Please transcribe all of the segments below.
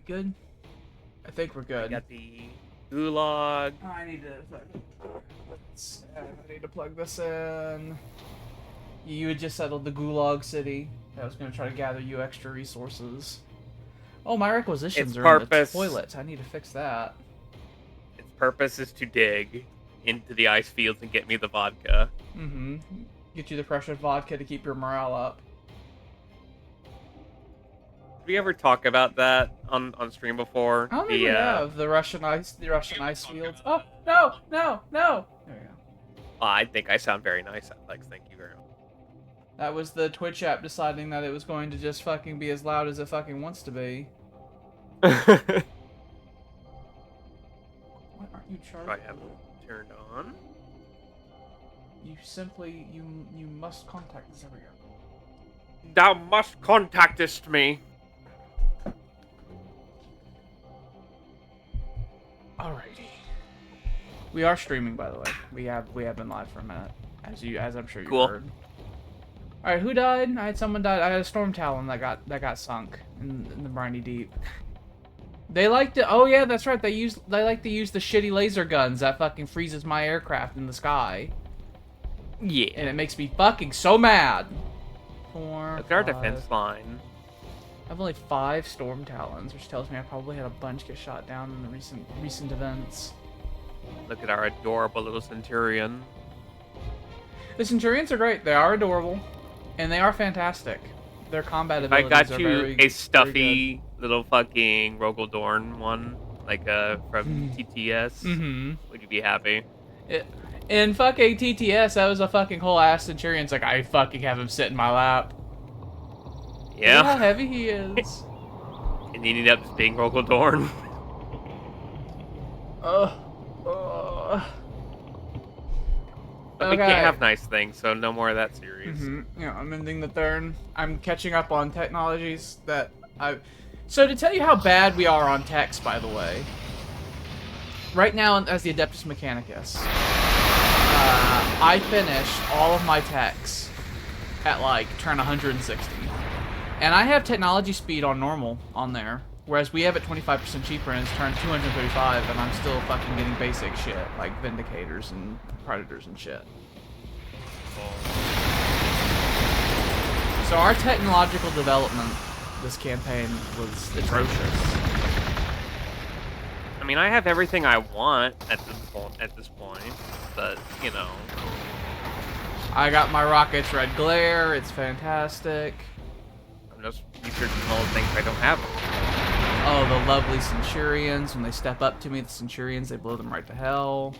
good? I think we're good. I got the gulag. Oh, I need to plug this in. You had just settled the Gulag City. I was going to try to gather you extra resources. Oh, my requisitions are in the toilet. I need to fix that. Its purpose is to dig into the ice fields and get me the vodka. Mm-hmm. Get you the precious vodka to keep your morale up. Did we ever talk about that on stream before? I don't think we have. The Russian ice fields. Oh, no! There we go. I think I sound very nice, Alex. Thank you very much. That was the Twitch app deciding that it was going to just fucking be as loud as it fucking wants to be. What aren't you charging? I have it turned on. You simply, you must contact us. There we go. Thou must contactest me. Alrighty. We are streaming, by the way. We have been live for a minute, as I'm sure you heard. All right, who died? I had someone died. I had a storm talon that got sunk in the briny deep. They like to. Oh yeah, that's right. They like to use the shitty laser guns that fucking freezes my aircraft in the sky. Yeah. And it makes me fucking so mad. Look at our defense line. I have only 5 storm talons, which tells me I probably had a bunch get shot down in the recent events. Look at our adorable little centurion. The centurions are great. They are adorable, and they are fantastic. Their combat abilities I got are you a stuffy little fucking Rogaldorn one, like from TTS. Mm-hmm. Would you be happy? In fucking TTS, that was a fucking whole ass centurion's like, I fucking have him sit in my lap. Yeah. Look how heavy he is. And he ended up just being Rogaldorn. But we can't have nice things, so no more of that series. Mm-hmm. Yeah, I'm ending the turn. I'm catching up on technologies that I... So to tell you how bad we are on techs, by the way, right now as the Adeptus Mechanicus, I finished all of my techs at like turn 160. And I have technology speed on normal on there, whereas we have it 25% cheaper and it's turned 235, and I'm still fucking getting basic shit, like Vindicators and Predators and shit. So our technological development this campaign was atrocious. I mean, I have everything I want at this point, but, you know. I got my rockets red glare, it's fantastic. I'm just researching all the things I don't have. Oh, the lovely Centurions. When they step up to me, the Centurions, they blow them right to hell.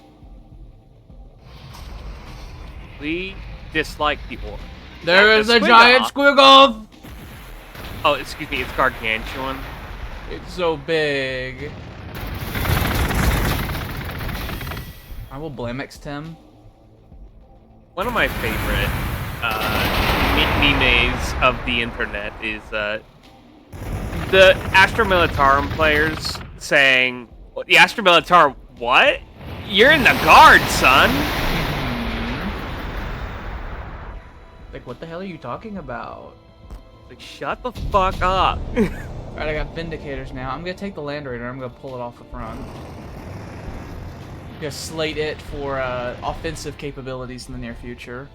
We dislike the orc. There is a giant squiggle! Oh, excuse me, it's gargantuan. It's so big. I will Blamex Tim. One of my favorite memes of the internet is the Astra Militarum players saying, "The Astra Militarum, what? You're in the guard, son." Like, what the hell are you talking about? Like, shut the fuck up. Alright, I got Vindicators now. I'm gonna take the Land Raider, I'm gonna pull it off the front. I'm gonna slate it for offensive capabilities in the near future.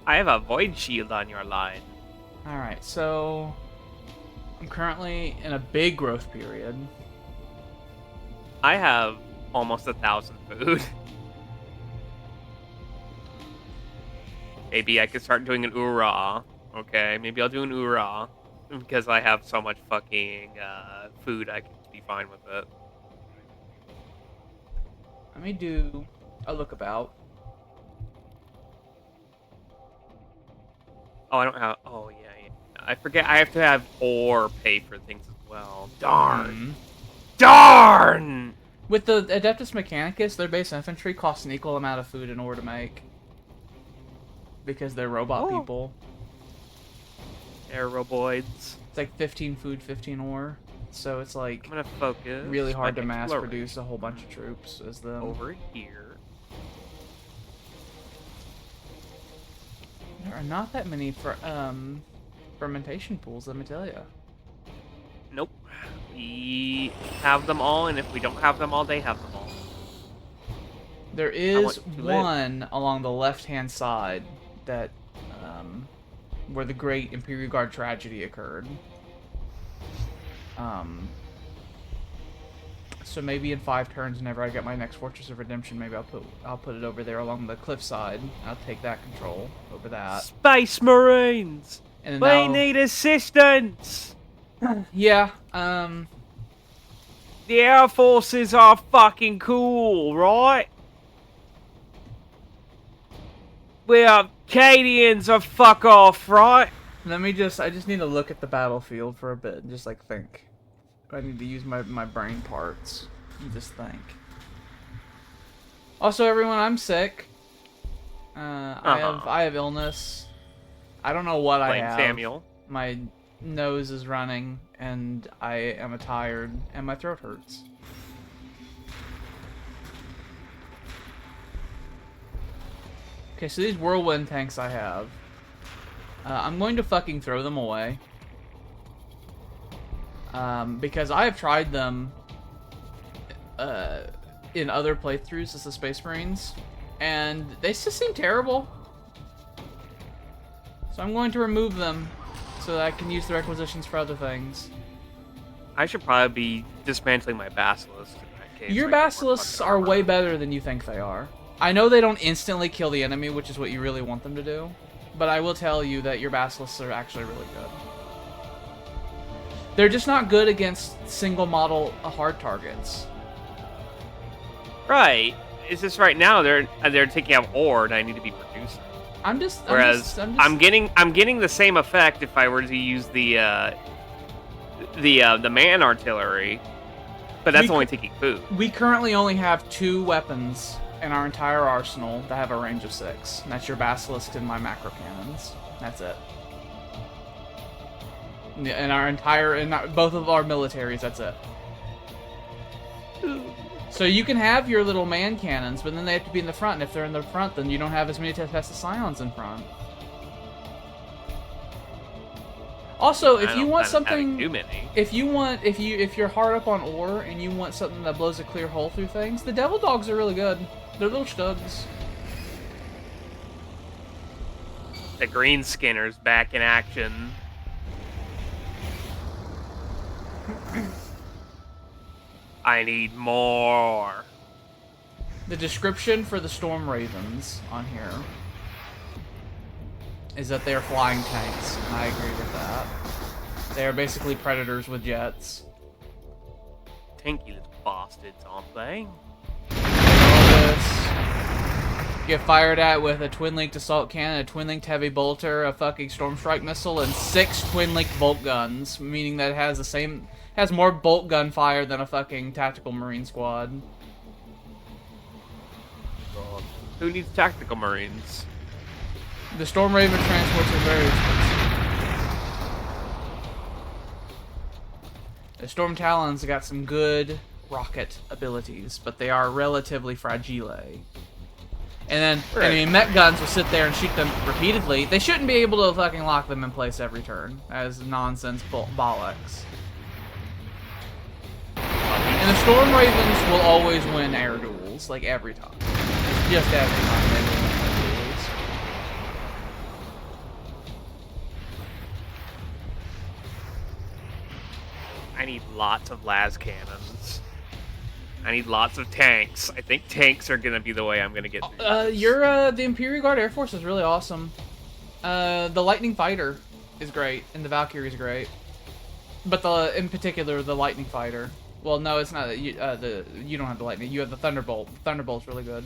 I have a Void Shield on your line. Alright, so I'm currently in a big growth period. I have almost 1,000 food. Maybe I could start doing an oorah. Okay, maybe I'll do an oorah. Because I have so much fucking food, I can be fine with it. Let me do a lookabout. Oh, I don't have... Oh, yeah. I forget. I have to have ore pay for things as well. Darn. Darn! With the Adeptus Mechanicus, their base infantry costs an equal amount of food in ore to make. Because they're robot people. They're roboids. It's like 15 food, 15 ore. So it's like... I'm gonna focus. Really hard to mass produce a whole bunch of troops as them. Over here. There are not that many for, fermentation pools, let me tell you. Nope. We have them all, and if we don't have them all, they have them all. There is want to live. one along the left-hand side that, where the Great Imperial Guard tragedy occurred. So maybe in 5 turns, whenever I get my next Fortress of Redemption, maybe I'll put it over there along the cliffside. I'll take that control over that. Space Marines! And We then need assistance! yeah, The Air Forces are fucking cool, right? We are Cadians are fuck off, right? I just need to look at the battlefield for a bit and just like think. I need to use my brain parts and just think. Also, everyone, I'm sick. I have illness. I don't know what I have. Samuel. My nose is running, and I am tired, and my throat hurts. Okay, so these whirlwind tanks I have, I'm going to fucking throw them away. Because I have tried them in other playthroughs as the Space Marines, and they just seem terrible. So I'm going to remove them so that I can use the requisitions for other things. I should probably be dismantling my Basilisk in that case. Your Basilisks are way better than you think they are. I know they don't instantly kill the enemy, which is what you really want them to do, but I will tell you that your Basilisks are actually really good. They're just not good against single model hard targets. Right. It's just right now they're taking out ore and I need to be producing. Whereas I'm getting the same effect if I were to use the man artillery, but that's only taking food. We currently only have 2 weapons in our entire arsenal that have a range of 6. And that's your Basilisk and my macro cannons. That's it. In both of our militaries, that's it. So you can have your little man cannons, but then they have to be in the front, and if they're in the front, then you don't have as many Tesla Scions in front. Also, if you want something, if you're hard up on ore and you want something that blows a clear hole through things, the Devil Dogs are really good. They're little studs. The Green Skinner's back in action. I need more. The description for the Storm Ravens on here is that they are flying tanks, and I agree with that. They are basically predators with jets. Tanky little bastards, aren't they? Get fired at with a twin-linked assault cannon, a twin-linked heavy bolter, a fucking storm strike missile, and 6 twin-linked bolt guns, meaning that it has more bolt gun fire than a fucking tactical marine squad. God. Who needs tactical marines? The Storm Raven transports are very expensive. The Storm Talons got some good rocket abilities, but they are relatively fragile. And then, I mean, mech guns will sit there and shoot them repeatedly. They shouldn't be able to fucking lock them in place every turn, as nonsense bollocks. And the Storm Ravens will always win air duels, like every time. Just every time they win air duels. I need lots of las cannons. I need lots of tanks. I think tanks are gonna be the way I'm gonna get through this. The Imperial Guard Air Force is really awesome. The Lightning Fighter is great, and the Valkyrie is great. But in particular, the Lightning Fighter. Well, no, it's not. You don't have the Lightning. You have the Thunderbolt. Thunderbolt's really good.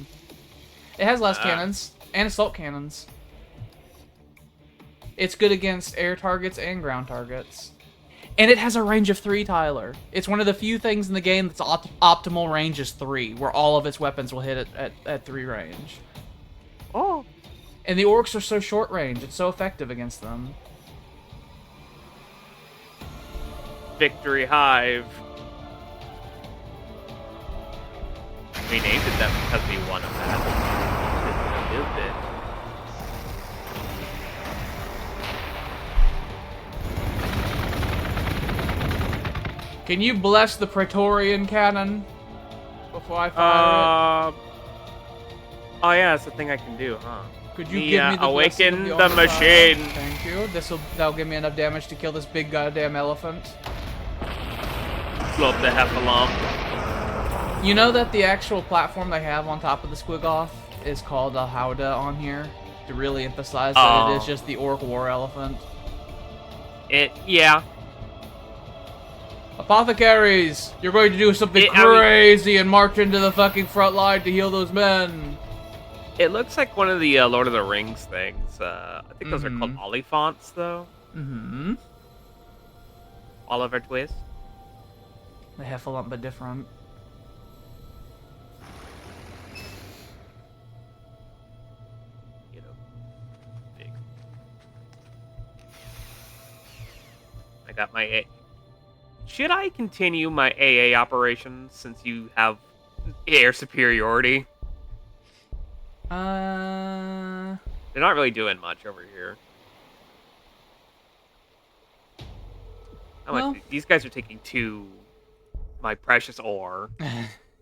It has less cannons and assault cannons. It's good against air targets and ground targets. And it has a range of 3, Tyler. It's one of the few things in the game that's optimal range is 3, where all of its weapons will hit it at 3 range. Oh. And the orcs are so short range. It's so effective against them. Victory Hive. We named it that because we won a battle. We built it. Can you bless the Praetorian cannon before I fire it? Oh yeah, that's the thing I can do, huh? Could you give me the awaken the machine? Thank you. That'll give me enough damage to kill this big goddamn elephant. Blow up the heffalump. You know that the actual platform they have on top of the Squiggoth is called a Howdah on here to really emphasize that it is just the Orc War Elephant. Yeah. Apothecaries, you're going to do something crazy and march into the fucking front line to heal those men. It looks like one of the Lord of the Rings things. I think those are called Oliphants, though. Mm-hmm. Oliver Twist. The heffalump, but different. Big. I got my A. Should I continue my AA operations since you have air superiority? They're not really doing much over here. How much? These guys are taking 2. My precious ore.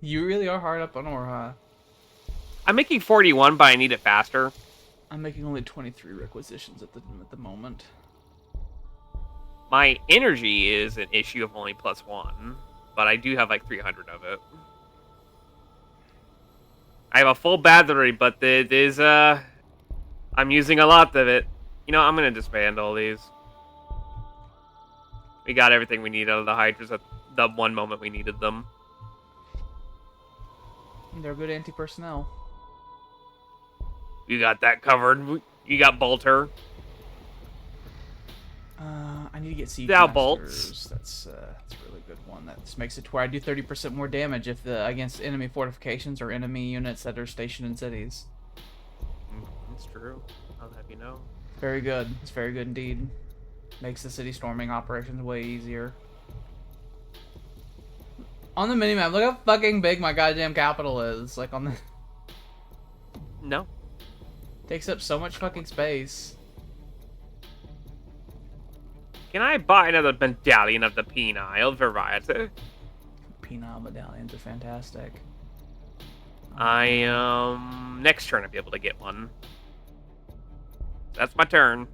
You really are hard up on ore, huh? I'm making 41, but I need it faster. I'm making only 23 requisitions at the moment. My energy is an issue of only +1, but I do have like 300 of it. I have a full battery, but it is, I'm using a lot of it. You know, I'm gonna disband all these. We got everything we need out of the Hydras at the one moment we needed them. They're good anti-personnel. You got that covered. You got Bolter. I need to get Siege bolts. That's a really good one. That makes it to where I do 30% more damage against enemy fortifications or enemy units that are stationed in cities. That's true. I'll have you know. Very good. It's very good indeed. Makes the city storming operations way easier. On the minimap, look how fucking big my goddamn capital is. Like on the... No. Takes up so much fucking space. Can I buy another medallion of the penile variety? Penile medallions are fantastic. Next turn I'll be able to get one. That's my turn.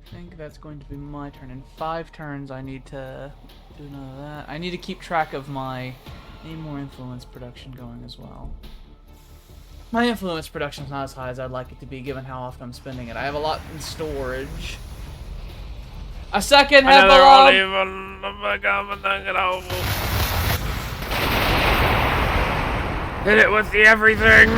I think that's going to be my turn. In 5 turns I need to do none of that. I need to keep track of my... Need more influence production going as well. My influence production is not as high as I'd like it to be, given how often I'm spending it. I have a lot in storage. A second heffalump! Hit it with the everything!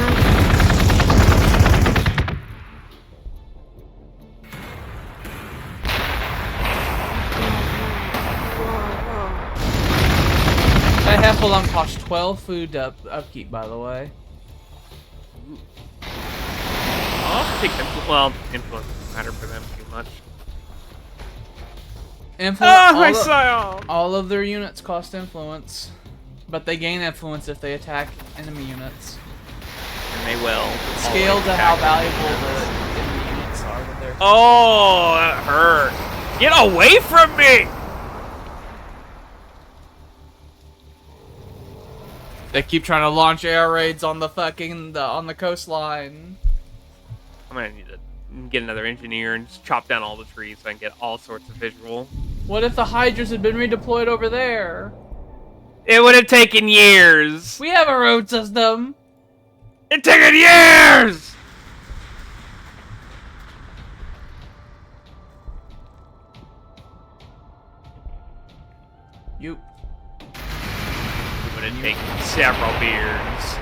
That heffalump costs 12 food upkeep, by the way. I'll take influence. Well, influence doesn't matter for them too much. All of their units cost influence, but they gain influence if they attack enemy units. And they will. Scale to how valuable the enemy units are that they're... Oh, that hurt. Get away from me! They keep trying to launch air raids on the fucking on the coastline. I'm gonna need to get another engineer and just chop down all the trees so I can get all sorts of visual. What if the Hydras had been redeployed over there? It would have taken years. We have a road system. It's taken years. You. It would have taken several beers.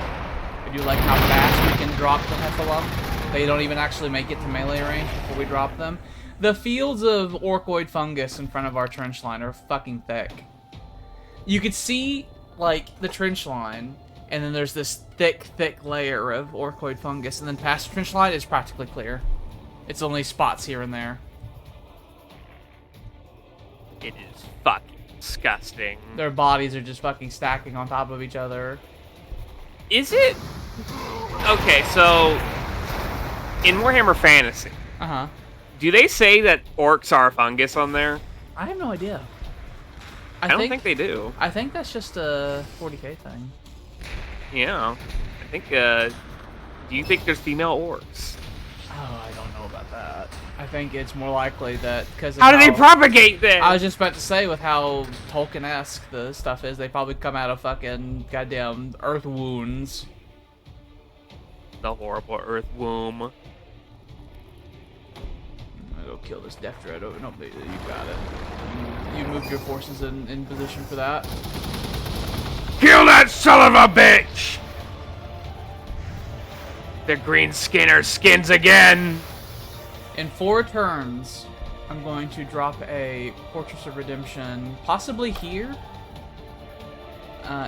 I do like how fast we can drop the heffalump. They don't even actually make it to melee range before we drop them. The fields of orcoid fungus in front of our trench line are fucking thick. You could see, like, the trench line, and then there's this thick layer of orcoid fungus, and then past the trench line is practically clear. It's only spots here and there. It is fucking disgusting. Their bodies are just fucking stacking on top of each other. Is it? Okay, so... in Warhammer Fantasy, do they say that orcs are fungus on there? I have no idea. I don't think they do. I think that's just a 40K thing. Yeah. I think, do you think there's female orcs? Oh, I don't know about that. I think it's more likely that because how do they propagate then? I was just about to say with how Tolkien-esque the stuff is, they probably come out of fucking goddamn earth wounds. The horrible earth womb. I'm gonna go kill this Death Dread. Oh, no, you got it. You moved your forces in position for that. Kill that son of a bitch! The green skinner skins again. In 4 turns, I'm going to drop a Fortress of Redemption, possibly here.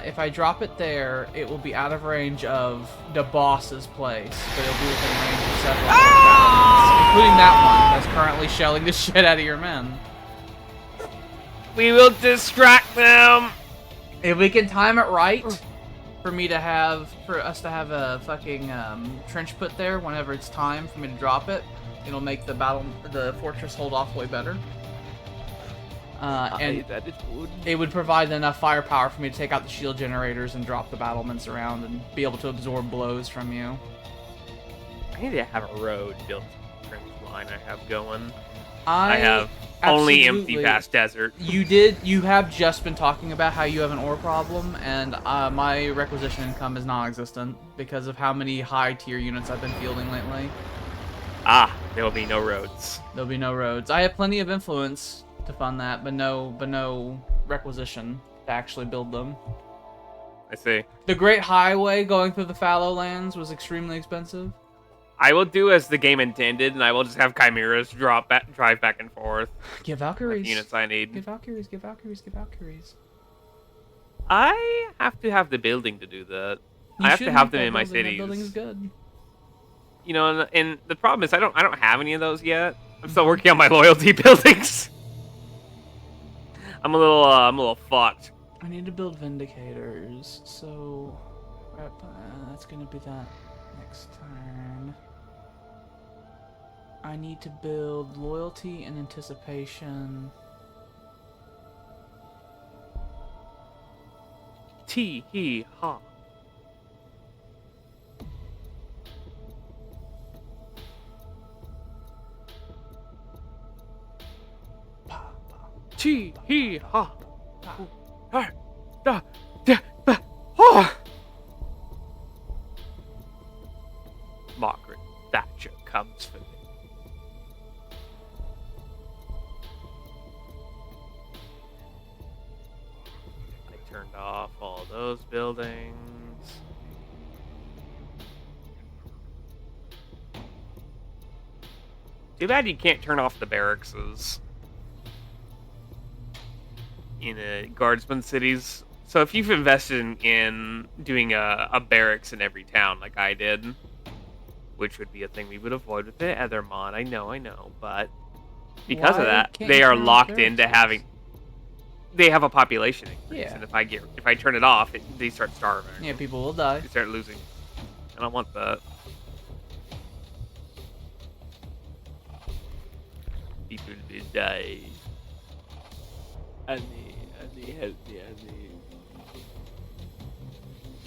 If I drop it there, it will be out of range of the boss's place, but it'll be within range of several battlements, including that one that's currently shelling the shit out of your men. We will distract them. If we can time it right, for us to have a fucking trench put there whenever it's time for me to drop it, it'll make the fortress hold off way better. And that is good. It would provide enough firepower for me to take out the shield generators and drop the battlements around and be able to absorb blows from you. I need to have a road built to the trench line I have going. I have only empty vast desert. You have just been talking about how you have an ore problem, and my requisition income is non-existent because of how many high-tier units I've been fielding lately. Ah, there will be no roads. There'll be no roads. I have plenty of influence to fund that, but no requisition to actually build them. I see. The Great Highway going through the fallow lands was extremely expensive. I will do as the game intended, and I will just have chimeras drive back and forth. Get Valkyries. The units I need. Get Valkyries. Get Valkyries. Get Valkyries. I have to have the building to do that. I have to have them in my cities. That building is good. You know, and the problem is I don't have any of those yet. I'm still working on my loyalty buildings. I'm a little fucked. I need to build Vindicators, so that's gonna be that next turn. I need to build Loyalty and Anticipation. Tee-hee-ha. Tee-hee-ha. Margaret Thatcher comes for me. I turned off all those buildings. Too bad you can't turn off the barracks in guardsman cities. So if you've invested in doing a barracks in every town like I did, which would be a thing we would avoid with the other mod, I know, but because of that, they are locked into having. They have a population increase, yeah. And if I turn it off, they start starving. Yeah, people will die. They start losing. I don't want that. People will die. Annie, help me, Annie.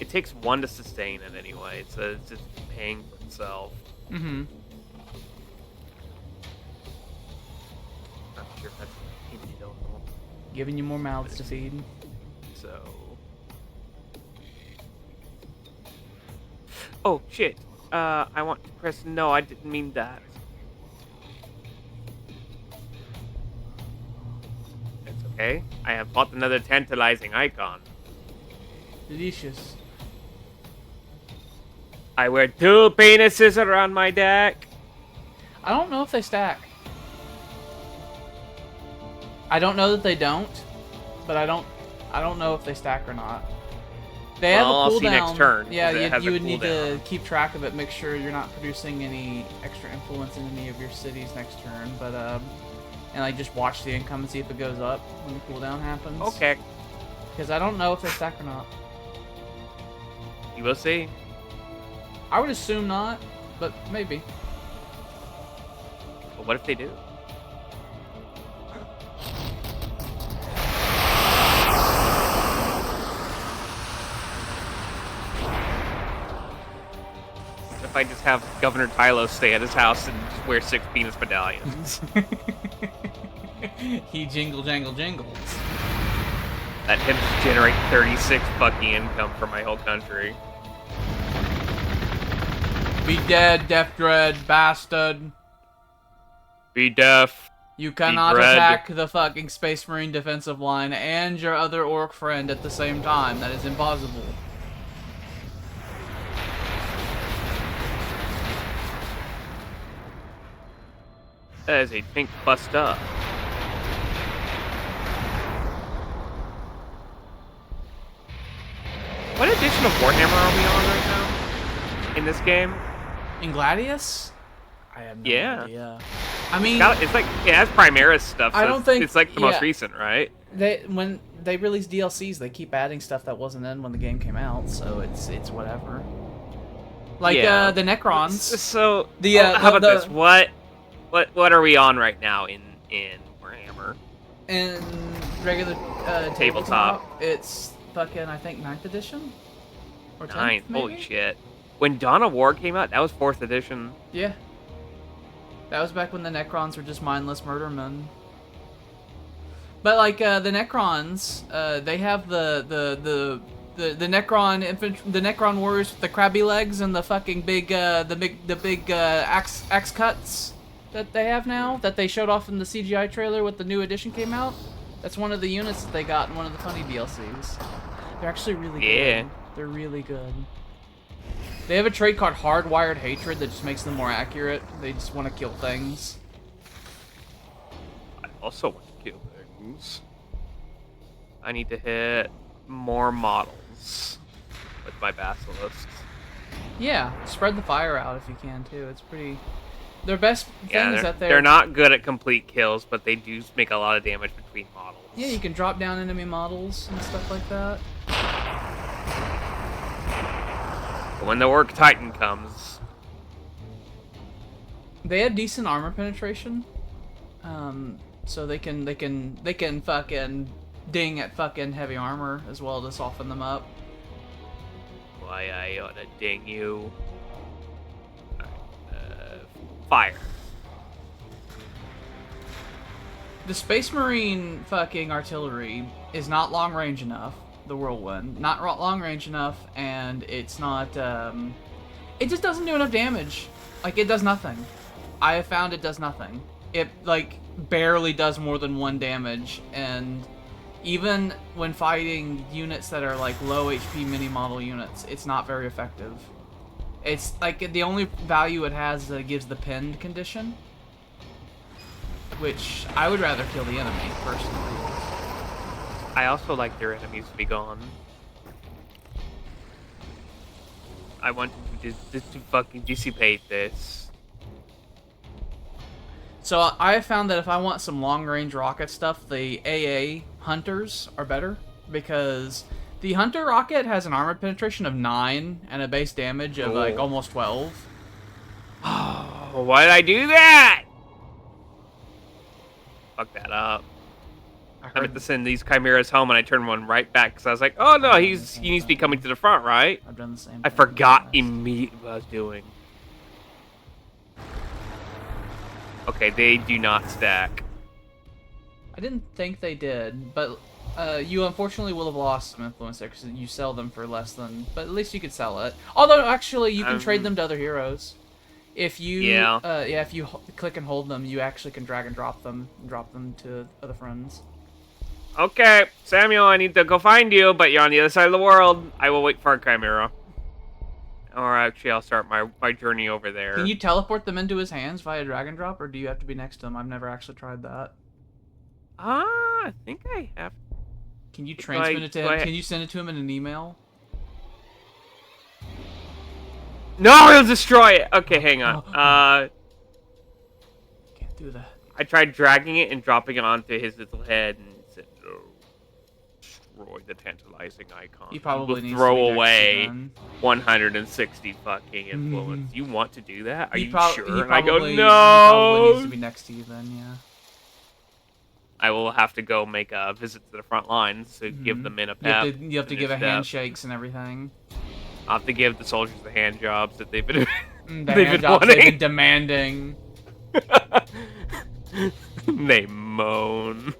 It takes 1 to sustain it anyway, so it's just paying for itself. Mm-hmm. Not sure if that's illegal. Giving you more mouths to feed. So. Oh shit! I want to press no. I didn't mean that. It's okay. I have bought another tantalizing icon. Delicious. I wear 2 penises around my deck. I don't know if they stack. I don't know that they don't, but I don't know if they stack or not. They have a cooldown. I'll see next turn. Yeah, you would need to keep track of it, make sure you're not producing any extra influence in any of your cities next turn, but and like just watch the income and see if it goes up when the cooldown happens. Okay. Because I don't know if they stack or not. You will see. I would assume not, but maybe. But what if they do? if I just have Governor Tylo stay at his house and just wear 6 penis medallions? He jingle jangle jingles. That him generate 36 fucking income for my whole country. Be dead, deaf dread, bastard. Be deaf. You cannot dread. attack the fucking Space Marine defensive line and your other orc friend at the same time. That is impossible. That is a pink bust up. What edition of Warhammer are we on right now? In this game? In Gladius? I have no idea. I mean, It's like it has Primaris stuff. So I don't think it's like the most recent, right? When they release DLCs, they keep adding stuff that wasn't in when the game came out, so it's whatever. Like the Necrons. So how about this? What are we on right now in Warhammer? In regular Tabletop. It's fucking, I think, 9th edition? Or 10th, 9th, maybe? holy shit. When Dawn of War came out, that was 4th edition. Yeah. That was back when the Necrons were just mindless murder men. But like the Necrons, they have the Necron warriors with the crabby legs and the fucking big axe cuts that they have now, that they showed off in the CGI trailer when the new edition came out. That's one of the units that they got in one of the funny DLCs. They're actually really good. They're really good. They have a trait called Hardwired Hatred that just makes them more accurate. They just want to kill things. I also want to kill things. I need to hit more models with my basilisks. Yeah, spread the fire out if you can too. It's pretty. Their best thing is that they're not good at complete kills, but they do make a lot of damage between models. Yeah, you can drop down enemy models and stuff like that. When the Orc Titan comes, they have decent armor penetration, so they can fucking ding at fucking heavy armor as well to soften them up. Why I ought to ding you. Fire. The Space Marine fucking artillery is not long range enough. The Whirlwind, not long range enough, and it's not. It just doesn't do enough damage. Like, it does nothing. I have found it does nothing. It like barely does more than 1 damage, and even when fighting units that are like low HP mini model units, it's not very effective. It's like the only value it has is that it gives the pinned condition, which I would rather kill the enemy personally. I also like their enemies to be gone. I want to fucking dissipate this. So I have found that if I want some long-range rocket stuff, the AA Hunters are better, because the Hunter rocket has an armor penetration of 9 and a base damage of like almost 12. Oh, why did I do that? Fuck that up. I meant to send these chimeras home, and I turned one right back because I was like, "Oh no, he needs to be coming to the front, right?" I've done the same. I forgot immediately what I was doing. Okay, they do not stack. I didn't think they did, but you unfortunately will have lost some influence there because you sell them for less than. But at least you could sell it. Although actually, you can trade them to other heroes. If you if you click and hold them, you actually can drag and drop them to other friends. Okay, Samuel, I need to go find you, but you're on the other side of the world. I will wait for a chimera. Or actually, I'll start my journey over there. Can you teleport them into his hands via drag and drop, or do you have to be next to him? I've never actually tried that. I think I have. Can you transmit it to him? Can you send it to him in an email? No, he'll destroy it! Okay, hang on. Can't do that. I tried dragging it and dropping it onto his little head, and it said, no. Destroy the tantalizing icon. He probably needs throw to be away next to 160 fucking influence. You want to do that? Are you sure? And I go, no! He probably needs to be next to you then, yeah. I will have to go make a visit to the front lines to give them in a pep. You have to give a handshakes and everything. I'll have to give the soldiers the hand jobs that they've been The They've hand been jobs they've been wanting. demanding. They moan.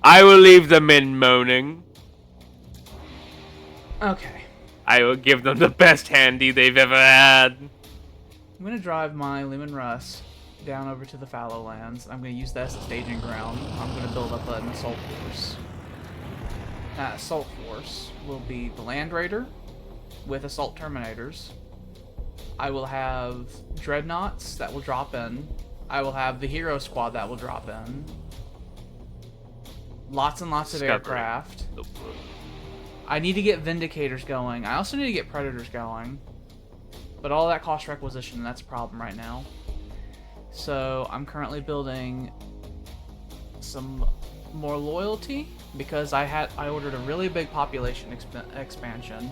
I will leave them in moaning. Okay. I will give them the best handy they've ever had. I'm gonna drive my Lumen Russ down over to the fallow lands. I'm gonna use that as a staging ground. I'm gonna build up an assault force. That assault force will be the Land Raider with assault terminators. I will have dreadnoughts that will drop in. I will have the hero squad that will drop in. Lots and lots of aircraft. I need to get Vindicators going. I also need to get Predators going. But all that costs requisition, and that's a problem right now. So I'm currently building some more loyalty because I ordered a really big population expansion.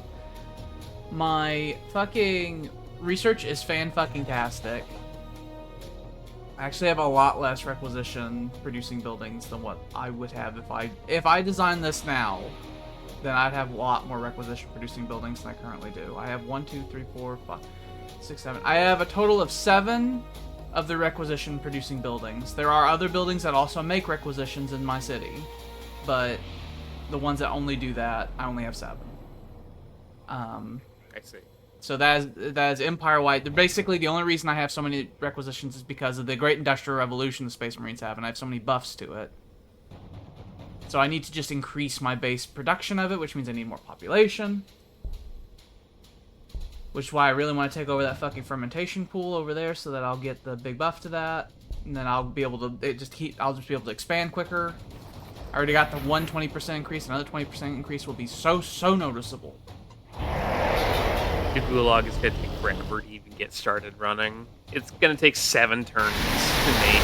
My fucking research is fan-fucking-tastic. I actually have a lot less requisition producing buildings than what I would have if I designed this now. Then I'd have a lot more requisition producing buildings than I currently do. I have 1, 2, 3, 4, 5, 6, 7. I have a total of 7 of the requisition producing buildings. There are other buildings that also make requisitions in my city, but the ones that only do that, I only have 7. I see. So that is empire-wide. Basically, the only reason I have so many requisitions is because of the Great Industrial Revolution the Space Marines have, and I have so many buffs to it. So I need to just increase my base production of it, which means I need more population. Which is why I really want to take over that fucking fermentation pool over there, so that I'll get the big buff to that, and then I'll be able to I'll just be able to expand quicker. I already got the 120% increase. Another 20% increase will be so noticeable. The Gulag is going to take forever to even get started running. It's going to take 7 turns to make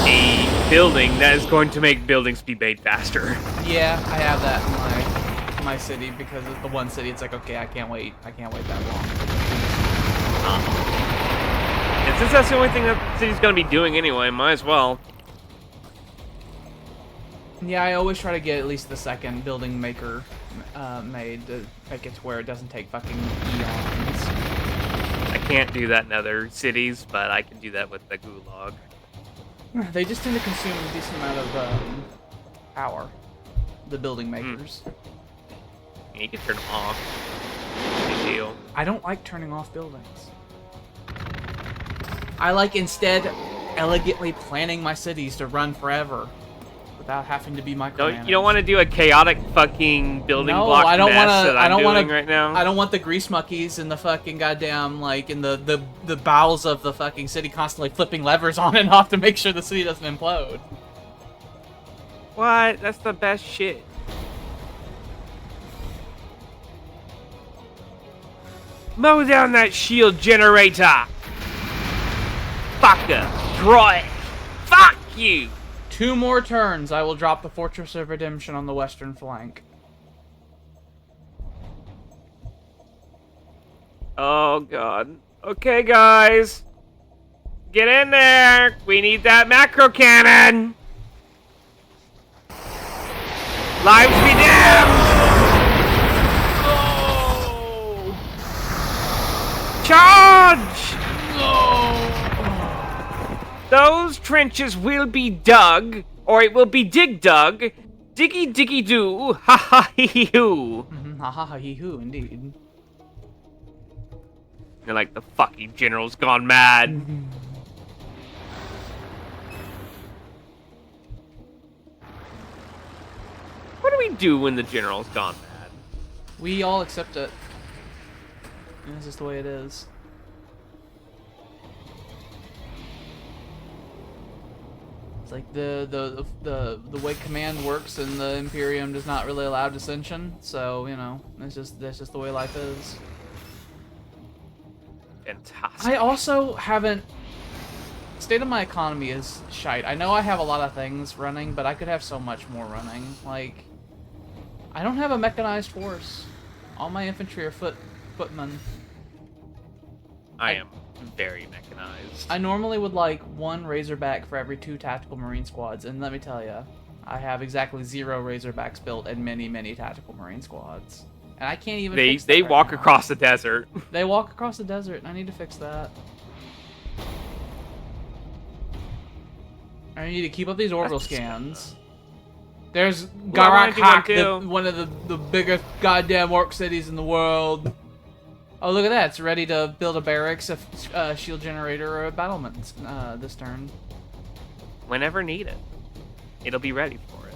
a building that is going to make buildings be made faster. Yeah, I have that in my city because of the one city. It's like, okay, I can't wait that long. And since that's the only thing that the city's going to be doing anyway, might as well. Yeah, I always try to get at least the second building maker made to make it to where it doesn't take fucking eons. I can't do that in other cities, but I can do that with the Gulag. They just tend to consume a decent amount of power, the building makers. Yeah, you can turn them off. Big deal. I don't like turning off buildings. I like instead elegantly planning my cities to run forever without having to be micromanaged. You don't want to do a chaotic fucking building block I don't mess wanna, that I'm doing right now? I don't want the grease muckies in the fucking goddamn, like, in the bowels of the fucking city constantly flipping levers on and off to make sure the city doesn't implode. What? That's the best shit. Mow down that shield generator! Fucker! Troy! Fuck you! 2 more turns, I will drop the Fortress of Redemption on the western flank. Oh god. Okay, guys. Get in there! We need that macro cannon! Lives be damned! No! Charge! No! Those trenches will be dug, or it will be dug. Diggy diggy doo, ha ha hee hee hoo. Ha ha ha hee hoo, indeed. You're like, the fucking general's gone mad. What do we do when the general's gone mad? We all accept it. This is the way it is. It's like the way command works and the Imperium does not really allow dissension, so you know, that's just the way life is. Fantastic. I also haven't. State of my economy is shite. I know I have a lot of things running, but I could have so much more running. Like, I don't have a mechanized force. All my infantry are footmen. I am very mechanized. I normally would like 1 Razorback for every 2 tactical marine squads, and let me tell you, I have exactly 0 Razorbacks built and many tactical marine squads. And I can't even They fix that right walk now. across the desert. They walk across the desert, and I need to fix that. I need to keep up these orbital scans. There's Well, I wanna do one Garak, one of the biggest goddamn orc cities in the world. Oh, look at that. It's ready to build a barracks, a shield generator, or a battlement this turn. Whenever needed. It'll be ready for it.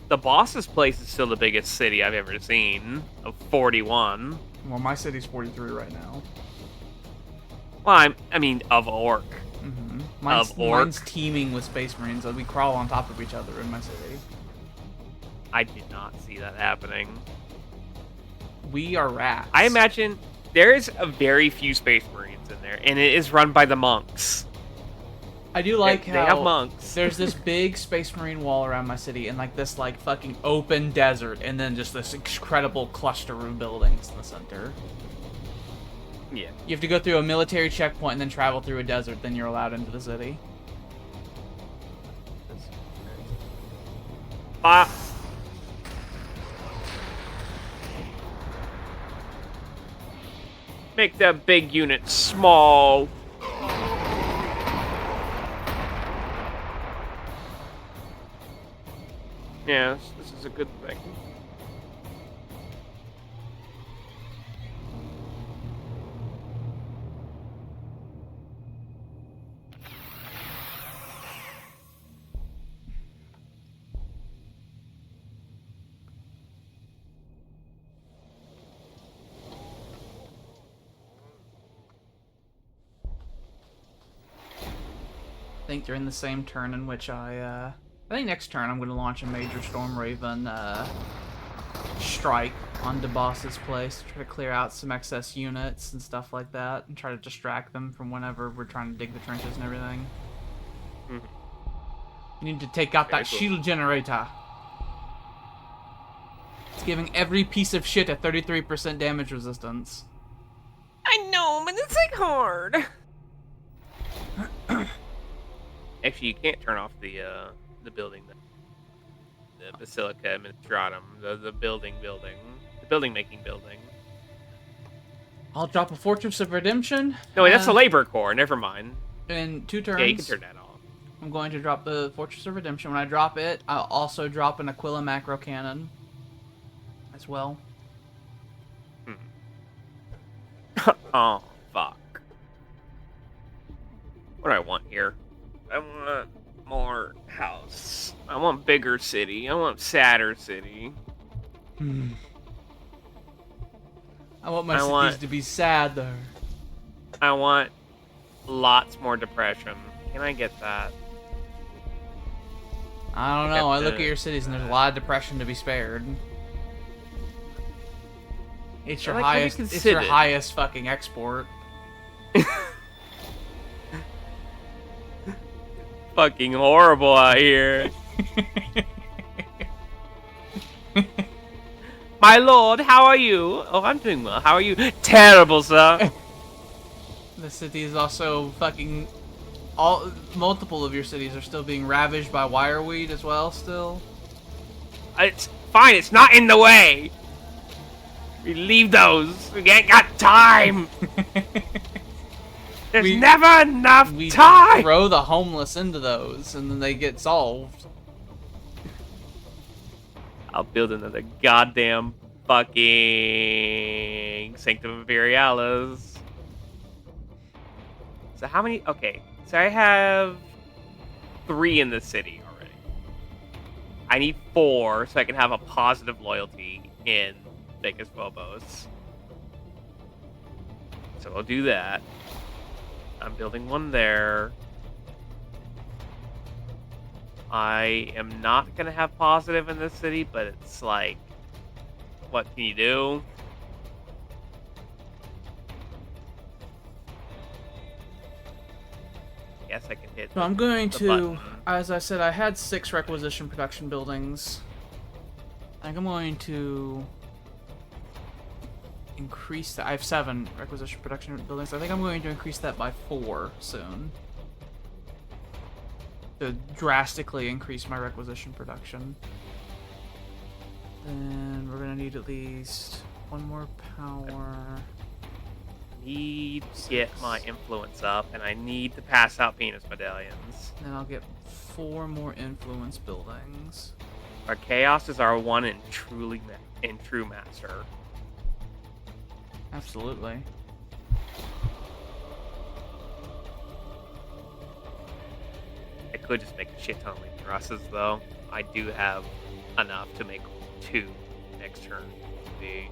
The boss's place is still the biggest city I've ever seen, of 41. Well, my city's 43 right now. Well, I mean, of orc. Mm-hmm. Of orc. Mine's teeming with space marines. We crawl on top of each other in my city. I did not see that happening. We are rats. I imagine there's a very few space marines in there, and it is run by the monks. I do like they how have monks. There's this big space marine wall around my city, and like this like fucking open desert, and then just this incredible cluster of buildings in the center. Yeah. You have to go through a military checkpoint and then travel through a desert, then you're allowed into the city. Make that big unit small. Yes, this is a good thing. I think during the same turn in which I think next turn I'm going to launch a major Storm Raven strike on DeBoss's place to try to clear out some excess units and stuff like that, and try to distract them from whenever we're trying to dig the trenches and everything. You need to take out that shield generator. It's giving every piece of shit a 33% damage resistance. I know, but it's like hard. Actually, you can't turn off the building, the Basilica Administratum, the building, the making building. I'll drop a Fortress of Redemption. No, wait, that's the Labor Corps. Never mind. In 2 turns. Yeah, you can turn that off. I'm going to drop the Fortress of Redemption. When I drop it, I'll also drop an Aquila Macro Cannon as well. Oh, fuck. What do I want here? I want more house. I want bigger city. I want sadder city. I want my cities to be sadder. I want lots more depression. Can I get that? I don't know. I look at your cities and there's a lot of depression to be spared. It's your highest. It's your highest fucking export. Fucking horrible out here. My lord, how are you? Oh, I'm doing well. How are you? Terrible, sir. The city is also fucking... multiple of your cities are still being ravaged by wireweed as well, still. It's fine, it's not in the way. We leave those. We ain't got time. There's never enough time. We throw the homeless into those, and then they get solved. I'll build another goddamn fucking Sanctum Imperialis. So how many? Okay, so I have 3 in the city already. I need 4 so I can have a positive loyalty in Vegas Phobos. So I'll do that. I'm building one there. I am not going to have positive in this city, but it's like, what can you do? Guess I can hit. So I'm going to, button. as I said, I had 6 requisition production buildings. I think I'm going to increase that. I have 7 requisition production buildings. I think I'm going to increase that by 4 soon. To drastically increase my requisition production. Then we're gonna need at least one more power. Need to get my influence up, and I need to pass out penis medallions. Then I'll get 4 more influence buildings. Our chaos is our one and true master. Absolutely. I could just make a shit ton of Legion Russes, though. I do have enough to make 2 next turn. Need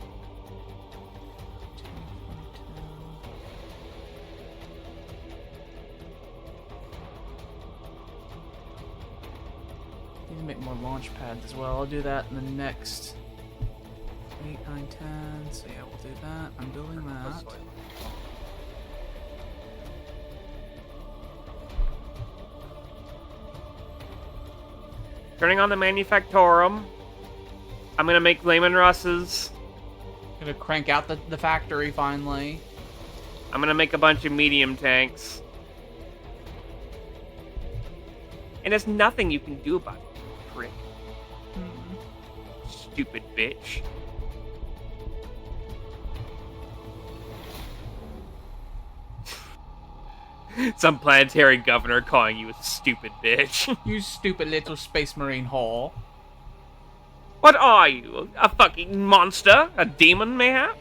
to make more launch pads as well. I'll do that in the next 8, 9, 10. So yeah, we'll do that. I'm building that. Turning on the Manufactorum. I'm gonna make Legion Russes. Gonna crank out the factory finally. I'm gonna make a bunch of medium tanks. And there's nothing you can do about it, prick. Stupid bitch. Some planetary governor calling you a stupid bitch. You stupid little space marine whore. What are you? A fucking monster? A demon, mayhap?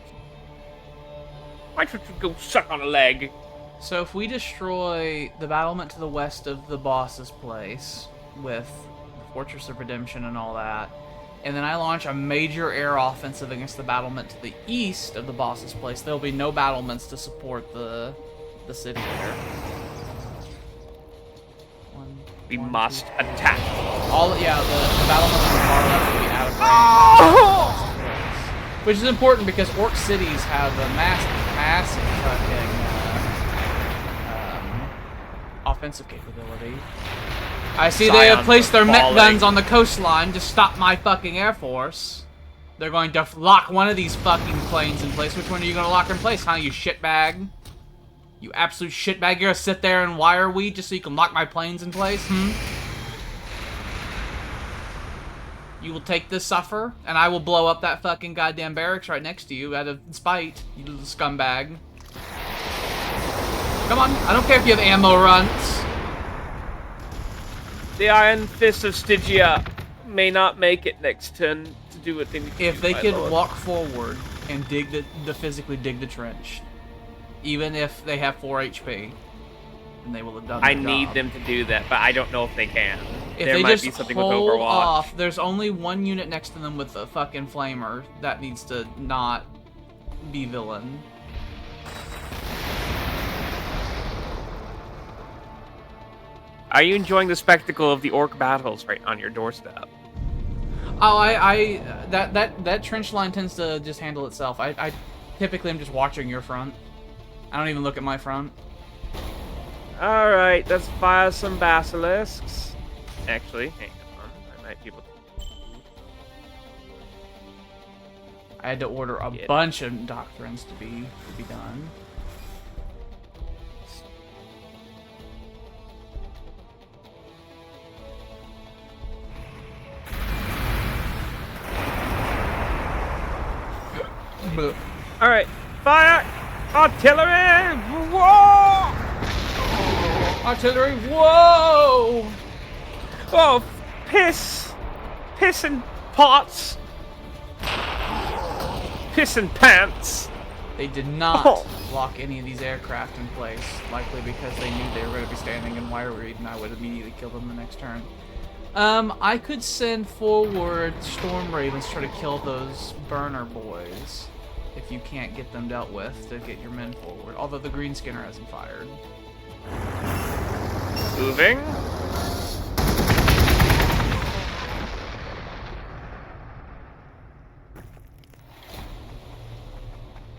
Why don't you go suck on a leg? So if we destroy the battlement to the west of the boss's place with the Fortress of Redemption and all that, and then I launch a major air offensive against the battlement to the east of the boss's place, there'll be no battlements to support the city there. We must attack. The battlement on the far left will be out of range. Oh! Which is important because orc cities have a massive fucking offensive capability. I see they have placed their met guns on the coastline to stop my fucking air force. They're going to lock one of these fucking planes in place. Which one are you going to lock in place, huh, you shitbag? You absolute shitbag, you're gonna sit there and wire weed just so you can lock my planes in place, You will take this suffer, and I will blow up that fucking goddamn barracks right next to you out of spite, you little scumbag. Come on, I don't care if you have ammo runs. The Iron Fist of Stygia may not make it next turn to do what they need to do. If they could walk forward and physically dig the trench, even if they have 4 HP, and they will have done their I job. need them to do that, but I don't know if they can. If there they might just be something with hold Overwatch. off, there's only one unit next to them with a fucking flamer that needs to not be villain. Are you enjoying the spectacle of the orc battles right on your doorstep? Oh, that trench line tends to just handle itself. I typically am just watching your front. I don't even look at my front. Alright, let's fire some basilisks. Actually, hang on. I might be able to... I had to order a bunch of doctrines to be done. Alright, fire! Artillery! Whoa! Artillery, whoa! Oh, piss! Piss and pots! Piss and pants! They did not lock any of these aircraft in place, likely because they knew they were going to be standing in wire read, and I would immediately kill them the next turn. I could send forward Storm Ravens to try to kill those burner boys, if you can't get them dealt with, to get your men forward. Although the Green Skinner hasn't fired. Moving.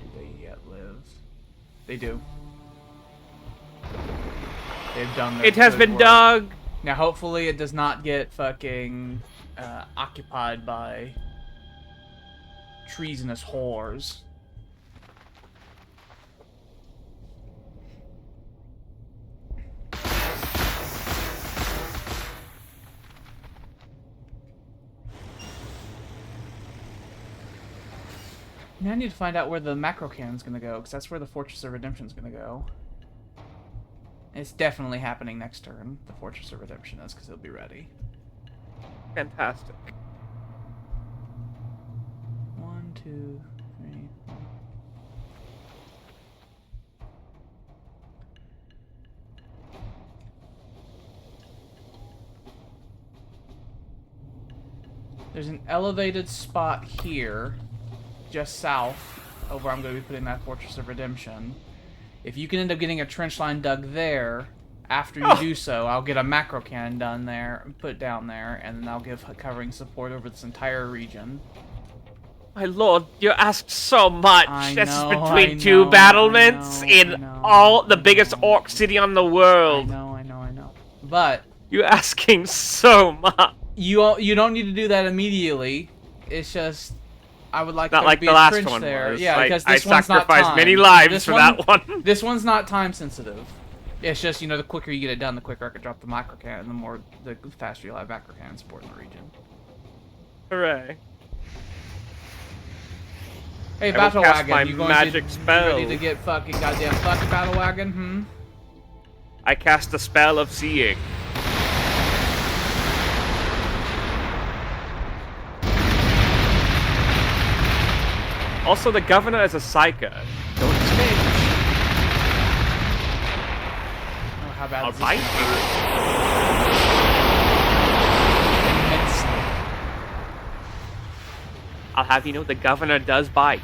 Do they yet live? They do. They've done their It has been work. dug! Now, hopefully it does not get fucking occupied by treasonous whores. Now I need to find out where the macro cannon's gonna go, because that's where the Fortress of Redemption's gonna go. It's definitely happening next turn. The Fortress of Redemption is, because it'll be ready. Fantastic. 1, 2, 3. There's an elevated spot here, just south of where I'm going to be putting that Fortress of Redemption. If you can end up getting a trench line dug there, after you do so, I'll get a macro cannon done there and put it down there, and then I'll give covering support over this entire region. My lord, you asked so much. I This know, is between I two know, battlements I in know, all the I biggest know. orc city on the world. I know. But You're asking so much. you don't need to do that immediately. It's just I would like Not there like to be the a last trench one there. was. Yeah, because I this one's not sacrificed timed. many lives This for one- that one. This one's not time sensitive. It's just, you know, the quicker you get it done, the quicker I can drop the macro cannon, the faster you'll have macro cannon support in the region. Hooray. Hey, I will Battle cast Wagon, my you going magic to, spell. You ready to get fucking goddamn fucked, Battle Wagon? I cast a spell of seeing. Also, the governor is a psycho. Don't snitch. Oh, how bad I'll is this bite gonna you. hurt? Immensely. I'll have you know the governor does bite.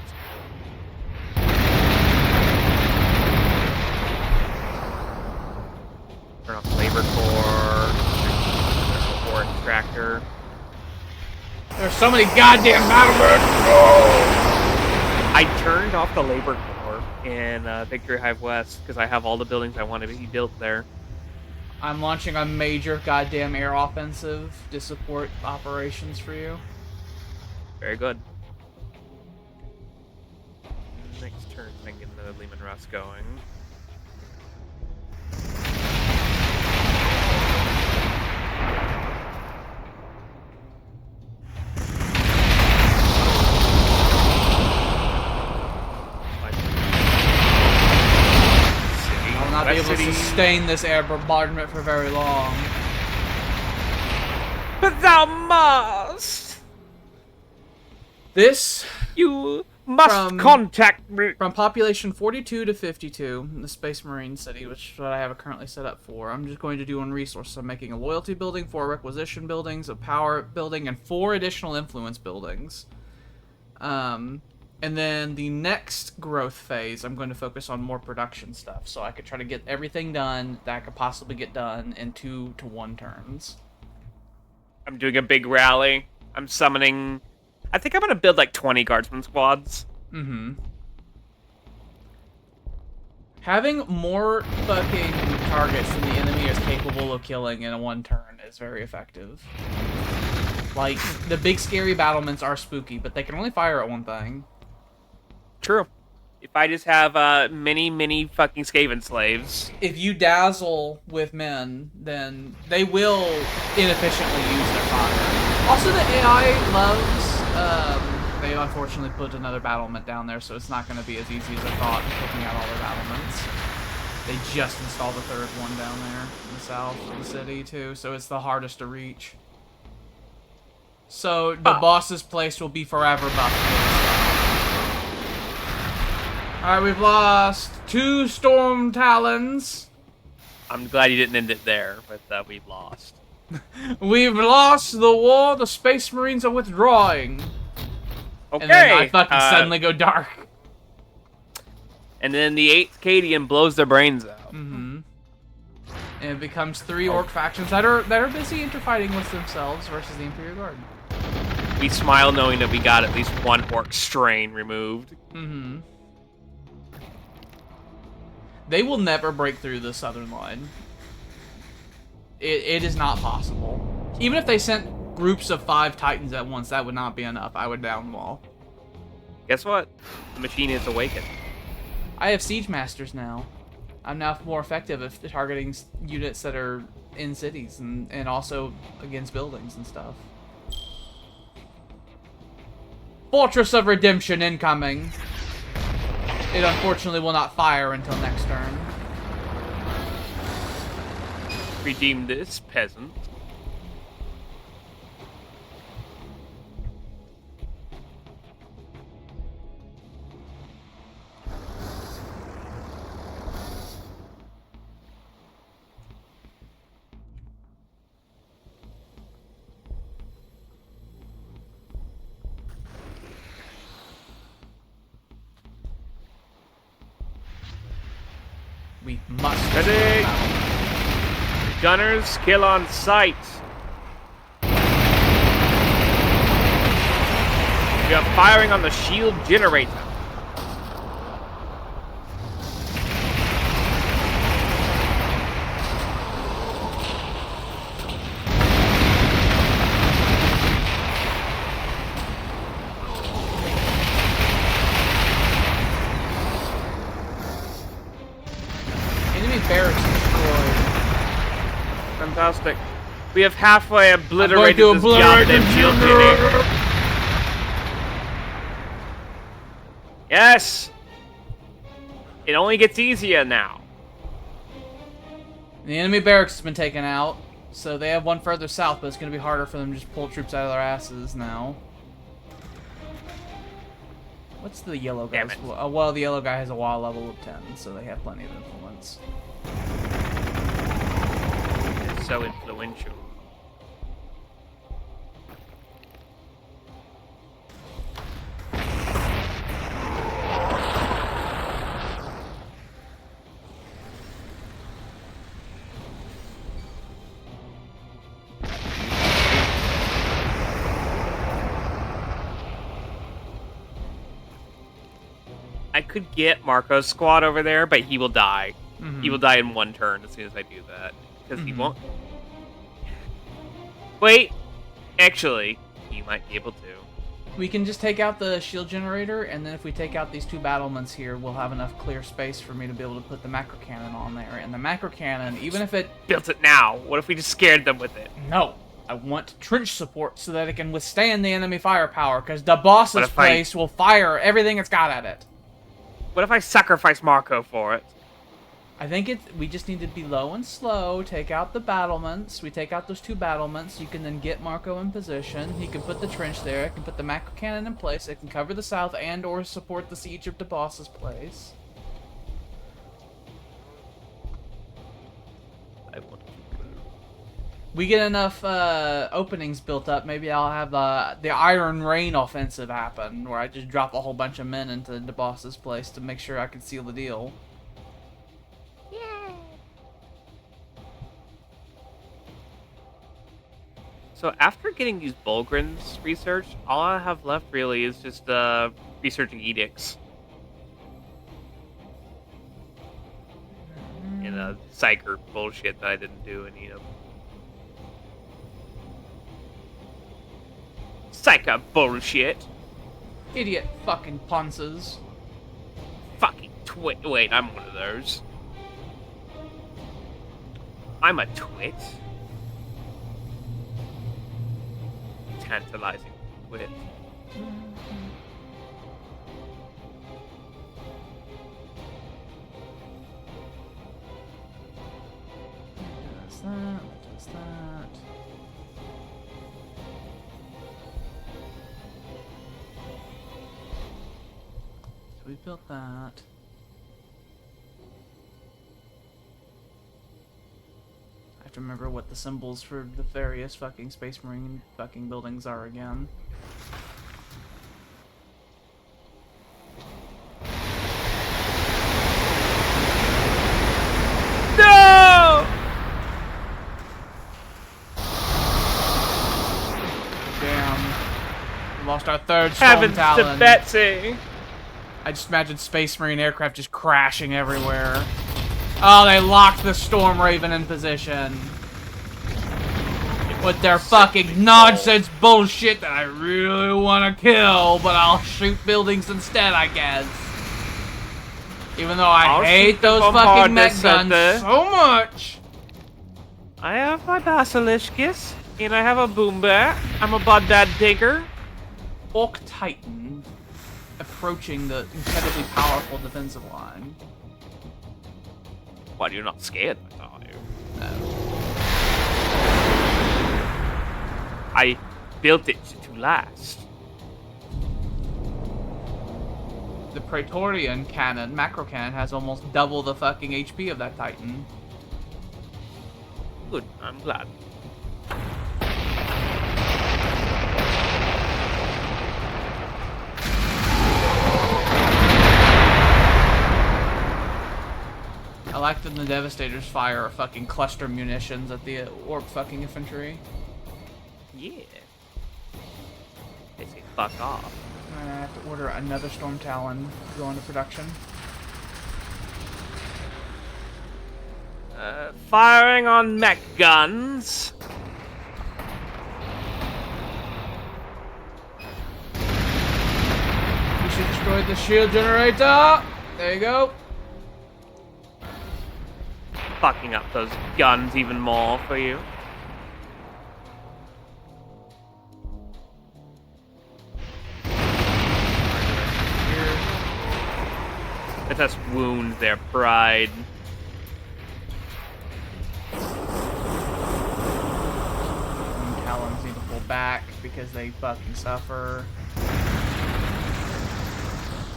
Turn off labor core. Core extractor. There's so many goddamn battlements! I turned off the labor core in Victory Hive West because I have all the buildings I want to be built there. I'm launching a major goddamn air offensive to support operations for you. Very good. Next turn, I can get the Lehman Russ going. I'll not be able to sustain this air bombardment for very long. But thou must! This, You must From- contact me! from population 42 to 52, the Space Marine City, which is what I have it currently set up for, I'm just going to do on resources. I'm making a loyalty building, 4 requisition buildings, a power building, and 4 additional influence buildings. And then the next growth phase, I'm going to focus on more production stuff, so I could try to get everything done that I could possibly get done in 2 to 1 turns. I'm doing a big rally. I'm summoning... I think I'm gonna build like 20 guardsman squads. Having more fucking targets than the enemy is capable of killing in a 1 turn is very effective. Like, the big scary battlements are spooky, but they can only fire at one thing. True. If I just have many fucking Skaven slaves. If you dazzle with men, then they will inefficiently use their fire. Also, the AI loves... they unfortunately put another battlement down there, so it's not going to be as easy as I thought picking out all their battlements. They just installed the 3rd one down there in the south of the city, too, so it's the hardest to reach. So, the boss's place will be forever buffed. Alright, we've lost 2 Storm Talons. I'm glad you didn't end it there, but we've lost. We've lost the war. The Space Marines are withdrawing. Okay. And then I fucking suddenly go dark. And then the 8th Cadian blows their brains out. And it becomes 3 orc factions that are busy interfighting with themselves versus the Imperial Guard. We smile knowing that we got at least 1 orc strain removed. They will never break through the southern line. It is not possible. Even if they sent groups of 5 Titans at once, that would not be enough. I would down them all. Guess what? The machine is awakened. I have Siege Masters now. I'm now more effective at targeting units that are in cities and also against buildings and stuff. Fortress of Redemption incoming. It unfortunately will not fire until next turn. Redeem this, peasant. We must. Ready? Gunners, kill on sight. We are firing on the shield generator. Enemy barracks destroyed. Fantastic. We have halfway obliterated to this obliterate goddamn the shield generator. generator. Yes! It only gets easier now. The enemy barracks has been taken out, so they have one further south, but it's going to be harder for them to just pull troops out of their asses now. What's the yellow guy's? Damn it. Well, the yellow guy has a Wagh level of 10, so they have plenty of influence. It's so influential. I could get Marco's squad over there, but he will die. Mm-hmm. He will die in one turn as soon as I do that. Because he won't... Wait! Actually, he might be able to. We can just take out the shield generator, and then if we take out these two battlements here, we'll have enough clear space for me to be able to put the macro cannon on there. And the macro cannon, even if it... Built it now. What if we just scared them with it? No. I want trench support so that it can withstand the enemy firepower, because the boss's place will fire everything it's got at it. What if I sacrifice Marco for it? I think we just need to be low and slow, take out the battlements. We take out those two battlements. You can then get Marco in position. He can put the trench there. I can put the macro cannon in place. It can cover the south and or support the siege of the boss's place. I want to. We get enough openings built up, maybe I'll have the Iron Rain offensive happen, where I just drop a whole bunch of men into the boss's place to make sure I can seal the deal. So after getting these Bulgrins researched, all I have left really is just researching edicts. And psyker bullshit that I didn't do any of. Psycho bullshit. Idiot fucking punces. Fucking twit. Wait, I'm one of those. I'm a twit. Tantalizing twit. Does that, does that. So we built that. I have to remember what the symbols for the various fucking Space Marine fucking buildings are again. No! Damn. We lost our third Storm Heavens to Talon. Betsy! I just imagine Space Marine aircraft just crashing everywhere. Oh, they locked the Storm Raven in position. With their fucking nonsense bullshit that I really want to kill, but I'll shoot buildings instead, I guess. Even though I hate those fucking mech guns so much. I have my Basiliscus, and I have a Boombat. I'm a Bud Dad Digger. Orc Titan approaching the incredibly powerful defensive line. What, you're not scared, are you? No. I built it to last. The Praetorian cannon, macro cannon, has almost double the fucking HP of that Titan. Good, I'm glad. I like that the Devastators fire fucking cluster munitions at the orc fucking infantry. Yeah. They say fuck off. I have to order another Storm Talon to go into production. Firing on mech guns. We should destroy the shield generator! There you go. Fucking up those guns even more for you. Let us wound their pride. Talons need to pull back because they fucking suffer.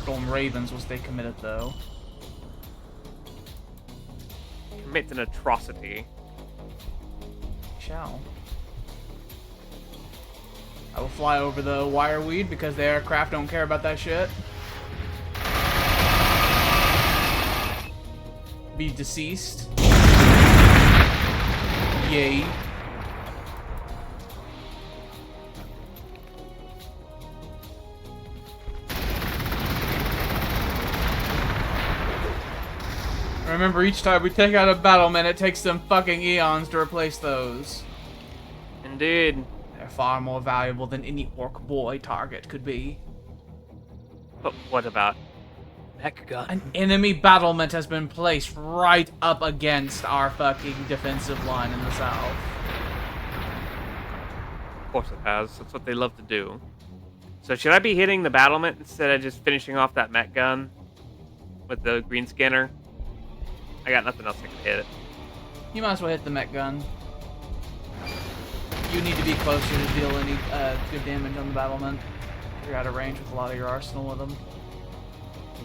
Golden Ravens will stay committed though. Commit an atrocity. Shall. I will fly over the wireweed because the aircraft don't care about that shit. Be deceased. Yay. Remember, each time we take out a battlement, it takes them fucking eons to replace those. Indeed. They're far more valuable than any orc boy target could be. But what about mech gun? An enemy battlement has been placed right up against our fucking defensive line in the south. Of course it has. That's what they love to do. So should I be hitting the battlement instead of just finishing off that mech gun with the green scanner? I got nothing else I can hit it. You might as well hit the mech gun. You need to be closer to deal any good damage on the battlement. You're out of range with a lot of your arsenal with them.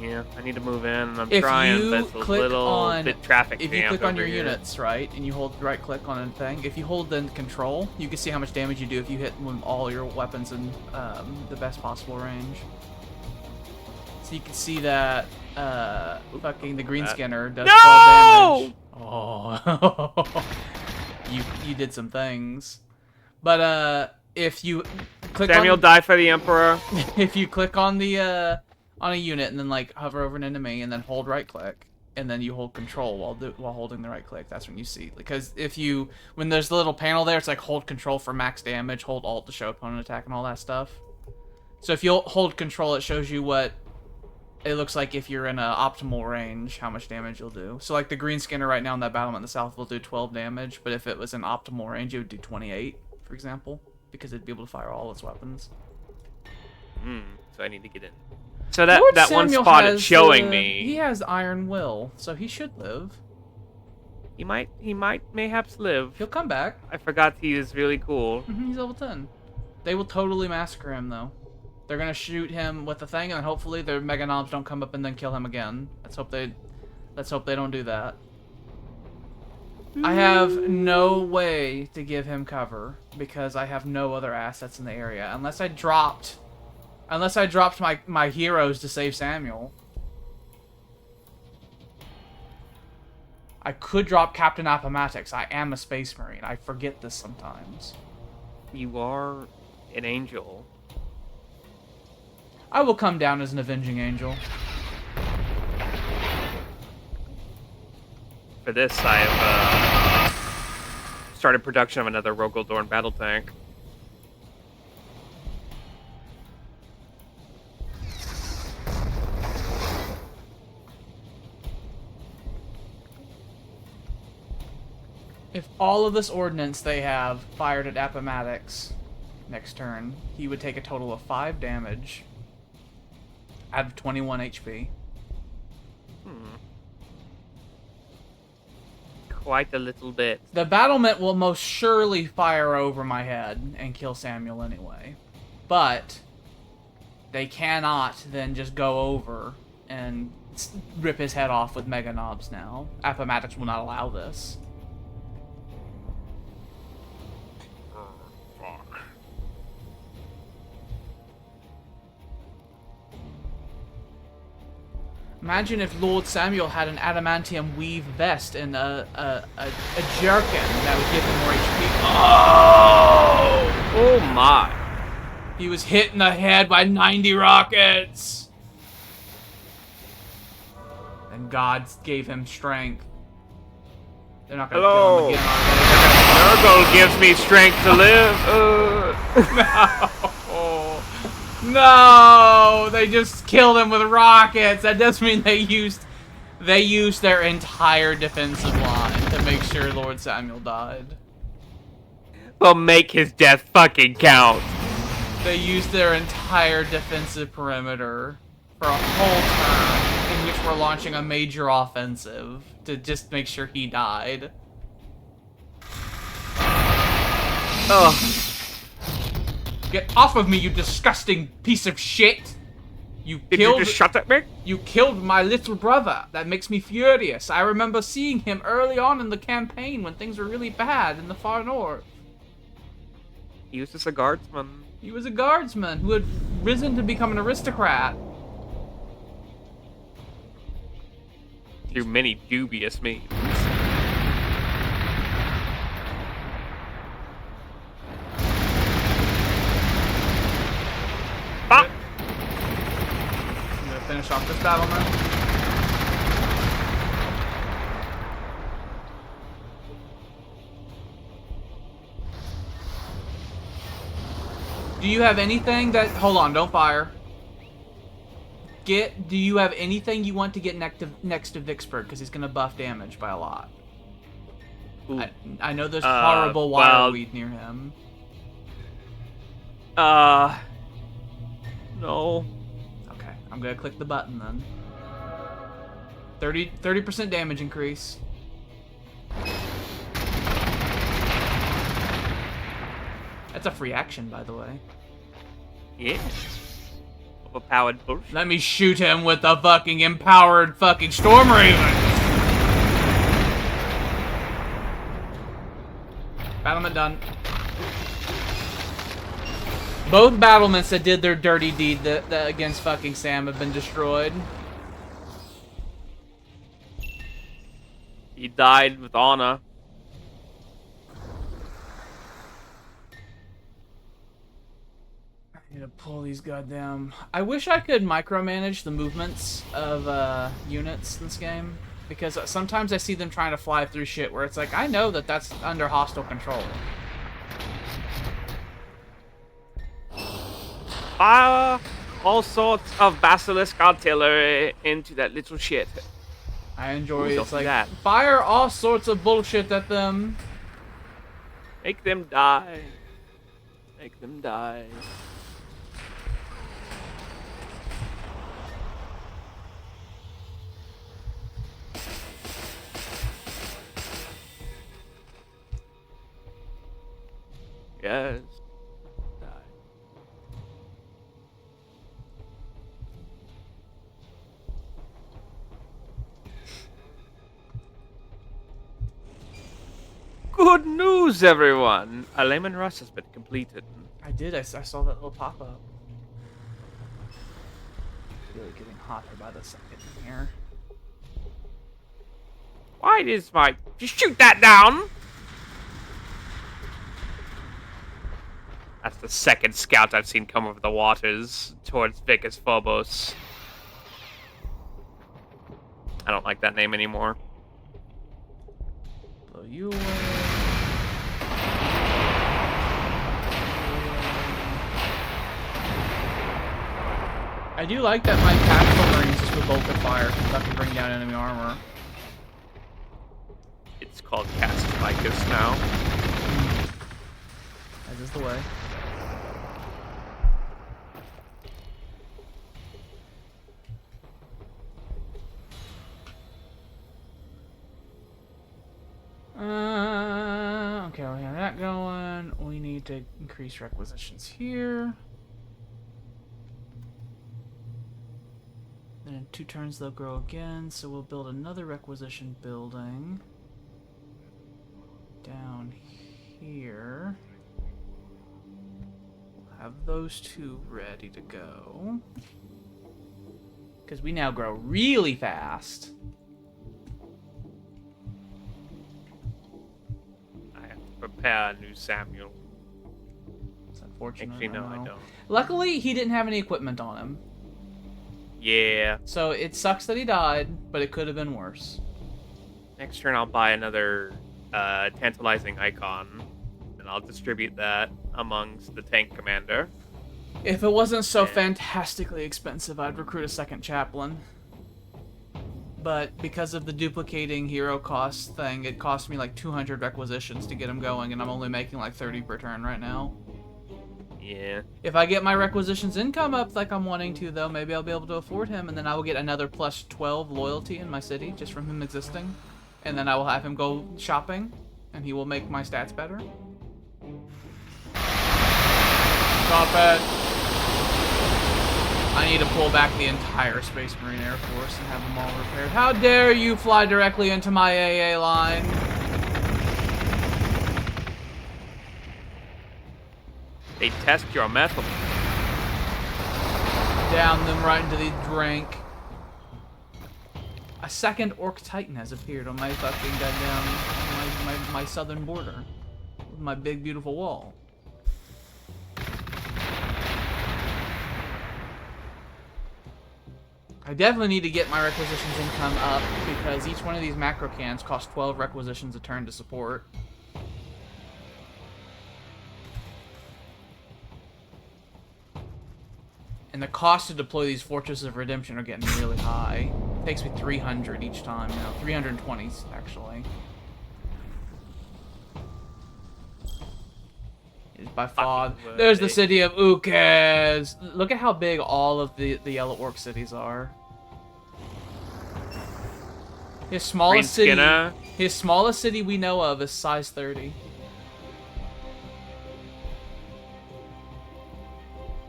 Yeah, I need to move in, and I'm If trying, you but it's a click little on- bit traffic If you jammed click on over your here. units, right, and you hold right click on a thing, if you hold then control, you can see how much damage you do if you hit all your weapons in the best possible range. So you can see that fucking the green scanner does 12 damage. Oh, you did some things. But if you click Samuel, on, die for the Emperor. if you click on the on a unit and then like hover over an enemy and then hold right click and then you hold control while holding the right click, that's when you see. Because when there's the little panel there, it's like hold control for max damage, hold alt to show opponent attack and all that stuff. So if you hold control, it shows you what it looks like if you're in an optimal range, how much damage you'll do. So like the green scanner right now in that battlement in the south will do 12 damage, but if it was in optimal range, it would do 28, for example, because it'd be able to fire all its weapons. So I need to get in. So that Lord that one Samuel spot has, it's showing me. He has Iron Will, so he should live. He might mayhaps live. He'll come back. I forgot he is really cool. He's level 10. They will totally massacre him, though. They're gonna shoot him with the thing, and hopefully their Mega Knobs don't come up and then kill him again. Let's hope they don't do that. I have no way to give him cover because I have no other assets in the area unless I dropped my heroes to save Samuel. I could drop Captain Appomattox. I am a Space Marine. I forget this sometimes. You are an angel. I will come down as an avenging angel. For this, I have started production of another Rogaldorn battle tank. If all of this ordnance they have fired at Appomattox, next turn, he would take a total of 5 damage out of 21 HP. Quite a little bit. The battlement will most surely fire over my head and kill Samuel anyway. But they cannot then just go over and rip his head off with Mega Knobs now. Appomattox will not allow this. Imagine if Lord Samuel had an adamantium weave vest and a jerkin that would give him more HP. Oh my. He was hit in the head by 90 rockets. And God gave him strength. They're not gonna kill him again, are they? Nurgle gives me strength to live. No, they just killed him with rockets. That does mean they used their entire defensive line to make sure Lord Samuel died. Well, make his death fucking count. They used their entire defensive perimeter for a whole turn in which we're launching a major offensive to just make sure he died. Oh. Get off of me, you disgusting piece of shit! Did you just shut at me? You killed my little brother. That makes me furious. I remember seeing him early on in the campaign when things were really bad in the far north. He was just a guardsman. He was a guardsman who had risen to become an aristocrat. Through many dubious means. Ah! I'm gonna finish off this battle now. Do you have anything that... Hold on, don't fire. Do you have anything you want to get next to Vicksburg? Because he's gonna buff damage by a lot. I know there's horrible wireweed near him. No. Okay, I'm gonna click the button then. 30% damage increase. That's a free action, by the way. Yeah. Overpowered bullshit. Let me shoot him with the fucking empowered fucking Storm Raven. Battlement done. Both battlements that did their dirty deed that against fucking Sam have been destroyed. He died with honor. I need to pull these goddamn... I wish I could micromanage the movements of units in this game. Because sometimes I see them trying to fly through shit where it's like, I know that that's under hostile control. Fire all sorts of basilisk artillery into that little shit. I enjoy it. It's like, that. Fire all sorts of bullshit at them. Make them die. Make them die. Yes. Die. Good news, everyone! A Layman Rush has been completed. I did. I saw that little pop-up. Really getting hotter by the second here. Why is my... Just shoot that down! That's the second scout I've seen come over the waters towards Vicus Phobos. I don't like that name anymore. Blow you away. I do like that my tactical marines just with bolted fire can fucking bring down enemy armor. It's called Cast Vicus now. That is the way. Okay, we have that going. We need to increase requisitions here. Then in 2 turns they'll grow again, so we'll build another requisition building down here. We'll have those 2 ready to go. Because we now grow really fast. I have to prepare a new Samuel. It's unfortunate. Actually, no, I don't. Luckily, he didn't have any equipment on him. Yeah. So it sucks that he died, but it could have been worse. Next turn, I'll buy another tantalizing icon, and I'll distribute that amongst the tank commander. If it wasn't so fantastically expensive, I'd recruit a 2nd chaplain. But because of the duplicating hero cost thing, it cost me like 200 requisitions to get him going, and I'm only making like 30 per turn right now. Yeah. If I get my requisitions income up like I'm wanting to, though, maybe I'll be able to afford him, and then I will get another plus 12 loyalty in my city just from him existing. And then I will have him go shopping, and he will make my stats better. Stop it! I need to pull back the entire Space Marine Air Force and have them all repaired. How dare you fly directly into my AA line? They test your metal. Down them right into the drink. A 2nd Orc Titan has appeared on my fucking goddamn my southern border. With my big beautiful wall. I definitely need to get my requisitions income up because each one of these macro cans costs 12 requisitions a turn to support. And the cost to deploy these Fortresses of Redemption are getting really high. It takes me 300 each time now. 320 actually. It's by far. There's the city of Ukez. Look at how big all of the Yellow Orc cities are. His smallest city we know of is size 30.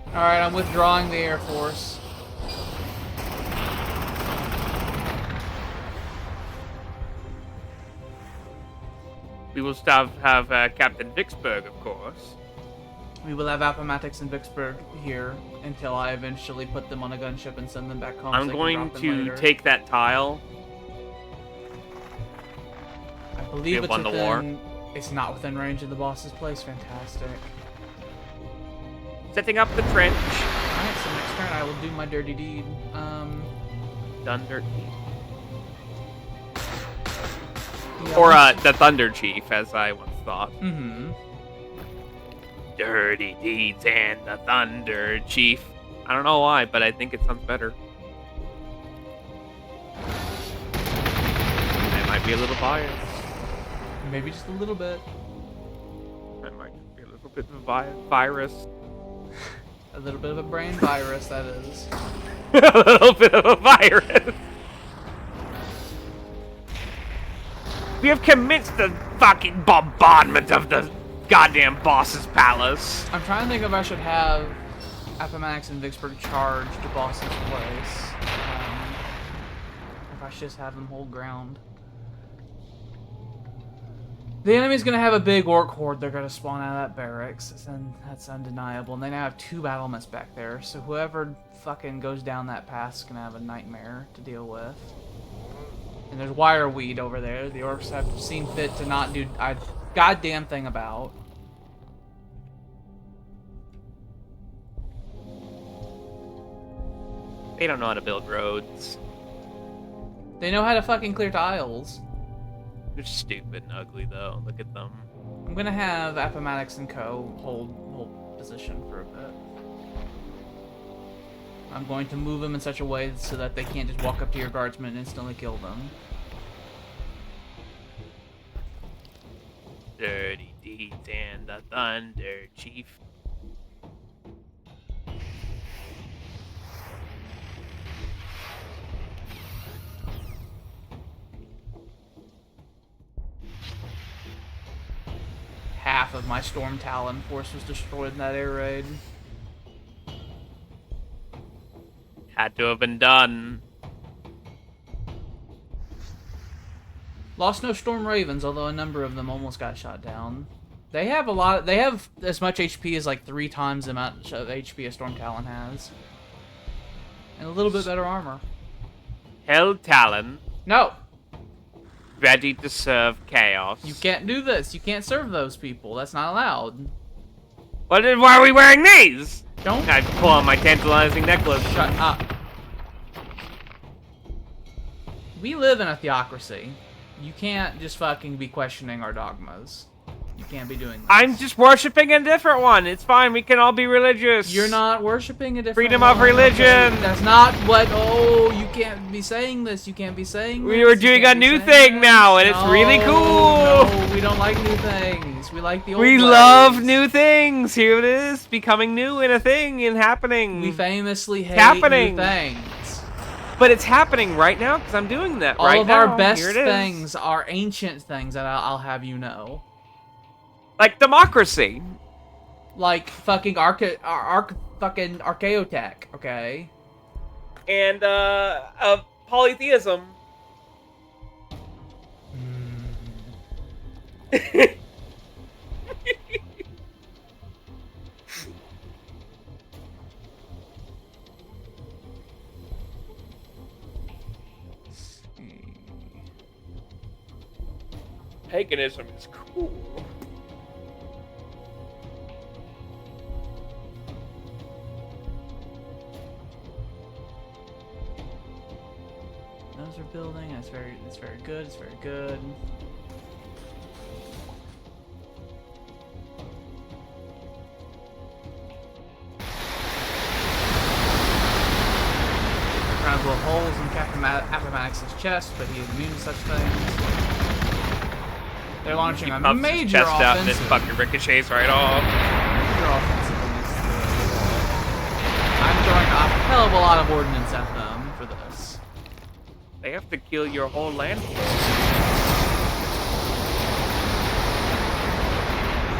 Alright, I'm withdrawing the Air Force. We will still have Captain Vicksburg, of course. We will have Appomattox and Vicksburg here until I eventually put them on a gunship and send them back home. I'm going to take that tile. I believe it's within... It's not within range of the boss's place. Fantastic. Setting up the trench. Alright, so next turn I will do my dirty deed. Done dirty. Yeah, Or the Thunder Chief, as I once thought. Mm-hmm. Dirty deeds and the Thunder Chief. I don't know why, but I think it sounds better. I might be a little biased. Maybe just a little bit. I might just be a little bit of a virus. A little bit of a brain virus, that is. A little bit of a virus. We have commenced the fucking bombardment of the goddamn boss's palace. I'm trying to think if I should have Appomattox and Vicksburg charge to boss's place. If I should just have them hold ground. The enemy's gonna have a big orc horde they're gonna spawn out of that barracks, and that's undeniable. And they now have 2 battlements back there, so whoever fucking goes down that pass is gonna have a nightmare to deal with. And there's wireweed over there. The orcs have seen fit to not do a goddamn thing about. They don't know how to build roads. They know how to fucking clear tiles. They're stupid and ugly, though. Look at them. I'm gonna have Appomattox and Co. hold position for a bit. I'm going to move them in such a way so that they can't just walk up to your guardsmen and instantly kill them. Dirty deeds and the Thunder Chief. half of my Storm Talon force was destroyed in that air raid. Had to have been done. Lost no Storm Ravens, although a number of them almost got shot down. They have a lot. They have as much HP as like 3 times the amount of HP a Storm Talon has, and a little bit better armor. Hell Talon. No, Ready to serve chaos. you can't do this. You can't serve those people. That's not allowed. Well, then why are we wearing these? Don't I pull on my tantalizing necklace. shut up. We live in a theocracy. You can't just fucking be questioning our dogmas. You can't be doing this. I'm just worshiping a different one. It's fine. We can all be religious. You're not worshiping a different Freedom one. of religion. Okay, that's not what. Oh, you can't be saying this. You can't be saying this. We were You doing can't a be new saying thing this. now, and it's really cool. No, we don't like new things. We like the old We ways. love new things. Here it is, becoming new and a thing and happening. We famously hate happening. new things. But it's happening right now because I'm doing that right now. All of our best Here it is. things are ancient things that I'll have you know. Like democracy. Like fucking fucking archaeotech, okay? And polytheism. Paganism is cool. Those are building. It's very good. It's very good. Trying to blow holes in Captain Appomattox's chest, but he is immune to such things. They're launching He a pumps his major chest out and offensive. it fucking ricochets right off. Major offensive against the wall. I'm throwing a hell of a lot of ordnance at them for this. They have to kill your whole land.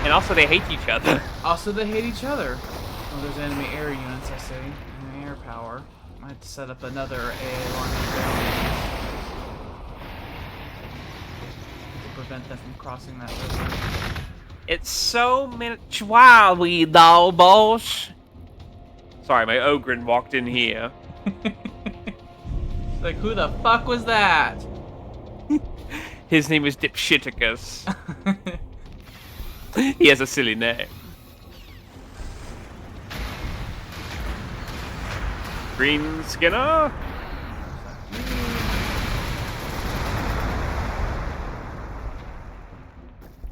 And also they hate each other. Also, they hate each other. Oh, there's enemy air units, I see. Enemy air power. Might have to set up another AA launching ground to prevent them from crossing that river. It's so much wild, we though, boss. Sorry, my Ogren walked in here. Like, who the fuck was that? His name is Dipshiticus. He has a silly name. Green Skinner?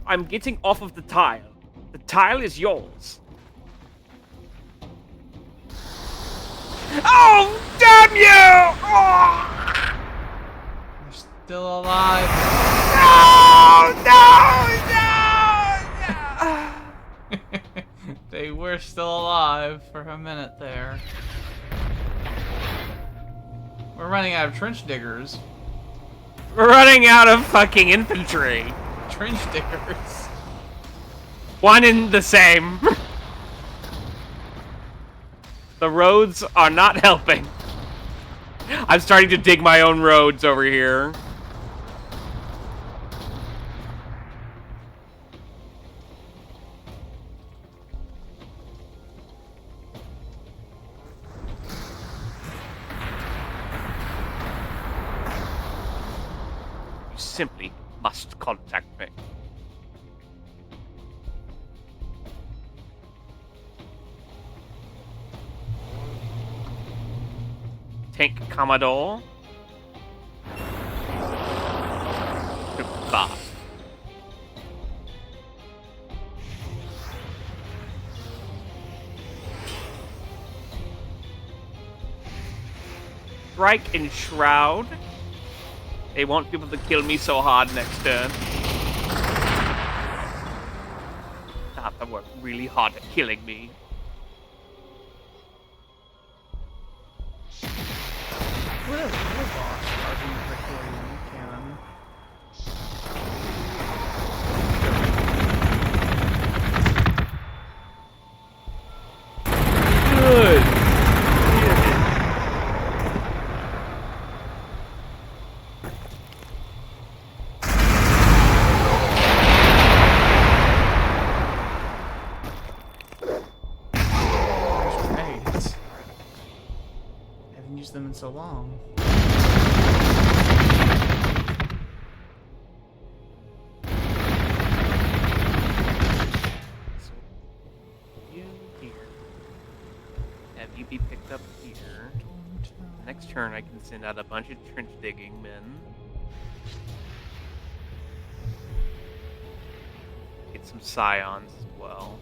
I'm getting off of the tile. The tile is yours. Oh, damn you! Oh! They're still alive. No! They were still alive for a minute there. We're running out of trench diggers. We're running out of fucking infantry. Trench diggers. One and the same. The roads are not helping. I'm starting to dig my own roads over here. You simply must contact me. Tank Commodore. Goodbye. Strike and Shroud. They want people to kill me so hard next turn. They have to work really hard at killing me. What a boss charging the Herculean cannon. so long. So, you here. Have you be picked up here. Next turn, I can send out a bunch of trench digging men. Get some scions as well.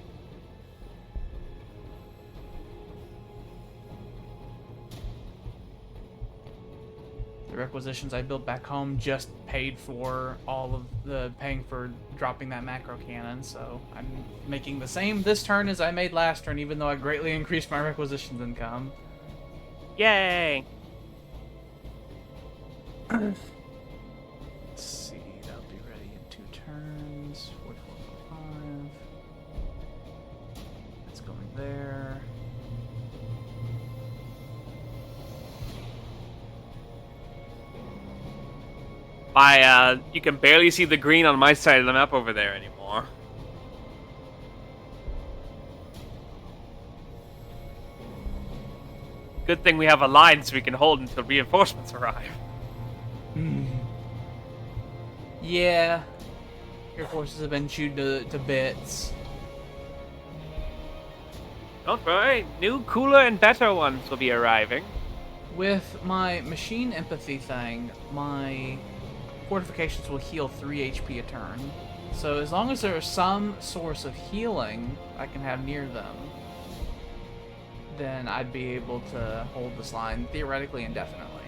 The requisitions I built back home just paid for all of the paying for dropping that macro cannon, so I'm making the same this turn as I made last turn, even though I greatly increased my requisitions income. Yay! Let's see, that'll be ready in 2 turns. 4, 4, 5. That's going there. You can barely see the green on my side of the map over there anymore. Good thing we have a line so we can hold until reinforcements arrive. Yeah. Your forces have been chewed to bits. Don't worry, new, cooler, and better ones will be arriving. With my machine empathy thing, my fortifications will heal 3 HP a turn. So as long as there's some source of healing I can have near them, then I'd be able to hold this line theoretically indefinitely.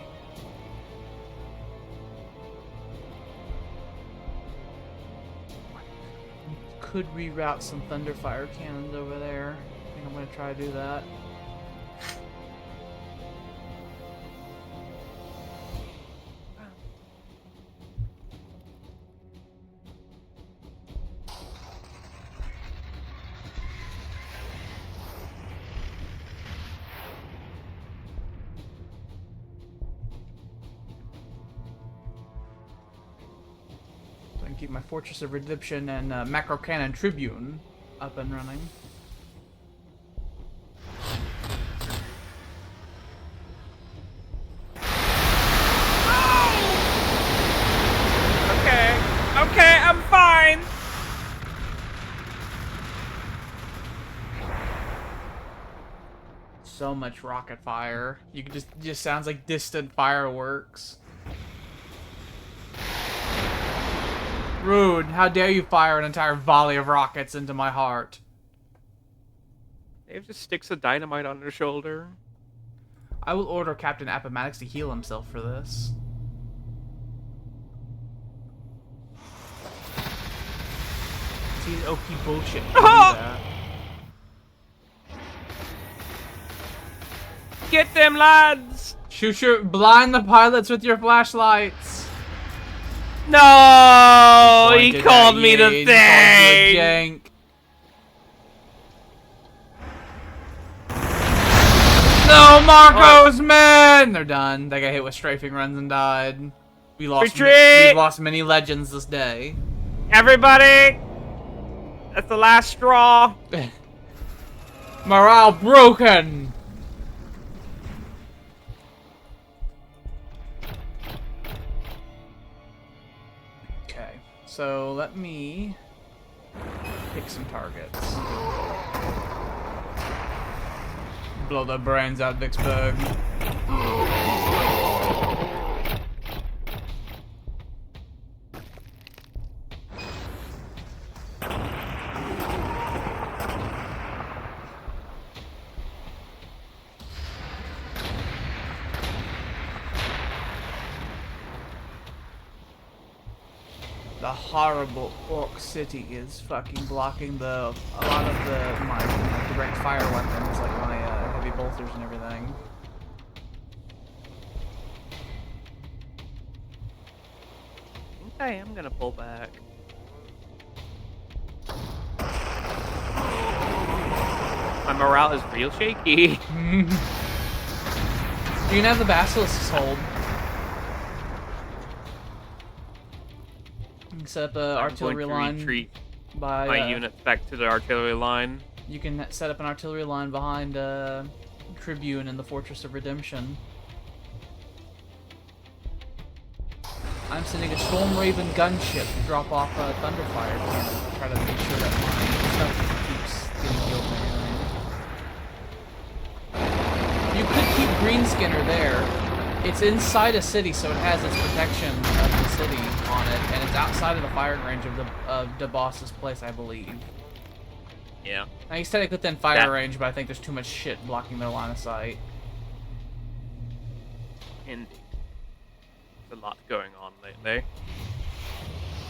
Could reroute some Thunderfire cannons over there. I think I'm going to try to do that. Keep my Fortress of Redemption and Macro Cannon Tribune up and running. Okay, I'm fine. So much rocket fire. You could just sounds like distant fireworks. Rude. How dare you fire an entire volley of rockets into my heart? They have just sticks of dynamite on their shoulder. I will order Captain Appomattox to heal himself for this. See, OP bullshit. Do that. Get them, lads! Blind the pilots with your flashlights. No, he called me the thing. No, Marco's men! They're done. They got hit with strafing runs and died. We lost many legends this day. Everybody! That's the last straw. Morale broken! Okay, so let me pick some targets. Blow the brains out of Vicksburg. The horrible Orc City is fucking blocking a lot of my direct fire weapons, like my heavy bolters and everything. I am gonna pull back. My morale is real shaky. You can have the basilisks hold. Set up an artillery line. Retreat by my units back to the artillery line. You can set up an artillery line behind Tribune in the Fortress of Redemption. I'm sending a Storm Raven gunship to drop off a Thunderfire cannon to try to make sure that my stuff keeps getting healed manually. You could keep Greenskinner there. It's inside a city, so it has its protection of the city on it, and it's outside of the firing range of the boss's place, I believe. Yeah. Now, he's technically within fire range, but I think there's too much shit blocking their line of sight. Indeed. There's a lot going on lately.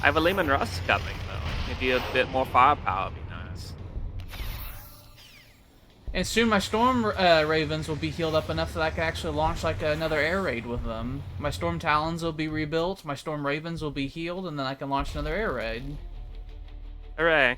I have a Lehman Russ coming, though. Maybe a bit more firepower would be nice. And soon my Storm Ravens will be healed up enough that I can actually launch like another air raid with them. My Storm Talons will be rebuilt, my Storm Ravens will be healed, and then I can launch another air raid. Hooray.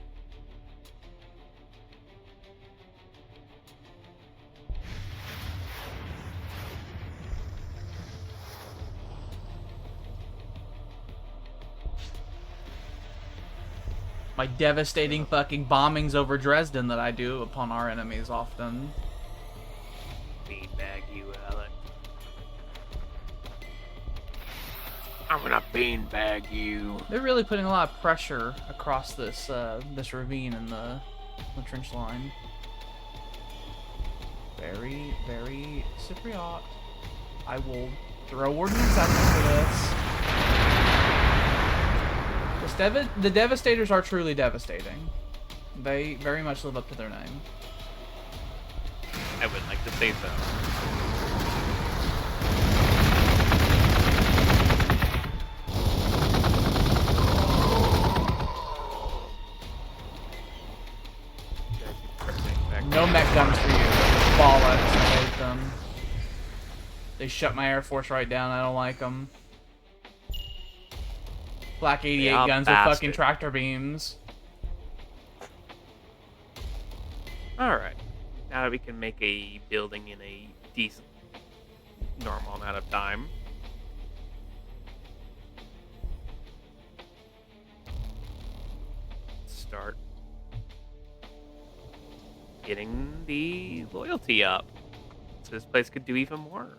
My devastating fucking bombings over Dresden that I do upon our enemies often. Beanbag you, Alec. I'm gonna beanbag you. They're really putting a lot of pressure across this this ravine in the trench line. Very, very Cypriot. I will throw ordnance at them for this. The Devastators are truly devastating. They very much live up to their name. I would like to say so. No mech guns for you. Bollocks. I hate them. They shut my Air Force right down. I don't like them. Black 88 guns with fucking tractor beams. Alright. Now that we can make a building in a decent, normal amount of time. Start getting the loyalty up. So this place could do even more.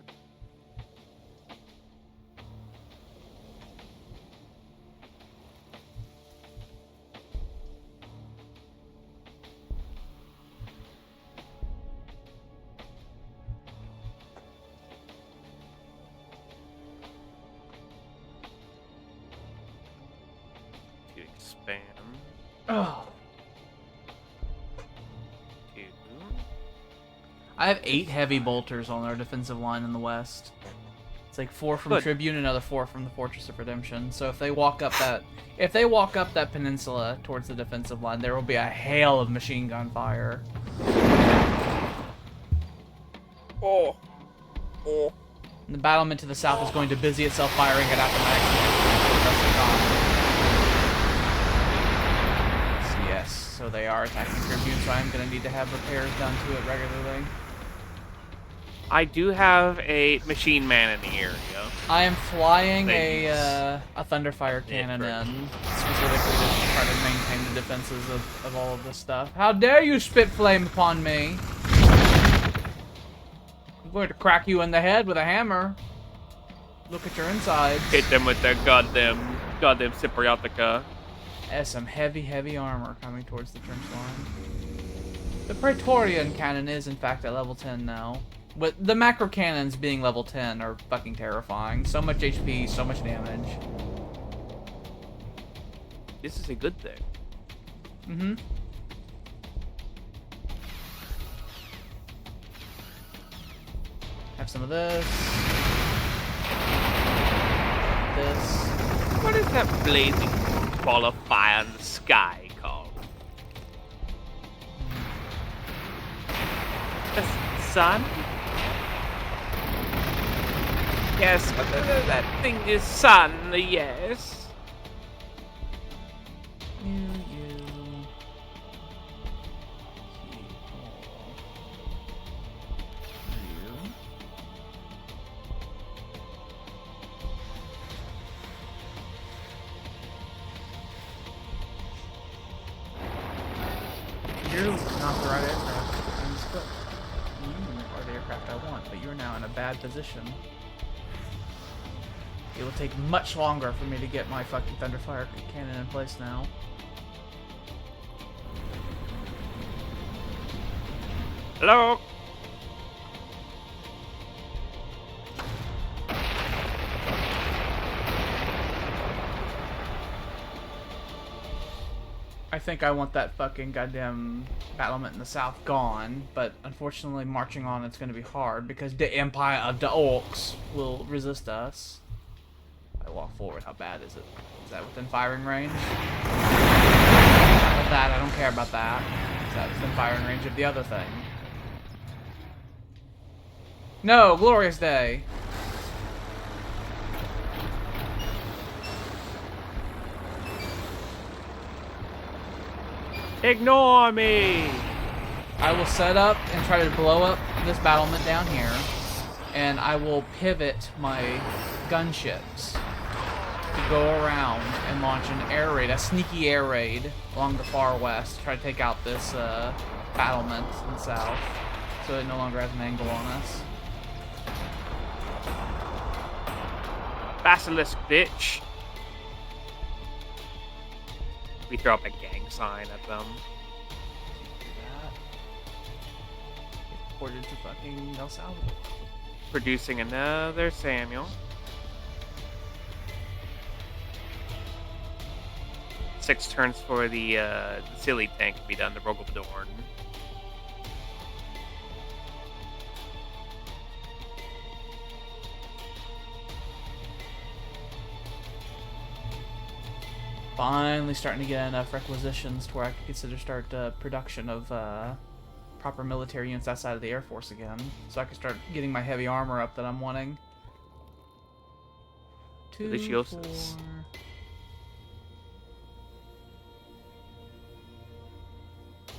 Oh. I have 8 heavy bolters on our defensive line in the west. It's like 4 from Tribune, another 4 from the Fortress of Redemption. So if they walk up that peninsula towards the defensive line, there will be a hail of machine gun fire. Oh. And the battlement to the south is going to busy itself firing it after my Yes, so they are attacking Tribune, so I'm going to need to have repairs done to it regularly. I do have a machine man in the area. I am flying a Thunderfire cannon in, specifically to try to maintain the defenses of all of this stuff. How dare you spit flame upon me! I'm going to crack you in the head with a hammer. Look at your insides. Hit them with their goddamn Cypriotica. There's some heavy, heavy armor coming towards the trench line. The Praetorian cannon is, in fact, at level 10 now. But the macro cannons being level 10 are fucking terrifying. So much HP, so much damage. This is a good thing. Mm-hmm. Have some of this. This. What is that blazing ball of fire in the sky called? The sun? Yes, that thing is sun, yes. You're not the right aircraft. I'm just you are the aircraft I want, but you're now in a bad position. It will take much longer for me to get my fucking Thunderfire cannon in place now. Hello? I think I want that fucking goddamn battlement in the south gone, but unfortunately marching on it's going to be hard because the Empire of the Orcs will resist us. I walk forward, how bad is it? Is that within firing range? That, I don't care about that. Is that within firing range of the other thing? No, glorious day! Ignore me! I will set up and try to blow up this battlement down here, and I will pivot my gunships to go around and launch an air raid, a sneaky air raid along the far west to try to take out this battlement in the south, so it no longer has an angle on us. Basilisk, bitch! We throw up a gang sign at them. That. Get ported to fucking El Salvador. Producing another Samuel. 6 turns for the silly tank to be done, the Rogel Dorn. Finally starting to get enough requisitions to where I can consider start production of proper military units outside of the Air Force again. So I can start getting my heavy armor up that I'm wanting. Deliciosus. 4.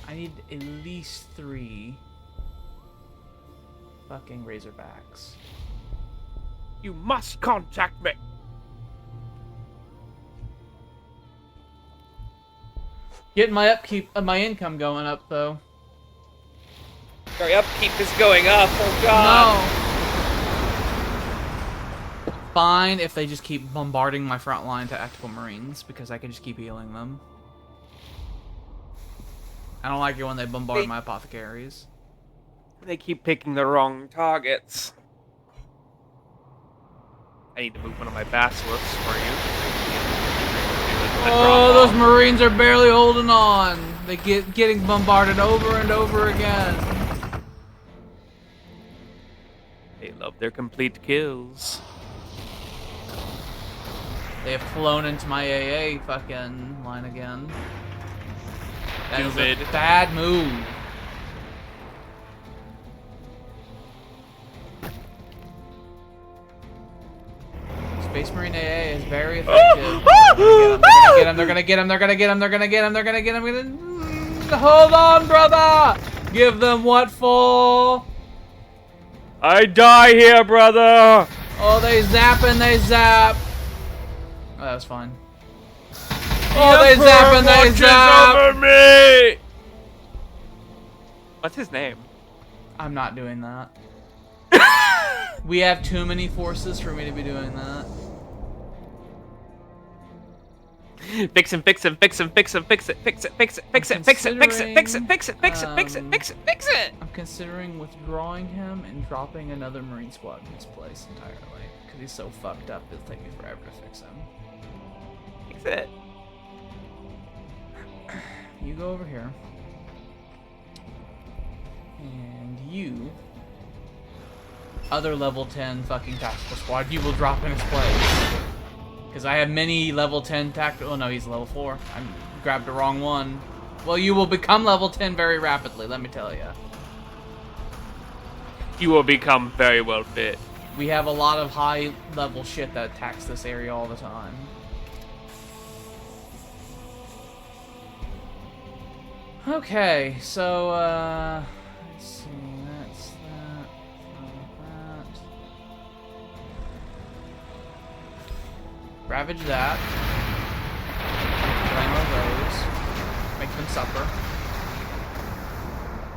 I need at least 3 fucking Razorbacks. You must contact me! Getting my upkeep, my income going up though. Sorry, upkeep is going up, oh god! No. Fine if they just keep bombarding my front line tactical marines, because I can just keep healing them. I don't like it when they bombard my apothecaries. They keep picking the wrong targets. I need to move one of my basilisks for you. Oh, those marines are barely holding on. They getting bombarded over and over again. They love their complete kills. They have flown into my AA fucking line again. That is a bad move. Space Marine AA is very effective. They're gonna get him. Hold on, brother! Give them what for? I die here, brother! Oh, they zap and they zap. Oh, that was fine. Oh, they zap and they zap! Over me! What's his name? I'm not doing that. We have too many forces for me to be doing that. Fix him, fix him, fix him, fix him, fix it, fix it, fix it, fix it, fix it, fix it, fix it, fix it, fix it, fix it, fix it, fix it! I'm considering withdrawing him and dropping another Marine squad in his place entirely. Because he's so fucked up, it'll take me forever to fix him. Fix it. You go over here. And you... other level 10 fucking tactical squad, you will drop in his place. Because I have many level 10 tactical... oh no, he's level 4. I grabbed the wrong one. Well, you will become level 10 very rapidly, let me tell you. You will become very well fit. We have a lot of high level shit that attacks this area all the time. Okay, so, let's see, that's that, that. Ravage that. Flame those. Make them supper.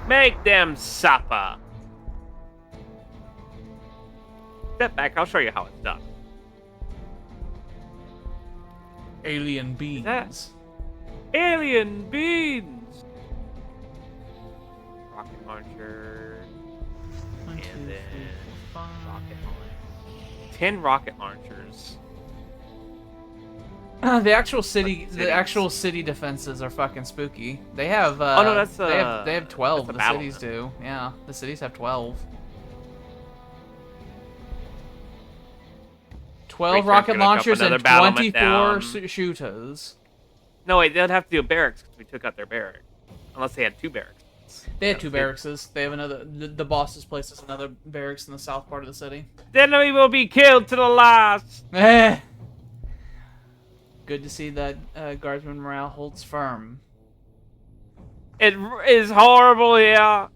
Make them supper. Step back, I'll show you how it's done. Alien beans. Alien beans! Rocket launcher. One, And two, then three, four, five. rocket launcher. 10 rocket launchers. The actual city, Cities. defenses are fucking spooky. They have. Oh no, that's they have 12. that's The the cities do. Yeah, the cities have 12. 12 Pretty sure it's rocket gonna come launchers and another battlement 24 down. shooters. No, wait, they'd have to do a barracks because we took out their barrack. Unless they had 2 barracks. They had 2 barracks. They have another. The boss's place is another barracks in the south part of the city. Then we will be killed to the last. Eh. Good to see that guardsman morale holds firm. It is horrible here.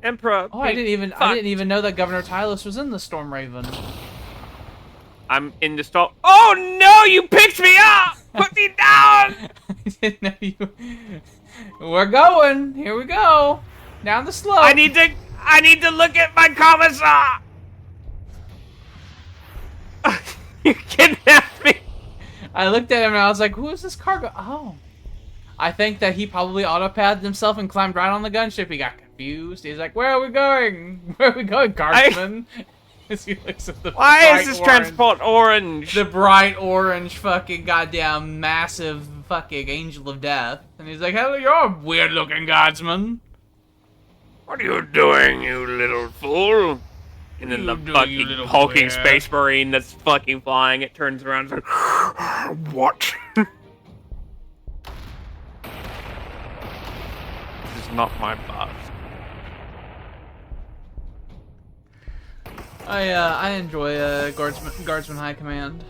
Emperor. Oh, I didn't even know that Governor Tylus was in the Storm Raven. I'm in the stall. Oh no! You picked me up. Put me down. I didn't know you. We're going. Here we go. Down the slope. I need to look at my commissar. You kidnapped me. I looked at him and I was like, "Who is this cargo?" Oh, I think that he probably autopadded himself and climbed right on the gunship. He got confused. He's like, "Where are we going? Where are we going, guardsman?" As he looks at the Why is this orange, transport orange? the bright orange fucking goddamn massive fucking angel of death, and he's like, "Hello, you're a weird-looking guardsman." What are you doing, you little fool? And then the fucking hulking space marine that's fucking flying, it turns around and like, what? This is not my boss. I enjoy guardsman high command.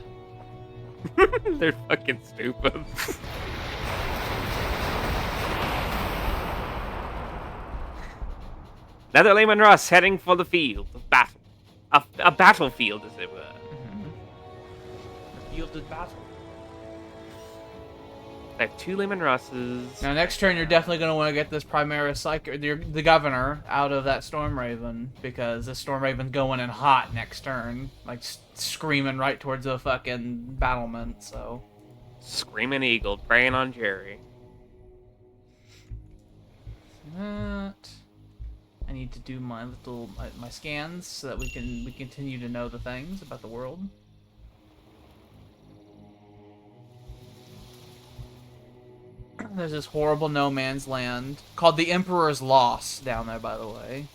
They're fucking stupid. Another Lehman Russ heading for the field of battle. A battlefield, as it were. The field of battle. I have 2 Lehman Russes. Now, next turn, you're definitely going to want to get this Primaris the governor out of that Storm Raven, because the Storm Raven's going in hot next turn, like screaming right towards the fucking battlement. So, Screaming Eagle, preying on Jerry. that. I need to do my my scans so that we continue to know the things about the world. There's this horrible no man's land called the Emperor's Loss down there, by the way.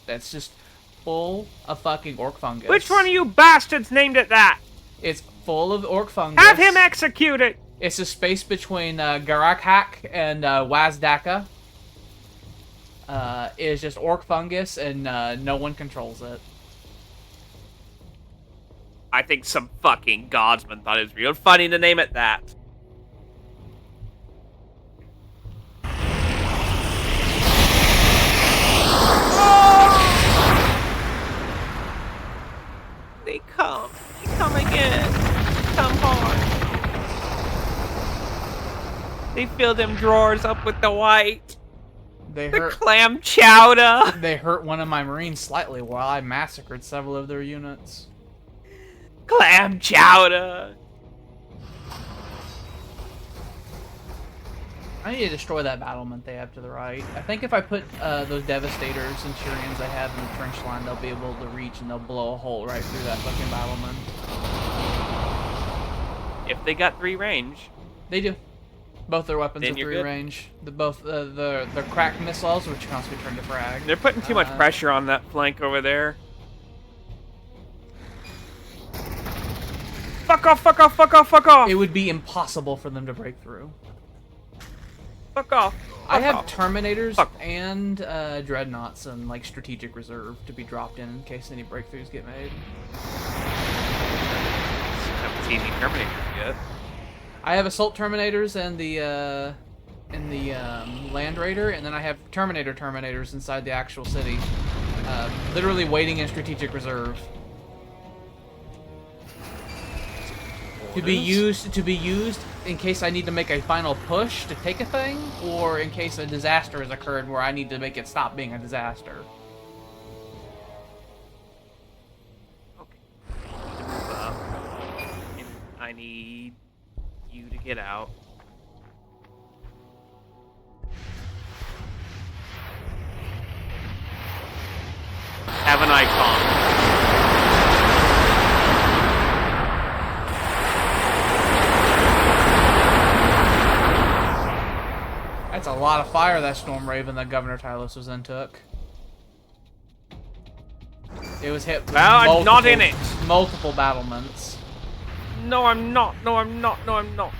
That's just full of fucking orc fungus. Which one of you bastards named it that? It's full of orc fungus. Have him executed! It's a space between Garakhak and Wazdaka. Is just orc fungus, and no one controls it. I think some fucking guardsman thought it was real funny to name it that. They come again. Come hard. They fill them drawers up with the white. They The hurt. clam chowder. They hurt one of my Marines slightly while I massacred several of their units. Clam chowder. I need to destroy that battlement they have to the right. I think if I put those Devastators and Centurions I have in the trench line, they'll be able to reach and they'll blow a hole right through that fucking battlement. If they got 3 range. They do. Both their weapons Then are you're 3 good. range. The crack missiles, which constantly turn to frag. They're putting too much pressure on that flank over there. Fuck off, fuck off, fuck off, fuck off! It would be impossible for them to break through. Fuck off. I have off. Terminators Fuck. and Dreadnoughts and like strategic reserve to be dropped in case any breakthroughs get made. Haven't seen any Terminators yet. I have Assault Terminators and the Land Raider, and then I have Terminators inside the actual city, literally waiting in strategic reserve to be used in case I need to make a final push to take a thing, or in case a disaster has occurred where I need to make it stop being a disaster. Okay. I need to move up. And I need you to get out. Have an icon. That's a lot of fire that Storm Raven that Governor Tylos was in took. It was hit with Well, I'm not in it. Multiple battlements. No, I'm not. No, I'm not. No, I'm not.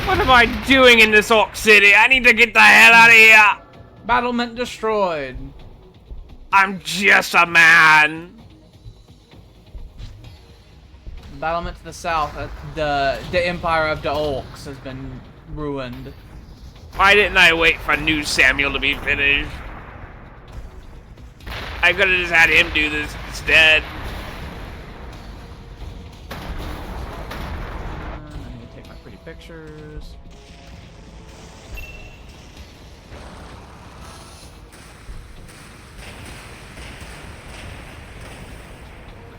What am I doing in this Orc City? I need to get the hell out of here! Battlement destroyed. I'm just a man. Battlement to the south, the Empire of the Orcs has been ruined. Why didn't I wait for New Samuel to be finished? I could have just had him do this instead. I need to take my pretty pictures.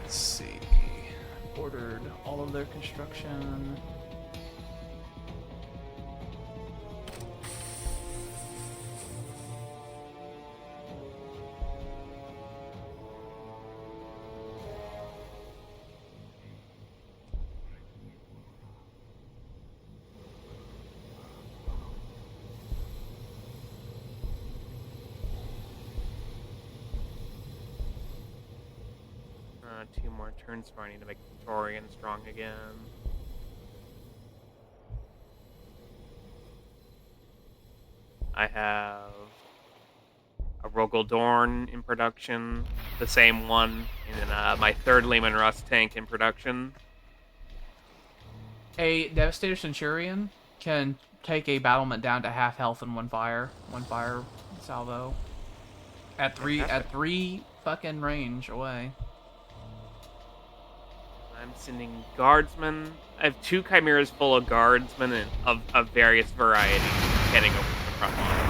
Let's see. Ordered all of their construction. Two more turns for I need to make Torian strong again. I have a Rogaldorn in production, the same one, and then my third Lehman Russ tank in production. A Devastator Centurion can take a battlement down to half health in one fire salvo. At three fucking range away. I'm sending guardsmen. I have 2 chimeras full of guardsmen and of various varieties heading over to the front line.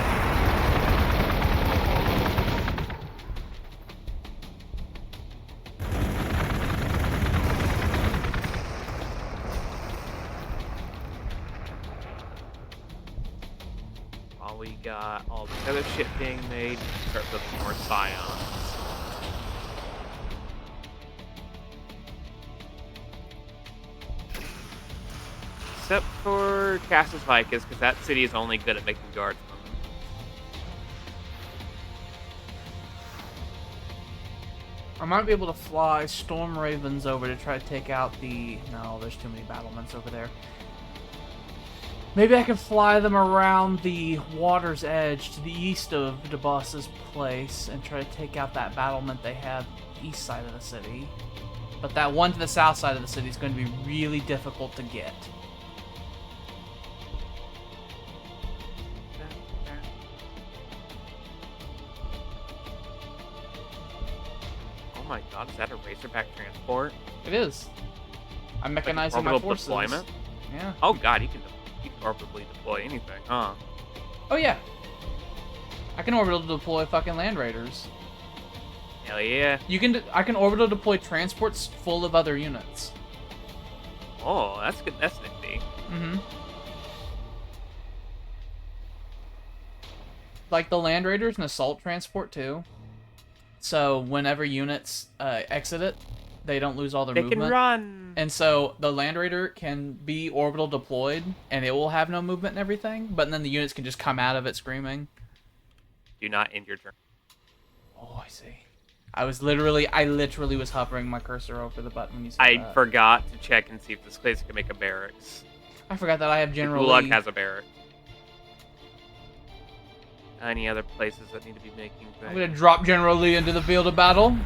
While we got all this other shit being made, start building more scions. Except for Cassus Vicus, because that city is only good at making guardsmen. I might be able to fly Storm Ravens over to try to take out the... No, there's too many battlements over there. Maybe I can fly them around the water's edge to the east of the boss's place and try to take out that battlement they have east side of the city. But that one to the south side of the city is going to be really difficult to get. Oh my god, is that a Razorback transport? It is. I'm mechanizing like my orbital forces. deployment? Yeah. Oh god, you can orbitally deploy anything, huh? Oh yeah. I can orbital deploy fucking Land Raiders. Hell yeah. I can orbital deploy transports full of other units. Oh, that's good. That's nifty. Mm-hmm. Like the Land Raiders, an assault transport too. So whenever units exit it, they don't lose all their movement. They can run. And so the Land Raider can be orbital deployed, and it will have no movement and everything. But then the units can just come out of it screaming. Do not end your turn. Oh, I see. I literally was hovering my cursor over the button when you said I that. forgot to check and see if this place can make a barracks. I forgot that I have generally... Gulag has a barrack. Any other places that need to be making things? I'm gonna drop General Lee into the field of battle.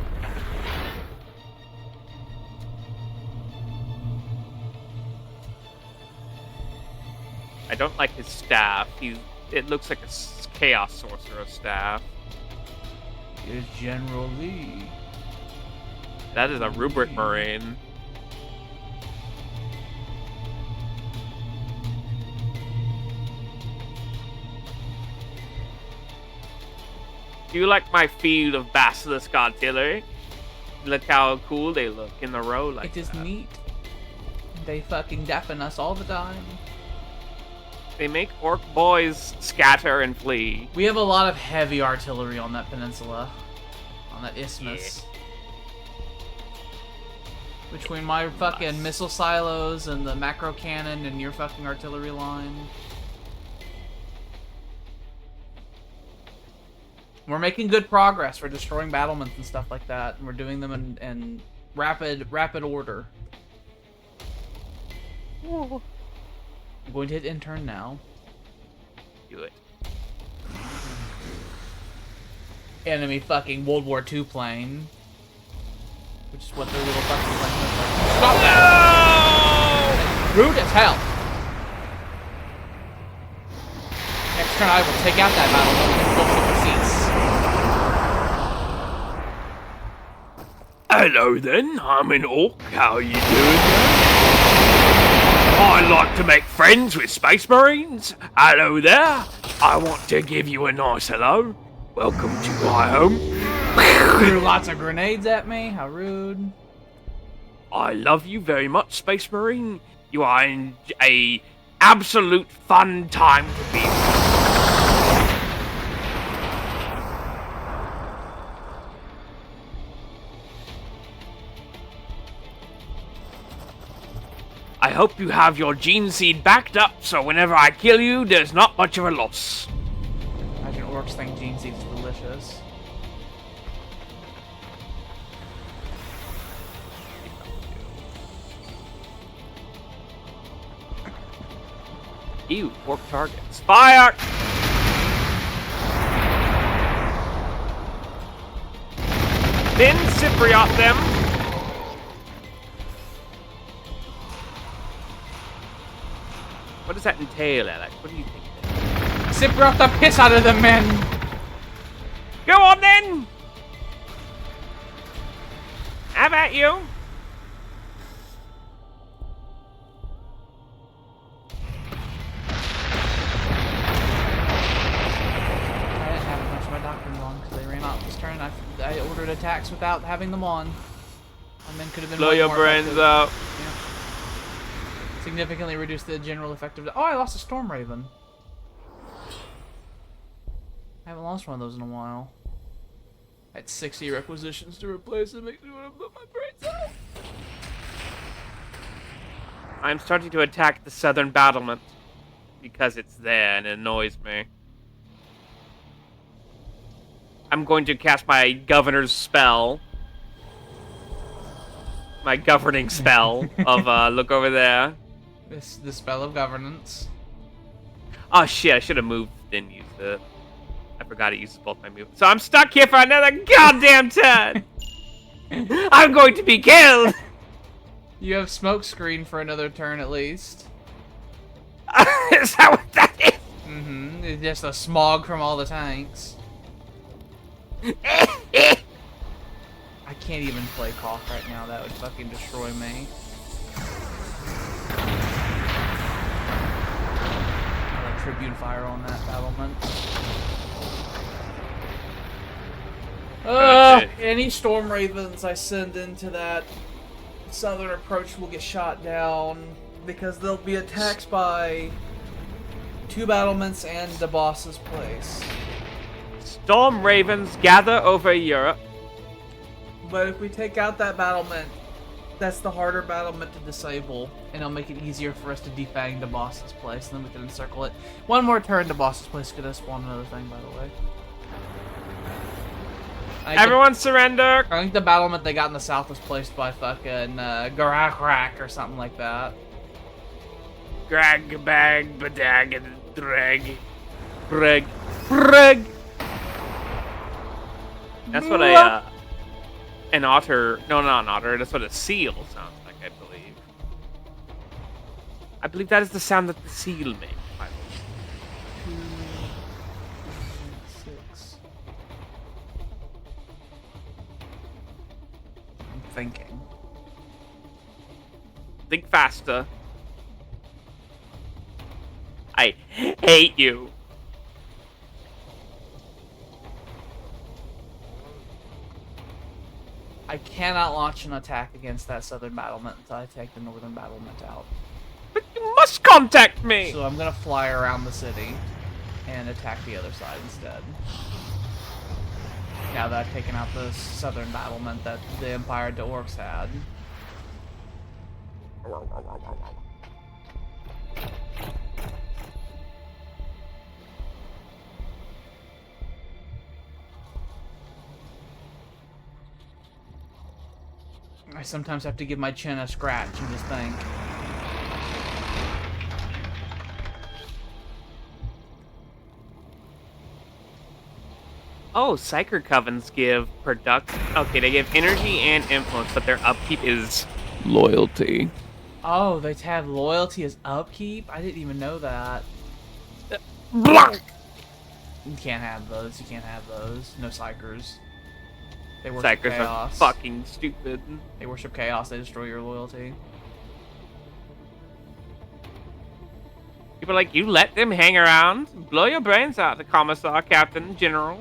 I don't like his staff. It looks like a chaos sorcerer staff. Here's General Lee. That is a rubric marine. Do you like my field of basilisk artillery? Look how cool they look in the row like that. It is neat. They fucking deafen us all the time. They make orc boys scatter and flee. We have a lot of heavy artillery on that peninsula. On that isthmus. Yeah. Between my fucking missile silos and the macro cannon and your fucking artillery line. We're making good progress. We're destroying battlements and stuff like that. And we're doing them in rapid order. Whoa. I'm going to hit intern now. Do it. Enemy fucking World War II plane. Which is what their little fucking plane looks like. Stop that! No! Rude as hell. Next turn I will take out that battle. Hello then, I'm an orc. How are you doing? I like to make friends with Space Marines. Hello there. I want to give you a nice hello. Welcome to my home. Threw lots of grenades at me. How rude. I love you very much, Space Marine. You are in a absolute fun time to be. I hope you have your gene seed backed up, so whenever I kill you, there's not much of a loss. Imagine orcs think gene seed's delicious. Ew, orc targets. Fire! Then Cypriot them. What does that entail, Alex? What do you think? Cypriot the piss out of them, men! Go on then! How about you? I didn't have much of my doctrines on because they ran out this turn. I ordered attacks without having them on. My men could have been blow your brains effective. out. Yeah. Significantly reduced the general effective. Oh, I lost a Storm Raven. I haven't lost one of those in a while. I had 60 requisitions to replace it. Makes me want to put my brains out. I'm starting to attack the southern battlement because it's there and it annoys me. I'm going to cast my governor's spell. My governing spell of look over there. The spell of governance. Oh shit, I should have moved, didn't use it. I forgot it uses both my moves. So I'm stuck here for another goddamn turn! I'm going to be killed! You have smoke screen for another turn at least. Is that what that is? Mm-hmm. It's just a smog from all the tanks. I can't even play cough right now. That would fucking destroy me. I'll let Tribune fire on that battlement. Any Storm Ravens I send into that southern approach will get shot down because they'll be attacked by 2 battlements and the boss's place. Storm Ravens gather over Europe. But if we take out that battlement, that's the harder battlement to disable, and it'll make it easier for us to defang the boss's place, and then we can encircle it. One more turn to boss's place could have spawned another thing, by the way. Everyone surrender! I think the battlement they got in the south was placed by fucking Garakrak or something like that. Grag, bag, badag, and drag. Greg. Breg. That's what an otter. No, not an otter. That's what a seal sounds like, I believe. I believe that is the sound that the seal makes. By the way. 2, 6. I'm thinking. Think faster. I hate you. I cannot launch an attack against that southern battlement until I take the northern battlement out. But you must contact me! So I'm gonna fly around the city and attack the other side instead. Now that I've taken out the southern battlement that the Empire de Orcs had. I sometimes have to give my chin a scratch and just think. Oh, Psyker Covens give Okay, they give energy and influence, but their upkeep is loyalty. Oh, they have loyalty as upkeep? I didn't even know that. Block! You can't have those. You can't have those. No Psykers. They worship Psykers chaos. are fucking stupid. They worship chaos. They destroy your loyalty. People are like, you let them hang around? Blow your brains out, the Commissar, Captain, General.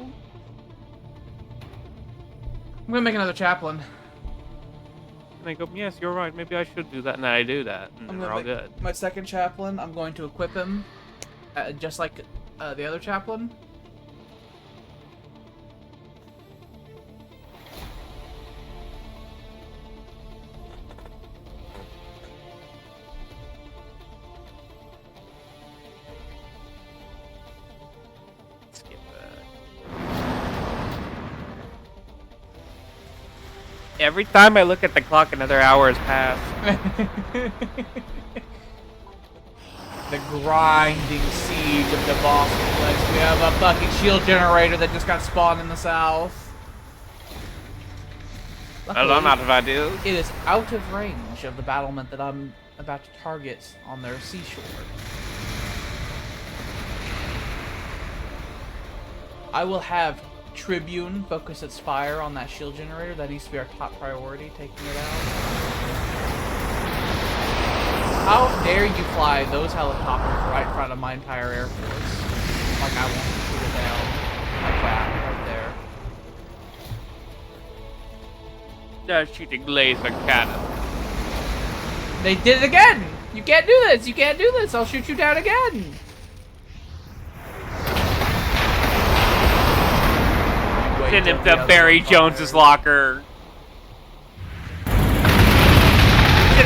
I'm gonna make another chaplain. And they go, yes, you're right. Maybe I should do that. And I do that. And I'm they're gonna all make good. my second chaplain. I'm going to equip him, just like the other chaplain. Skip that. Every time I look at the clock, another hour has passed. The grinding siege of the boss complex. We have a fucking shield generator that just got spawned in the south. Well, I'm out of ideas. It is out of range of the battlement that I'm about to target on their seashore. I will have Tribune focus its fire on that shield generator. That needs to be our top priority, taking it out. How dare you fly those helicopters right in front of my entire air force? Like I want to shoot it down. Like that, right there. They're shooting laser cannon. They did it again! You can't do this! You can't do this! I'll shoot you down again! Send him to Barry Jones's locker. Send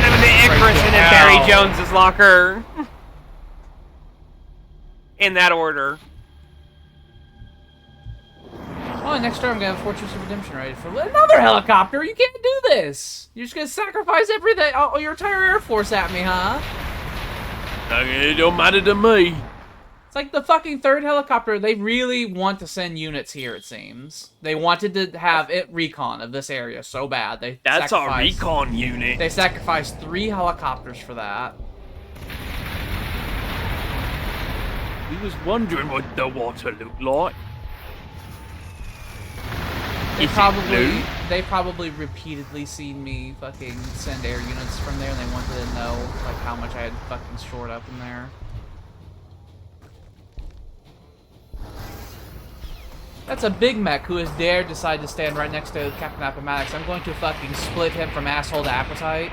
him to Icarus and then Barry Jones's locker. In that order. Oh, next turn I'm gonna have Fortress of Redemption ready for another helicopter. You can't do this. You're just gonna sacrifice everything, all your entire air force at me, huh? It don't matter to me. It's like the fucking third helicopter. They really want to send units here. It seems they wanted to have it recon of this area so bad. That's our recon unit. They sacrificed 3 helicopters for that. We was wondering what the water looked like. They probably repeatedly seen me fucking send air units from there, and they wanted to know like how much I had fucking stored up in there. That's a big mech who has dared decide to stand right next to Captain Appomattox. I'm going to fucking split him from asshole to appetite.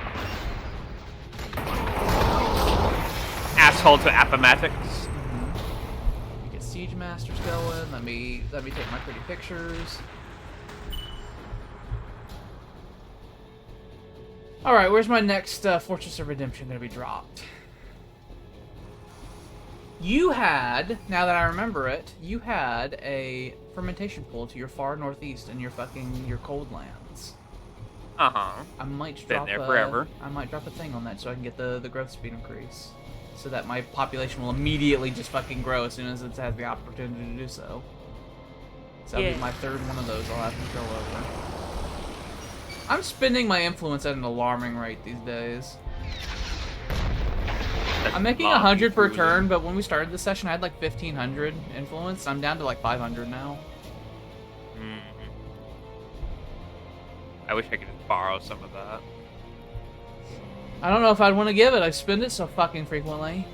Asshole to Appomattox. We get siege masters going. Let me take my pretty pictures. All right, where's my next Fortress of Redemption going to be dropped? You had, now that I remember it, you had a fermentation pool to your far northeast in your cold lands. Uh-huh. I might Been drop there forever. I might drop a thing on that so I can get the growth speed increase. so that my population will immediately just fucking grow as soon as it has the opportunity to do so. So that'll be my third one of those I'll have control over. I'm spending my influence at an alarming rate these days. I'm making 100 per turn, but when we started this session, I had like 1,500 influence. I'm down to like 500 now. I wish I could just borrow some of that. I don't know if I'd want to give it. I spend it so fucking frequently.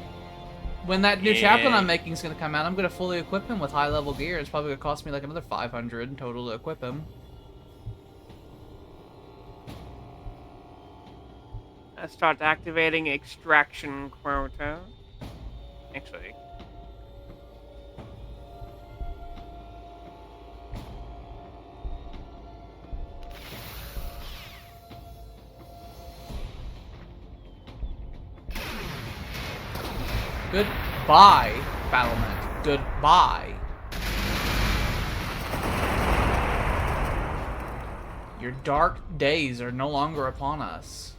When that new chaplain I'm making is going to come out, I'm going to fully equip him with high-level gear. It's probably going to cost me like another 500 total to equip him. I start activating extraction quota. Actually. Goodbye, battlement. Goodbye. Your dark days are no longer upon us.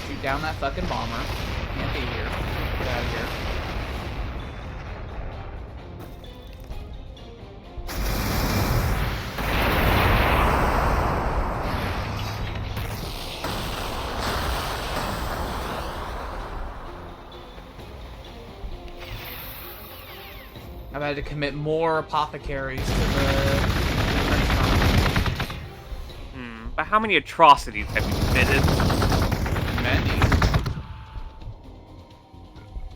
Shoot down that fucking bomber. Can't be here. Get out of here. I've had to commit more apothecaries to the But how many atrocities have you committed? Many.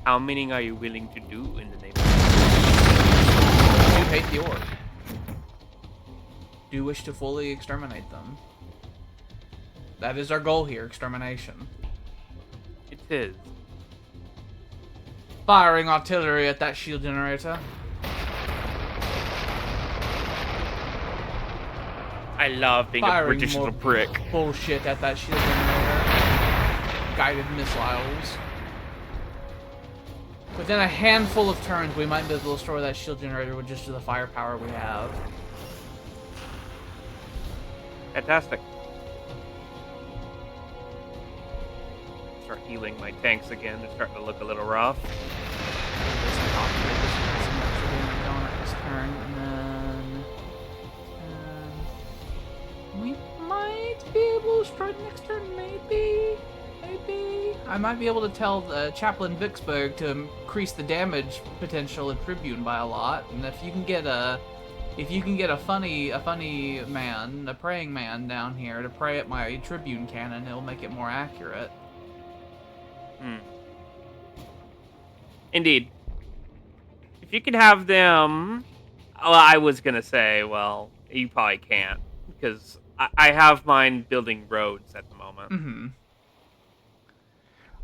How many are you willing to do in the name of I do hate the orc. Do wish to fully exterminate them. That is our goal here, extermination. It is. Firing artillery at that shield generator. I love being a British little prick. Bullshit at that shield generator. Guided missiles. Within a handful of turns, we might be able to destroy that shield generator with just the firepower we have. Fantastic. Start healing my tanks again. They're starting to look a little rough. We might be able to strike next turn, maybe. I might be able to tell Chaplain Vicksburg to increase the damage potential in Tribune by a lot, and if you can get a funny man, a praying man down here to pray at my Tribune cannon, it'll make it more accurate. Indeed. If you could have them, well, I was gonna say, well, you probably can't because I have mine building roads at the moment. Mm-hmm.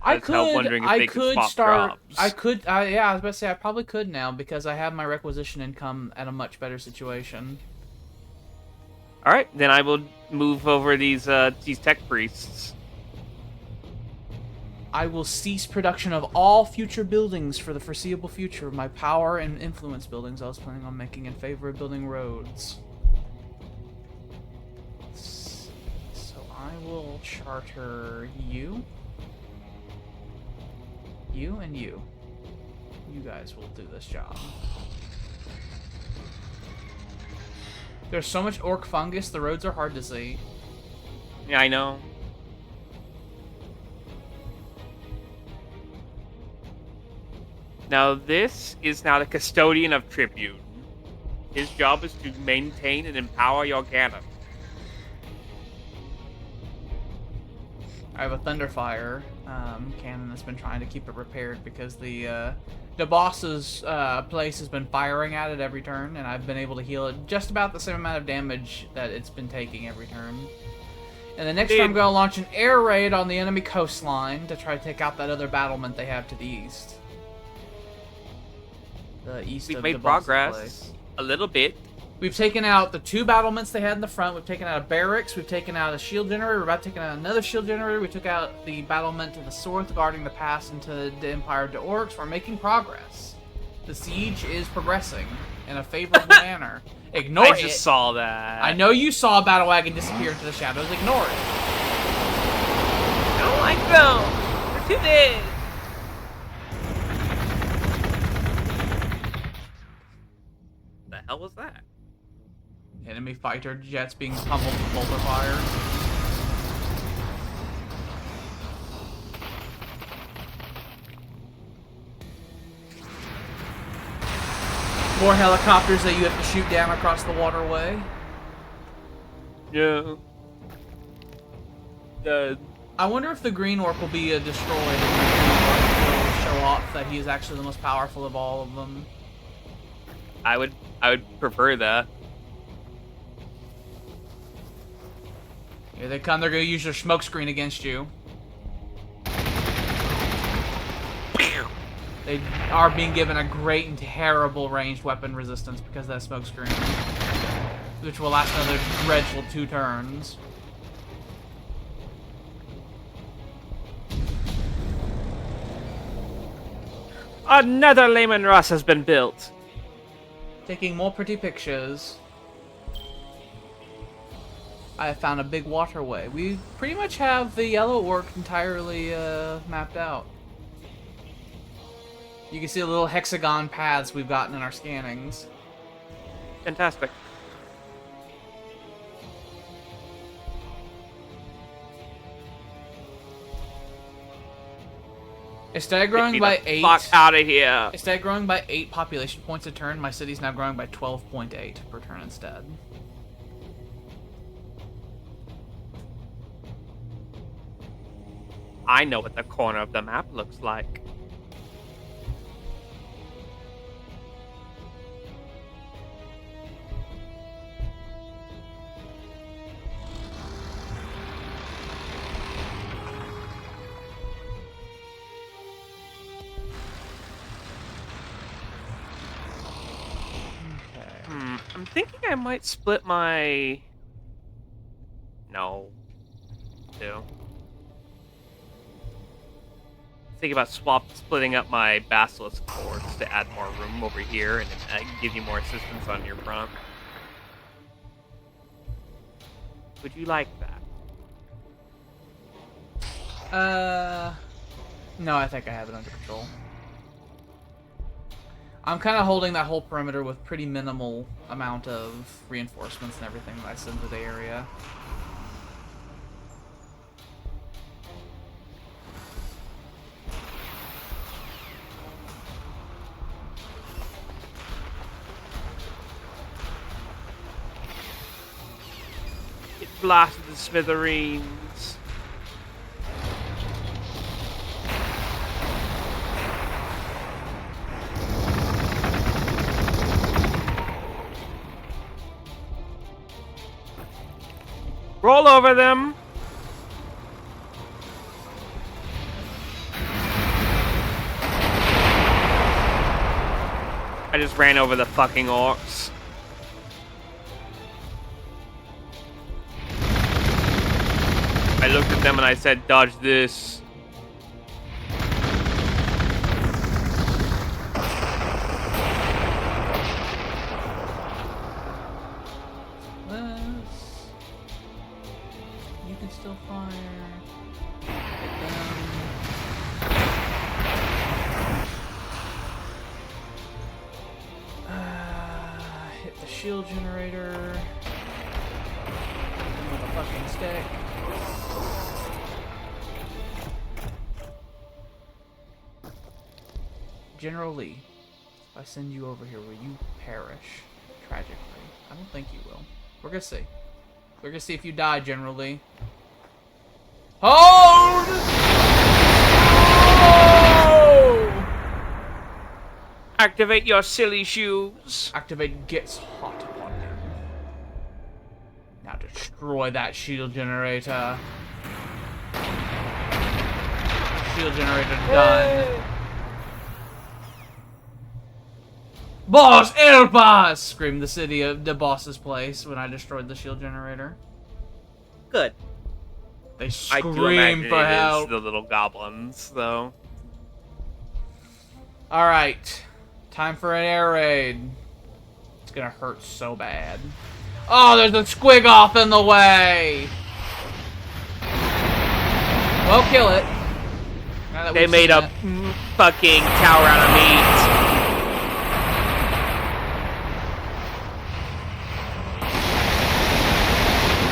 I could start. Yeah, I was about to say I probably could now because I have my requisition income at a much better situation. All right, then I will move over these tech priests. I will cease production of all future buildings for the foreseeable future. My power and influence buildings I was planning on making in favor of building roads. So I will charter you. You and you. You guys will do this job. There's so much orc fungus, the roads are hard to see. Yeah, I know. Now this is now the custodian of Tribune. His job is to maintain and empower your cannon. I have a Thunderfire cannon that's been trying to keep it repaired because the boss's place has been firing at it every turn, and I've been able to heal it just about the same amount of damage that it's been taking every turn. And the next turn I'm going to launch an air raid on the enemy coastline to try to take out that other battlement they have to the east. The east We've of made the boss's progress place. a little bit. We've taken out the 2 battlements they had in the front. We've taken out a barracks. We've taken out a shield generator. We're about to take out another shield generator. We took out the battlement to the south, guarding the pass into the Empire of the Orcs. We're making progress. The siege is progressing in a favorable manner. Ignore it. I just saw that. I know you saw a battle wagon disappear into the shadows. Ignore it. I don't like them. To this! The hell was that? Enemy fighter jets being pummeled with bolter fire. More helicopters that you have to shoot down across the waterway. Yeah. I wonder if the green orc will be destroyed and the green orc will show off that he is actually the most powerful of all of them. I would prefer that. Here they come, they're gonna use their smoke screen against you. They are being given a great and terrible ranged weapon resistance because of that smoke screen. Which will last another dreadful 2 turns. Another Lehman Russ has been built. Taking more pretty pictures. I have found a big waterway. We pretty much have the yellow orc entirely mapped out. You can see the little hexagon paths we've gotten in our scannings. Fantastic. Instead of growing by 8... Fuck out of here. Instead of growing by 8 population points a turn, my city's now growing by 12.8 per turn instead. I know what the corner of the map looks like. I'm thinking I might split my... No. 2. Think about splitting up my basilisk cords to add more room over here and give you more assistance on your front. Would you like that? No, I think I have it under control. I'm kind of holding that whole perimeter with pretty minimal amount of reinforcements and everything that I send to the area. It blasted the smithereens. Roll over them. I just ran over the fucking orcs. I looked at them and I said, dodge this. You can still fire. Hit the shield generator. With a fucking stick. General Lee, if I send you over here, will you perish tragically? I don't think you will. We're gonna see. We're gonna see if you die, General Lee. Hold! Oh! Activate your silly shoes. Activate gets hot upon him. Now destroy that shield generator. Shield generator done. Boss, help us! Screamed the city of the boss's place when I destroyed the shield generator. Good. They I do scream imagine for it help. is the little goblins, though. Alright. Time for an air raid. It's gonna hurt so bad. Oh, there's a squig off in the way! Well, kill it. that They we've made seen a it. fucking tower out of meat.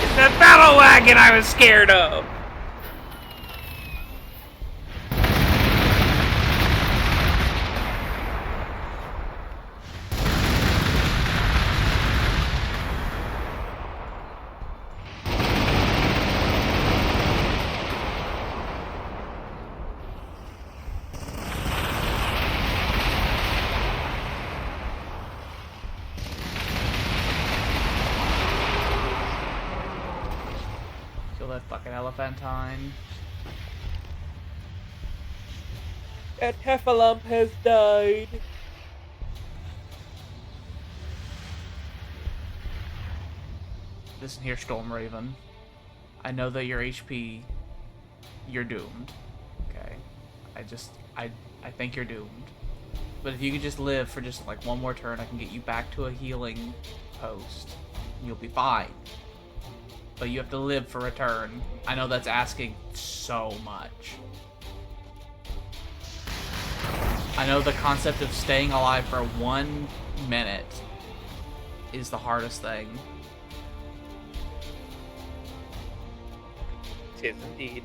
It's that battle wagon I was scared of. Kill that fucking elephantine. That heffalump has died. Listen here, Storm Raven. I know that your HP, you're doomed. Okay. I think you're doomed. But if you could just live for just like one more turn, I can get you back to a healing post. And you'll be fine. But you have to live for a turn. I know that's asking so much. I know the concept of staying alive for 1 minute is the hardest thing. Tis indeed.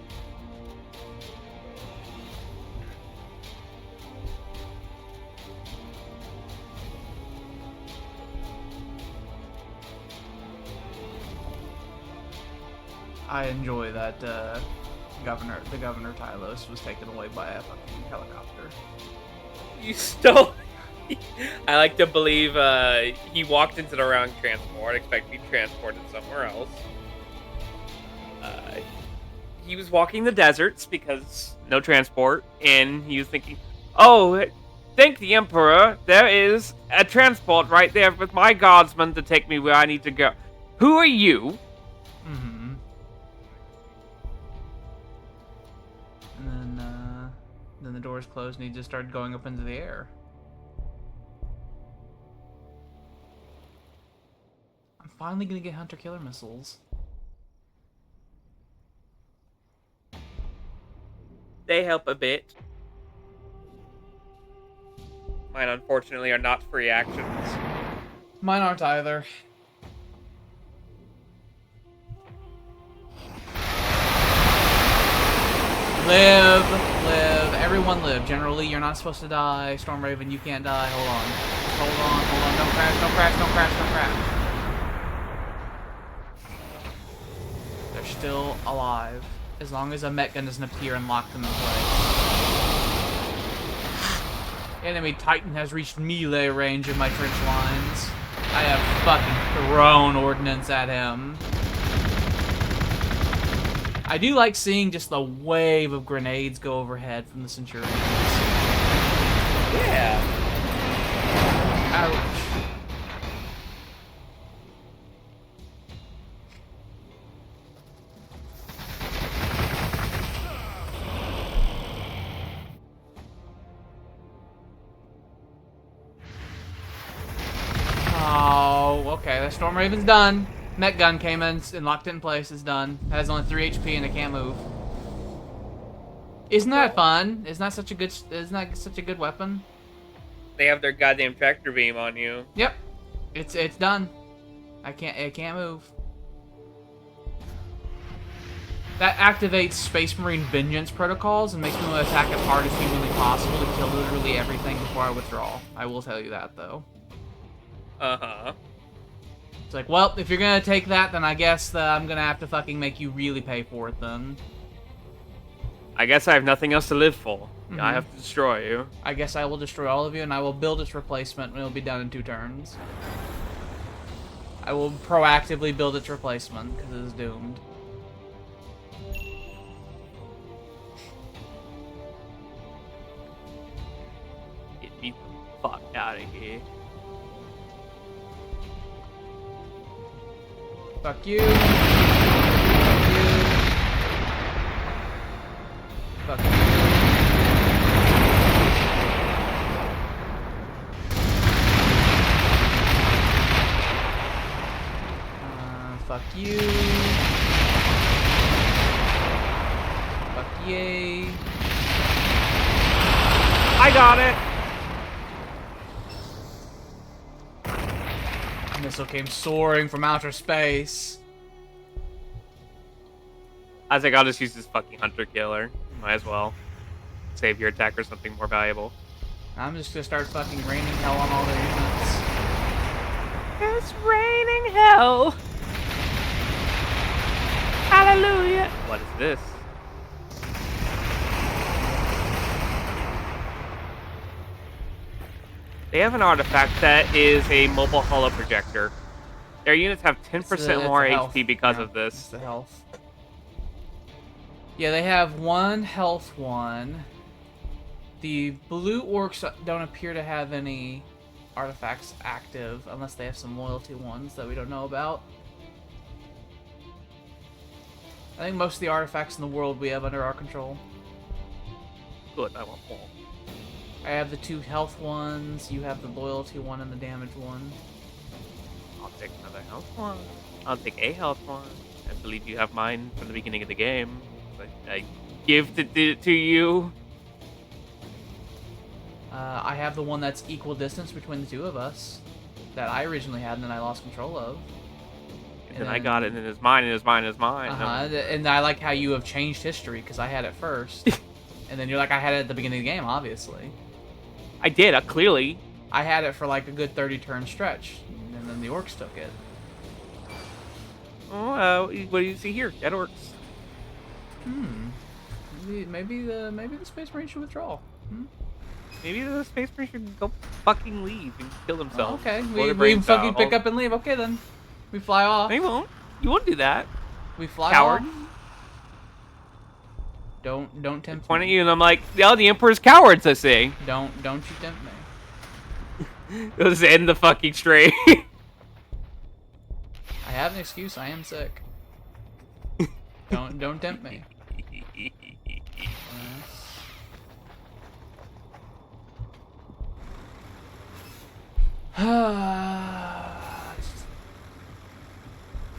I enjoy that the governor Tylos was taken away by a fucking helicopter. You stole. I like to believe he walked into the wrong transport. Expect to be transported somewhere else. He was walking the deserts because no transport, and he was thinking, "Oh, thank the Emperor! There is a transport right there with my guardsmen to take me where I need to go." Who are you? Mm-hmm. And then the doors closed, and he just started going up into the air. I'm finally gonna get hunter-killer missiles. They help a bit. Mine, unfortunately, are not free actions. Mine aren't either. Live. Everyone live. Generally, you're not supposed to die. Storm Raven, you can't die. Hold on. Don't crash. They're still alive. As long as a Met gun doesn't appear and lock them in place. Enemy Titan has reached melee range of my trench lines. I have fucking thrown ordnance at him. I do like seeing just the wave of grenades go overhead from the Centurions. Yeah. Ouch. Oh, okay, the Storm Raven's done. Met gun came in and locked it in place. It's done. It has only 3 HP and it can't move. Isn't that fun? Isn't that such a good weapon? They have their goddamn tractor beam on you. Yep. It's done. It can't move. That activates Space Marine Vengeance protocols and makes me want to attack as hard as humanly possible to kill literally everything before I withdraw. I will tell you that though. Uh-huh. It's like, well, if you're gonna take that, then I guess I'm gonna have to fucking make you really pay for it then. I guess I have nothing else to live for. Mm-hmm. I have to destroy you. I guess I will destroy all of you, and I will build its replacement, and it'll be done in 2 turns. I will proactively build its replacement, because it is doomed. Get me the fuck out of here. Fuck you. Fuck you. Fuck you. Fuck you. Fuck yay. I got it. The missile came soaring from outer space. I think I'll just use this fucking hunter killer. Might as well save your attacker something more valuable. I'm just gonna start fucking raining hell on all their units. It's raining hell. Hallelujah. What is this? They have an artifact that is a mobile holo projector. Their units have 10% more HP because of this. It's the health. Yeah, they have one health one. The blue orcs don't appear to have any artifacts active unless they have some loyalty ones that we don't know about. I think most of the artifacts in the world we have under our control. Good, I want more. I have the 2 health ones, you have the loyalty one and the damage one. I'll take another health one. I'll take a health one. I believe you have mine from the beginning of the game. But I gifted it to you. I have the one that's equal distance between the 2 of us that I originally had and then I lost control of. And then I got it, and then it's mine, and it's mine, and it's mine. And I like how you have changed history because I had it first. And then you're like, I had it at the beginning of the game, obviously. I did, clearly. I had it for like a good 30-turn stretch, and then the orcs took it. Oh, what do you see here? Dead orcs. Maybe the Space Marine should withdraw. Maybe the Space Marine should go fucking leave and kill themselves. Oh, okay, we fucking pick up and leave. Okay then, we fly off. They won't. You won't do that. We fly Coward. off. Don't tempt me. Point at you, and I'm like, yeah, the Emperor's cowards. I say. Don't you tempt me. Let's end the fucking string. I have an excuse. I am sick. Don't tempt me.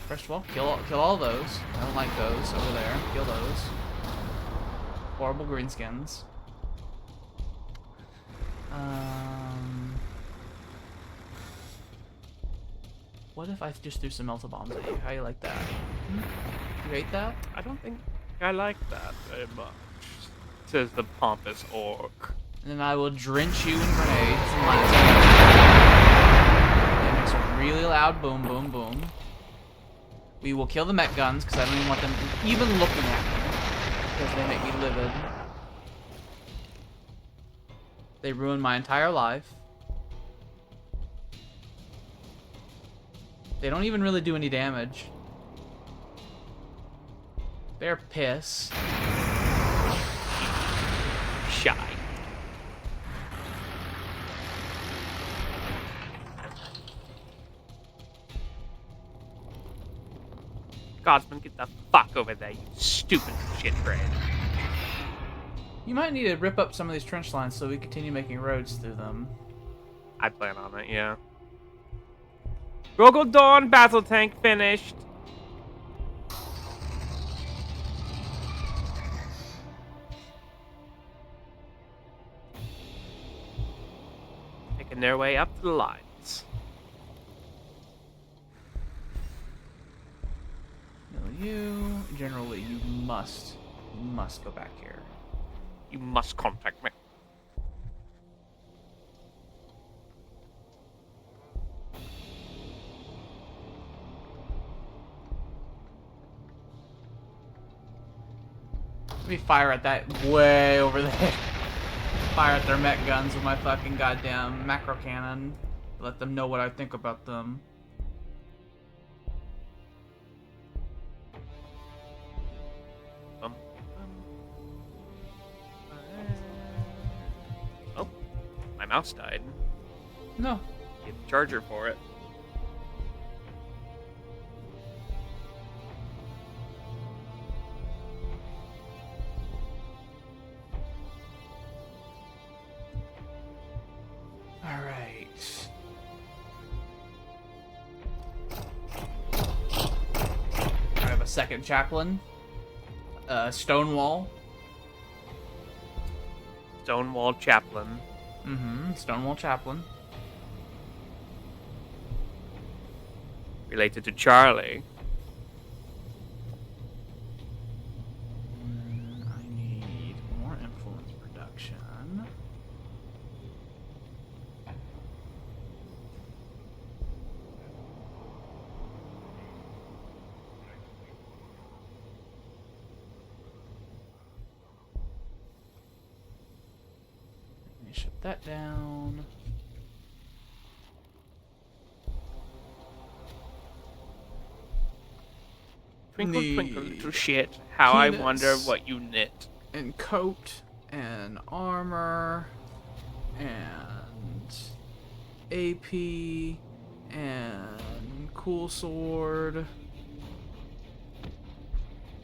First of all, kill all those. I don't like those over there. Kill those. Horrible greenskins. What if I just threw some melta bombs at you? How you like that? You hate that? I don't think I like that very much. Says the pompous orc. And then I will drench you in grenades and lights. It makes a really loud boom, boom, boom. We will kill the mech guns because I don't even want them even looking at me because they make me livid. They ruin my entire life. They don't even really do any damage. They're piss. Shy. Godsman, get the fuck over there, you stupid shit train. You might need to rip up some of these trench lines so we continue making roads through them. I plan on it, yeah. Rogel Dawn battle tank finished. Making their way up to the lines. No, you. Generally, you must go back here. You must contact me. Let me fire at that way over there. Fire at their mech guns with my fucking goddamn macro cannon. Let them know what I think about them. Oh, my mouse died. No. Get the charger for it. Alright. I have a second chaplain. Stonewall. Stonewall Chaplain. Mm-hmm. Stonewall Chaplain. Related to Charlie. I need more influence production. Let me shut that down. Twinkle, twinkle, little shit. How I wonder penis. what you knit. And coat, and armor, and AP, and cool sword,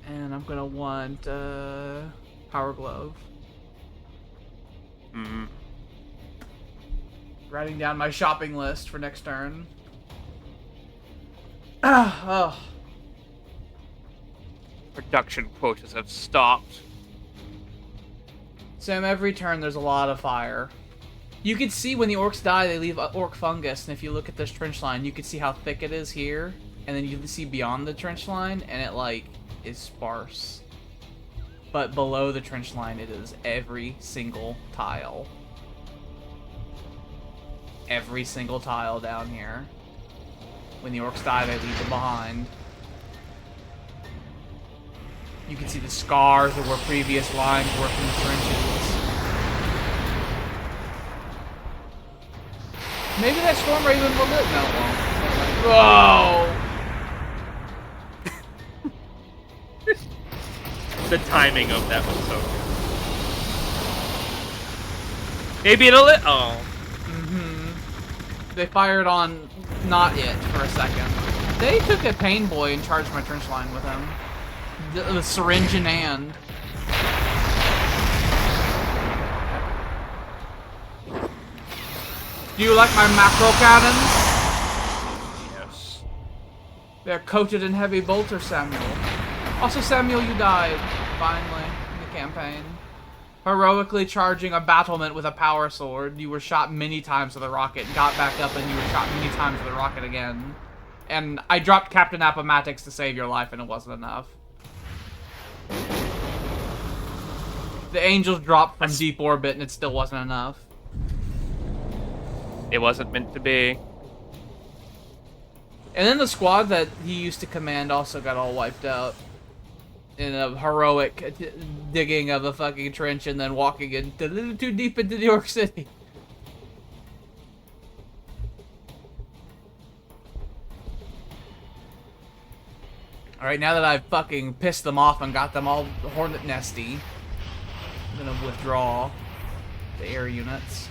and I'm gonna want power glove. Mm. Writing down my shopping list for next turn. Oh. Production quotas have stopped. Sam, every turn there's a lot of fire. You can see when the orcs die, they leave orc fungus, and if you look at this trench line, you can see how thick it is here, and then you can see beyond the trench line, and it, like, is sparse. But below the trench line, it is every single tile. Every single tile down here. When the orcs die, they leave them behind. You can see the scars of where previous lines were from the trenches. Maybe that Storm Raven will live that long. Whoa! The timing of that was so good. Maybe it'll lit. Oh. Mm-hmm. They fired on not it for a second. They took a pain boy and charged my trench line with him. The syringe in hand. Do you like my macro cannons? Yes. They're coated in heavy bolter, Samuel. Also, Samuel, you died, finally, in the campaign. Heroically charging a battlement with a power sword. You were shot many times with a rocket, got back up, and you were shot many times with a rocket again. And I dropped Captain Appomattox to save your life, and it wasn't enough. The angels dropped from deep orbit, and it still wasn't enough. It wasn't meant to be. And then the squad that he used to command also got all wiped out. In a heroic digging of a fucking trench and then walking into a little too deep into New York City. Alright, now that I've fucking pissed them off and got them all hornet nesty, I'm gonna withdraw the air units.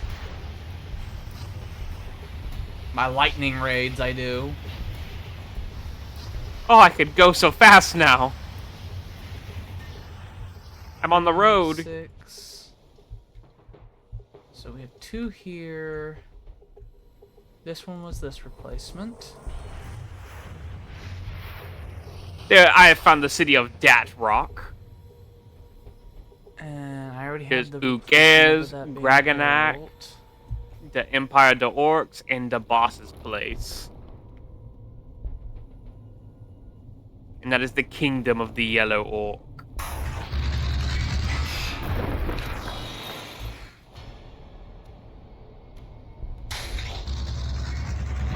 My lightning raids, I do. Oh, I could go so fast now. I'm on the road. 6. So we have 2 here. This one was this replacement. There, I have found the city of Dat Rock. And I already There's had the Ukaz, that being Gragonak, built. the Empire of the Orcs, and the boss's place. And that is the kingdom of the Yellow Orc.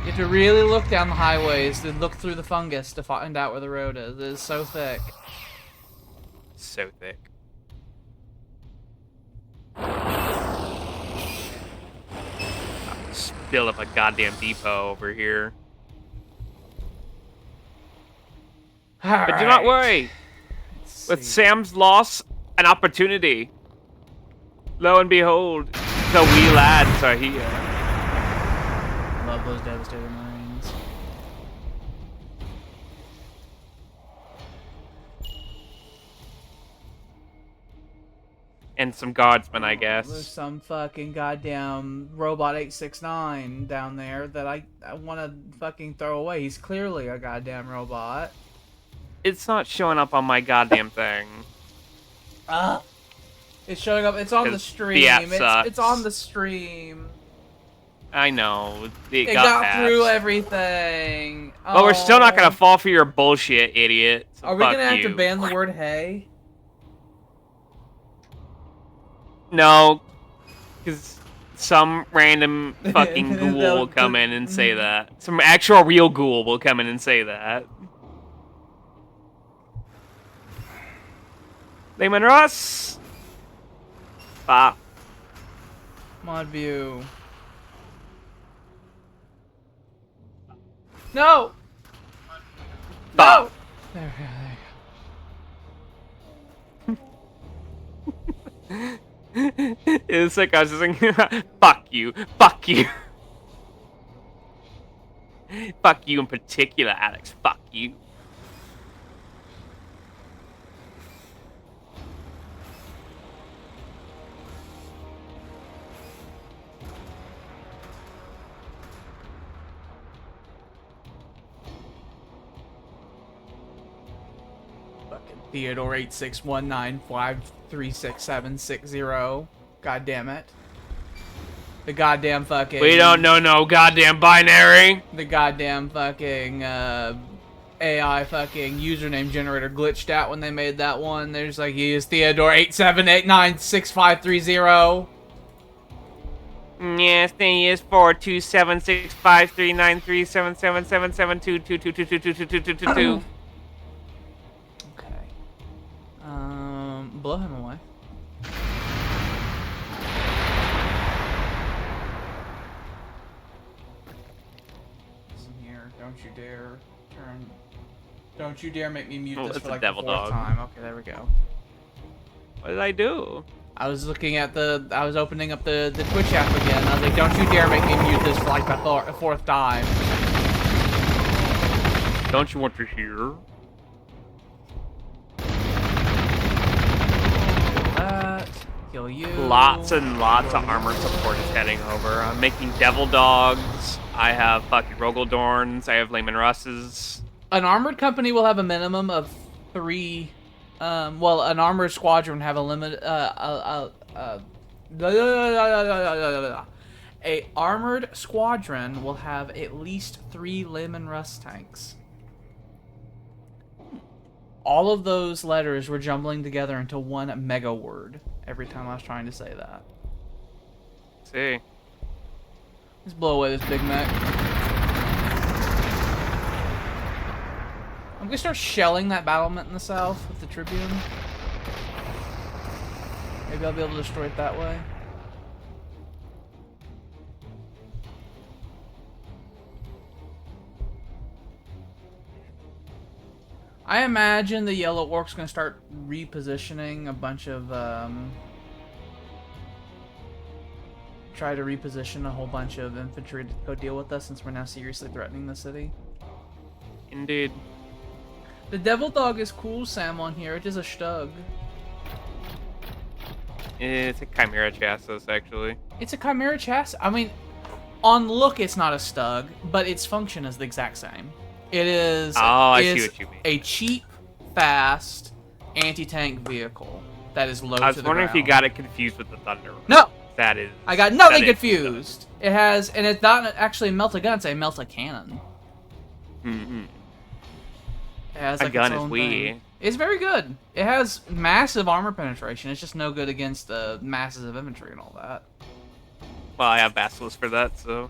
You have to really look down the highways and look through the fungus to find out where the road is. It is so thick. So thick. Spill up a goddamn depot over here. But do not worry. With Sam's loss, an opportunity. Lo and behold, the wee lads are here. Love those devastated Marines. And some guardsmen, I There's guess. some fucking goddamn robot 869 down there that I want to fucking throw away. He's clearly a goddamn robot. It's not showing up on my goddamn thing. It's showing up. It's on the 'Cause stream. the app It's sucks. on the stream. I know. It got patched. through everything. But we're still not gonna Oh. fall for your bullshit, idiot. So Are we fuck gonna have you. to ban the word "hey"? No, because some random fucking ghoul will come in and say that. Some actual real ghoul will come in and say that. Layman Ross! Ah. Mod view. No! Bah. No! There It's like I was just thinking, fuck you, fuck you. Fuck you in particular, Alex, fuck you. Fucking Theodore 8619536760. God damn it. The goddamn fucking... We don't know no goddamn binary. The goddamn fucking AI fucking username generator glitched out when they made that one. They're just like, use Theodore 87896530. Yes, thing is 427653937777722222222222222. Okay. Blow him away. Listen here, don't you dare turn. Don't you dare make me mute Oh, this it's for a like the devil fourth dog. time. Okay, there we go. What did I do? I was looking at I was opening up the Twitch app again. I was like, don't you dare make me mute this for like the fourth time. Don't you want to hear? Kill you. Lots and lots of armor support is heading over. I'm making devil dogs. I have fucking Rogaldorns. I have Layman Russes. An armored company will have a minimum of 3. Well, an armored squadron have a limit. A armored squadron will have at least 3 Layman Rust tanks. All of those letters were jumbling together into one mega word every time I was trying to say that. Let's see. Let's blow away this Big Mac. I'm gonna start shelling that battlement in the south with the Tribune. Maybe I'll be able to destroy it that way. I imagine the Yellow Orc's gonna start repositioning a bunch of, try to reposition a whole bunch of infantry to go deal with us since we're now seriously threatening the city. Indeed. The Devil Dog is cool, Sam, on here. It is a Stug. It's a Chimera chassis, actually. It's a Chimera chassis. I mean, on look, it's not a Stug, but its function is the exact same. It is. Oh, I see what you mean. A cheap, fast, anti-tank vehicle that is low to the ground. I was wondering if you got it confused with the Thunder. No! That is. I got nothing that is confused. It has, and it's not actually a melt-a-gun, it's a melt-a-cannon. Mm-hmm. It has, A like, gun its is own wee. thing. It's very good. It has massive armor penetration. It's just no good against the masses of infantry and all that. Well, I have Basilisk for that, so.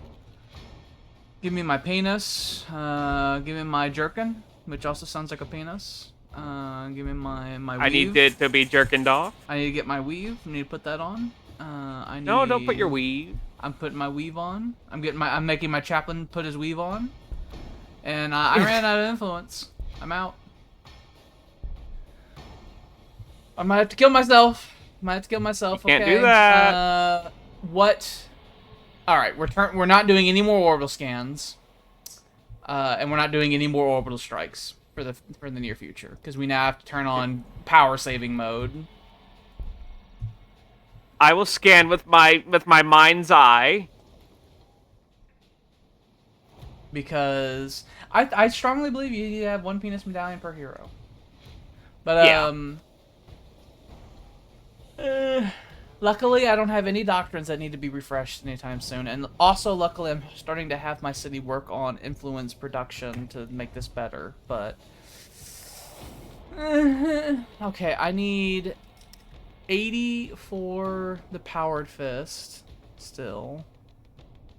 Give me my penis. Give me my jerkin, which also sounds like a penis. Give me my weave. I need it to be jerkined off. I need to get my weave. I need to put that on. I need... No, don't put your weave. I'm putting my weave on. I'm making my chaplain put his weave on. And I ran out of influence. I'm out. I might have to kill myself. You can't do that. What? All right, we're not doing any more orbital scans, and we're not doing any more orbital strikes for the near future because we now have to turn on power saving mode. I will scan with my mind's eye. Because I strongly believe you need to have 1 penis medallion per hero. But Yeah. Luckily, I don't have any doctrines that need to be refreshed anytime soon. And also, luckily, I'm starting to have my city work on influence production to make this better. But... okay, I need 80 for the Powered Fist still.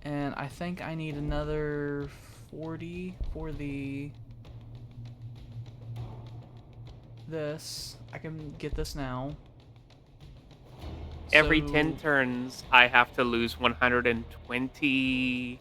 And I think I need another 40 for the... this. I can get this now. Every So- 10 turns, I have to lose 120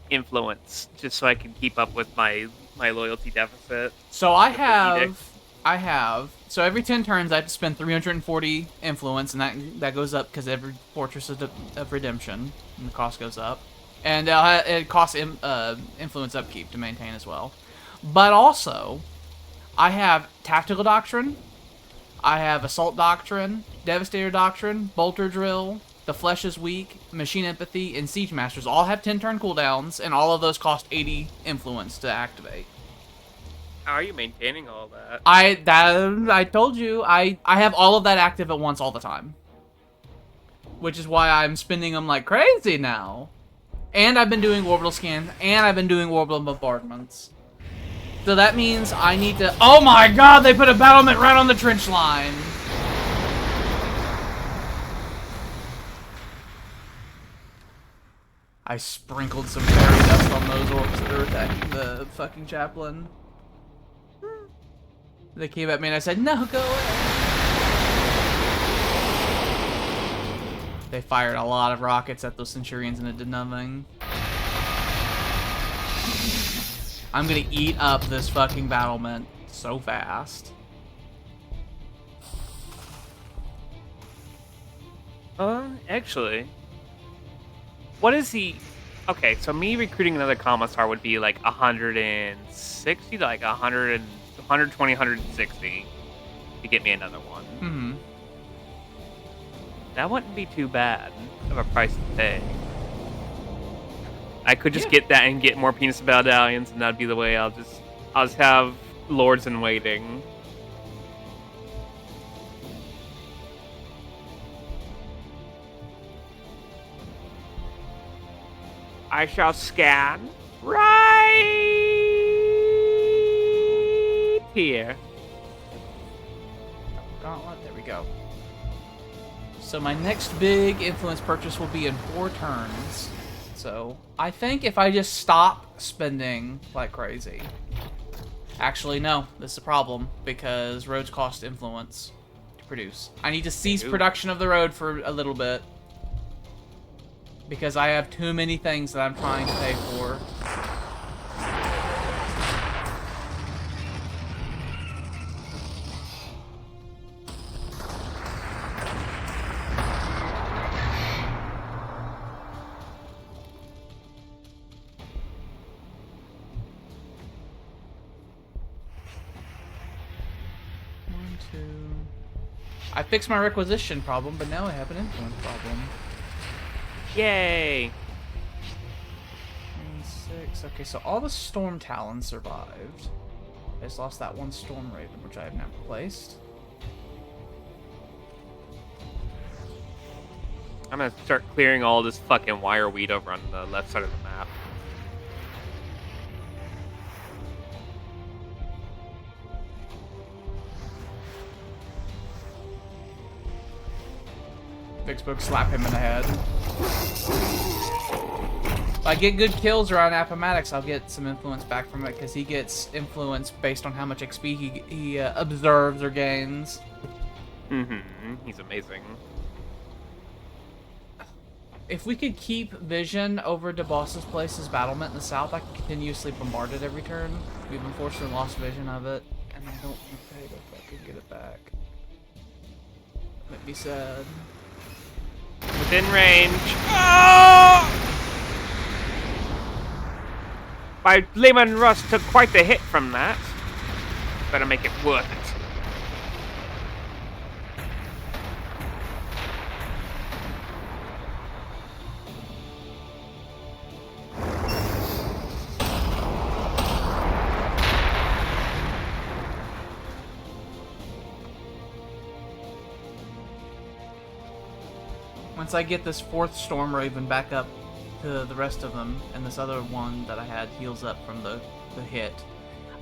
influence just so I can keep up with my loyalty deficit. So I with the edict. have. So every 10 turns, I have to spend 340 influence, and that goes up because every Fortress of Redemption, and the cost goes up, and it costs influence upkeep to maintain as well. But also, I have Tactical Doctrine. I have Assault Doctrine, Devastator Doctrine, Bolter Drill, The Flesh is Weak, Machine Empathy, and Siege Masters all have 10-turn cooldowns, and all of those cost 80 influence to activate. How are you maintaining all that? I told you, I have all of that active at once all the time. Which is why I'm spending them like crazy now. And I've been doing orbital scans, and I've been doing orbital bombardments. So that means I need to... oh my god, they put a battlement right on the trench line! I sprinkled some fairy dust on those orcs that are attacking the fucking chaplain. They came at me and I said, no, go away! They fired a lot of rockets at those Centurions and it did nothing. I'm gonna eat up this fucking battlement so fast. Actually, what is he? Okay, so me recruiting another commissar would be like 160 to like 100 and 120, 160 to get me another one. Mm-hmm. That wouldn't be too bad of a price to pay. I could just get that and get more penis medallions, and that'd be the way. I'll just have lords in waiting. I shall scan right here. Gauntlet, there we go. So my next big influence purchase will be in 4 turns. So I think if I just stop spending like crazy. Actually, no, this is a problem because roads cost influence to produce. I need to cease production of the road for a little bit because I have too many things that I'm trying to pay for. I fixed my requisition problem, but now I have an influence problem. Yay! 6. Okay, so all the Storm Talons survived. I just lost that one Storm Raven, which I have now replaced. I'm gonna start clearing all this fucking wire weed over on the left side of the map. Vicksburg, slap him in the head. If I get good kills around Appomattox, I'll get some influence back from it, because he gets influence based on how much XP he observes or gains. He's amazing. If we could keep Vision over DeBoss's Place's battlement in the south, I could continuously bombard it every turn. We've unfortunately lost vision of it, and I don't want to pay to fucking get it back. Make me sad. Within range. Oh! My Lehman Russ took quite the hit from that. Better make it worth it. Once I get this 4th Storm Raven back up to the rest of them, and this other one that I had heals up from the hit,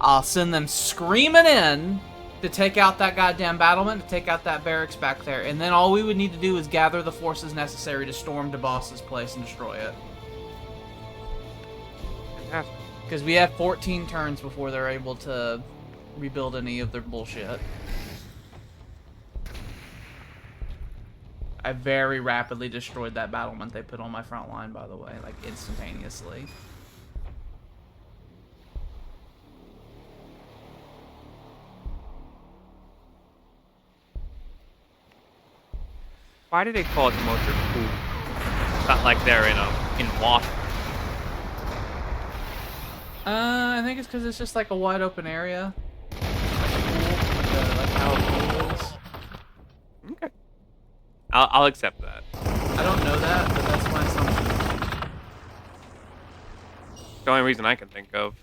I'll send them screaming in to take out that goddamn battlement, to take out that barracks back there, and then all we would need to do is gather the forces necessary to storm DeBoss's place and destroy it. Fantastic. Because we have 14 turns before they're able to rebuild any of their bullshit. I very rapidly destroyed that battlement they put on my front line, by the way, like instantaneously. Why do they call it motor pool? It's not like they're in water. I think it's because it's just like a wide open area. Like how a pool is. Okay. I'll accept that. I don't know that, but that's my assumption. The only reason I can think of.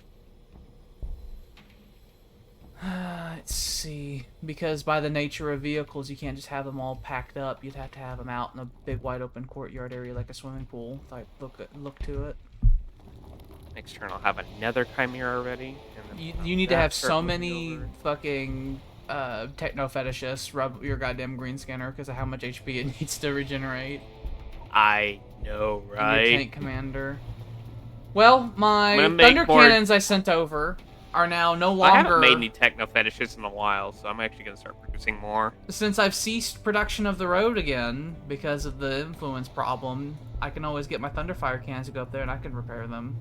Let's see. Because by the nature of vehicles, you can't just have them all packed up. You'd have to have them out in a big wide open courtyard area like a swimming pool type look to it. Next turn I'll have another Chimera already. You need to have so many fucking techno fetishists rub your goddamn green scanner because of how much HP it needs to regenerate. I know, right? Your tank commander. Well, my thunder cannons I sent over are now no longer... I haven't made any techno fetishes in a while, so I'm actually going to start producing more. Since I've ceased production of the road again because of the influence problem, I can always get my Thunderfire cannons to go up there and I can repair them.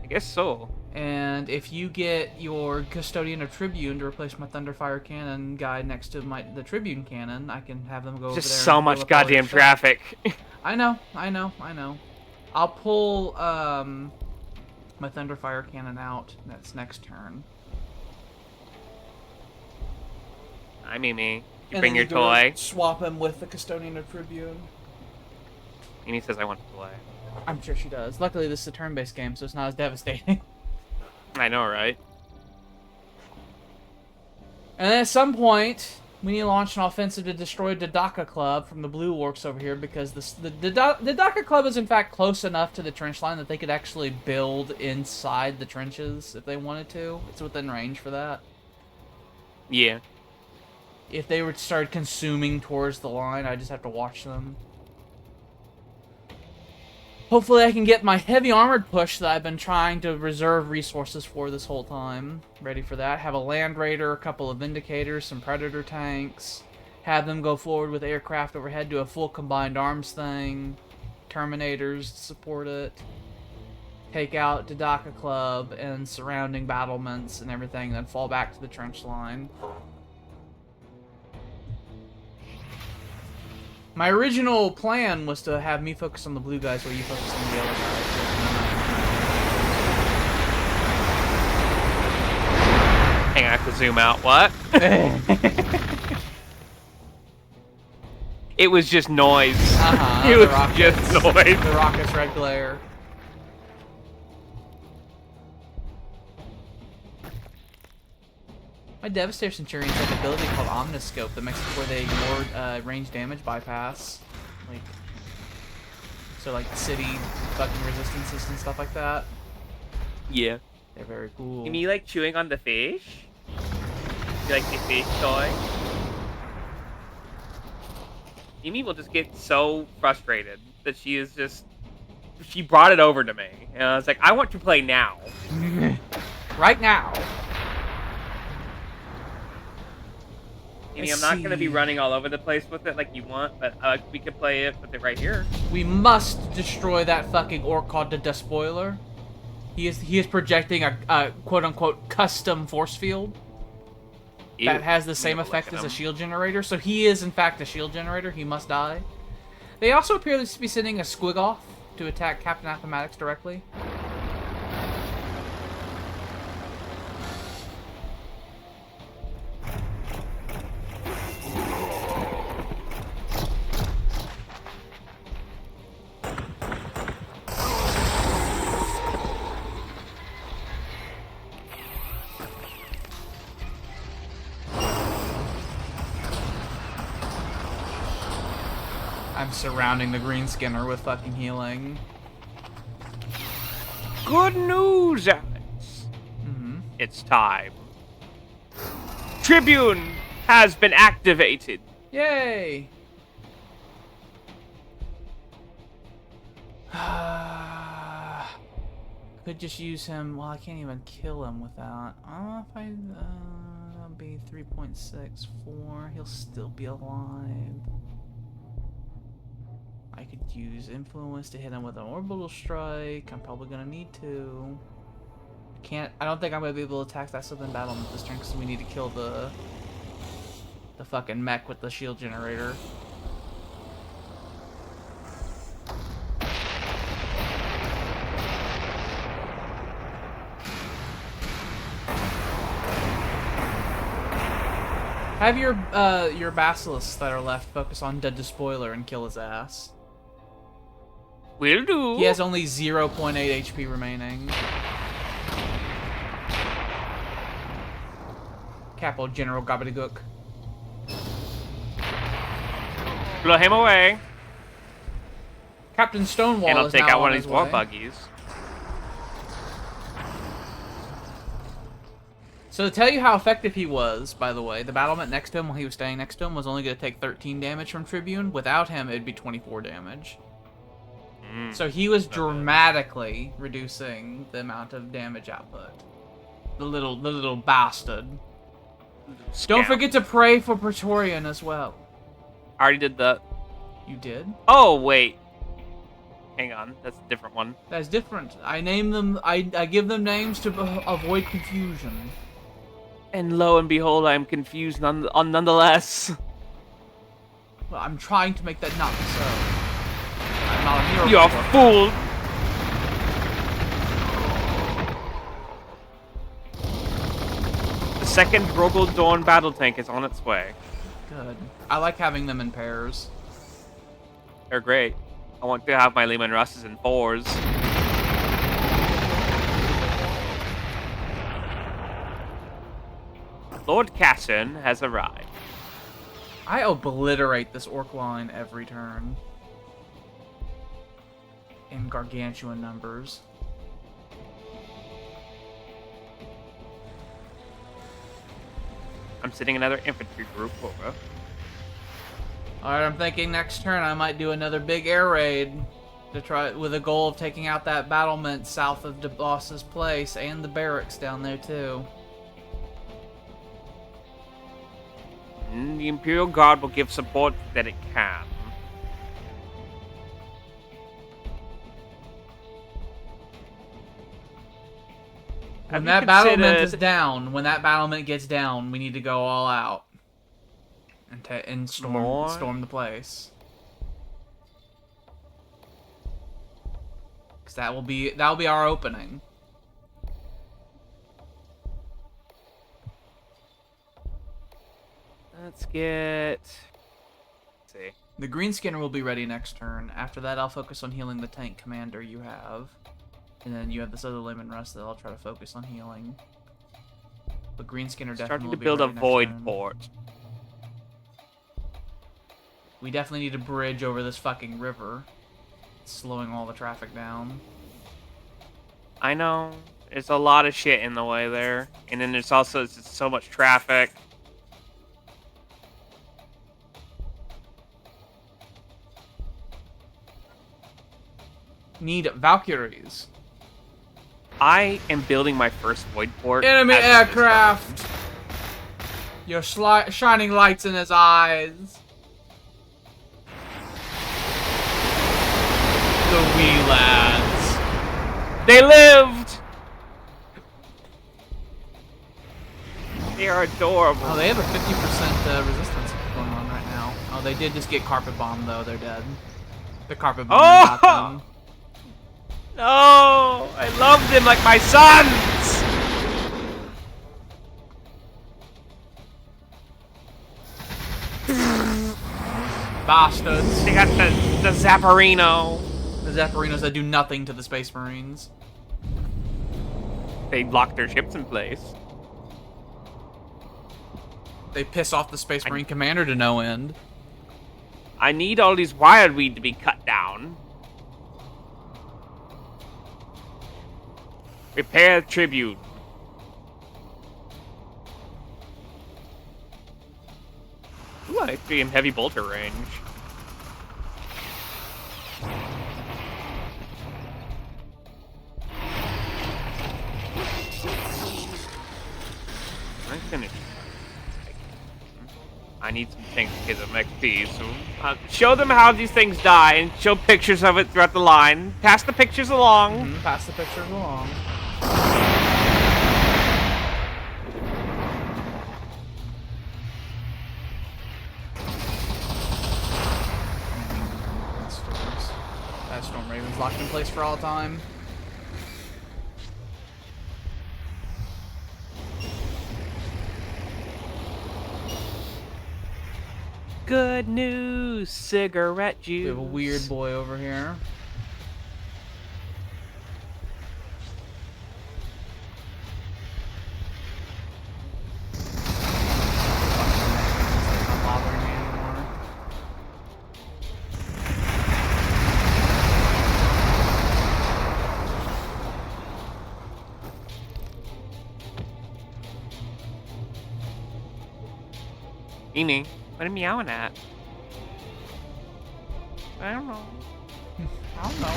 I guess so. And if you get your Custodian of Tribune to replace my Thunderfire cannon guy next to the Tribune cannon, I can have them go over there. Just so much goddamn traffic. I know. I'll pull my Thunderfire cannon out. That's next turn. I mean, you bring your toy. Swap him with the Custodian of Tribune. And he says, I want to play. I'm sure she does. Luckily, this is a turn-based game, so it's not as devastating. I know, right? And then at some point, we need to launch an offensive to destroy Dodaka Club from the Blue Orcs over here, because the Dodaka Club is in fact close enough to the trench line that they could actually build inside the trenches if they wanted to. It's within range for that. Yeah. If they were to start consuming towards the line, I just have to watch them. Hopefully I can get my heavy armored push that I've been trying to reserve resources for this whole time. Ready for that. Have a Land Raider, a couple of Vindicators, some Predator tanks. Have them go forward with aircraft overhead, do a full combined arms thing. Terminators to support it. Take out Dodaka Club and surrounding battlements and everything, then fall back to the trench line. My original plan was to have me focus on the blue guys while you focus on the yellow guys. Hang on, I have to zoom out. What? It was just noise. It was just noise. The rockets, red glare. My Devastator Centurions have an ability called Omniscope that makes it where they ignore range damage bypass. So like city fucking resistances and stuff like that. Yeah. They're very cool. And you like chewing on the fish? You like the fish toy? Amy will just get so frustrated that she brought it over to me. And I was like, I want to play now. Right now. Amy, I'm not going to be running all over the place with it like you want, but we could play it with it right here. We must destroy that fucking orc called the Despoiler. He is projecting a quote-unquote custom force field. Ew. That has the same effect as a shield generator, so he is in fact a shield generator. He must die. They also appear to be sending a Squigoth to attack Captain Athematics directly. I'm surrounding the green skinner with fucking healing. Good news, Alex. Mm-hmm. It's time. Tribune has been activated. Yay! Could just use him. Well, I can't even kill him without. If I that'll be 3.64. He'll still be alive. I could use influence to hit him with an orbital strike. I'm probably gonna need to. I don't think I'm gonna be able to attack that southern battlement this turn because we need to kill the fucking mech with the shield generator. Have your basilisks that are left focus on Dead Despoiler and kill his ass. Will do. He has only 0.8 HP remaining. Capo General Gobbledygook. Blow him away. Captain Stonewall And I'll is take now out on one of his these war way. buggies. So to tell you how effective he was, by the way, the battlement next to him while he was staying next to him was only going to take 13 damage from Tribune. Without him, it'd be 24 damage. So he was dramatically reducing the amount of damage output. The little bastard. Don't forget to pray for Praetorian as well. I already did that. You did? Oh, wait. Hang on. That's a different one. That's different. I name them. I give them names to avoid confusion. And lo and behold, I'm confused nonetheless. Well, I'm trying to make that not be so. I'm not a hero. You're before. fooled. The second Rogel Dawn battle tank is on its way. Good. I like having them in pairs. They're great. I want to have my Lehman Russes in 4s. Lord Casson has arrived. I obliterate this orc line every turn. In gargantuan numbers. I'm sending another infantry group over. Alright, I'm thinking next turn I might do another big air raid to try with a goal of taking out that battlement south of DeBoss's place and the barracks down there too. The Imperial Guard will give support that it can. When that battlement is down, when that battlement gets down, we need to go all out and storm the place. Cause that'll be our opening. Let's get... Let's see. The green skinner will be ready next turn. After that, I'll focus on healing the tank commander you have. And then you have this other Lemon Rust that I'll try to focus on healing. But green skinner definitely Starting will to be build a ready next void turn. port. We definitely need a bridge over this fucking river. It's slowing all the traffic down. I know. There's a lot of shit in the way there. And then there's also so much traffic. Need Valkyries. I am building my first void port. Enemy as of this aircraft! Your shining lights in his eyes. The wee lads. moment. They lived! They are adorable. Oh, they have a 50% resistance going on right now. Oh, they did just get carpet bombed though. They're dead. The carpet bomb got them. No! I love them like my sons! Bastards. They got the Zapparino. The Zapparinos that do nothing to the Space Marines. They lock their ships in place. They piss off the Space Marine commander to no end. I need all these wireweed to be cut down. Repair tribute. Ooh, I actually am heavy bolter range. I'm finished. I need some things to get them XP, so show them how these things die and show pictures of it throughout the line. Pass the pictures along. Pass the pictures along. That Storm Raven's locked in place for all time. Good news, cigarette juice. We have a weird boy over here. Not bothering me anymore. Meaning, what are you meowing at? I don't know. I don't know.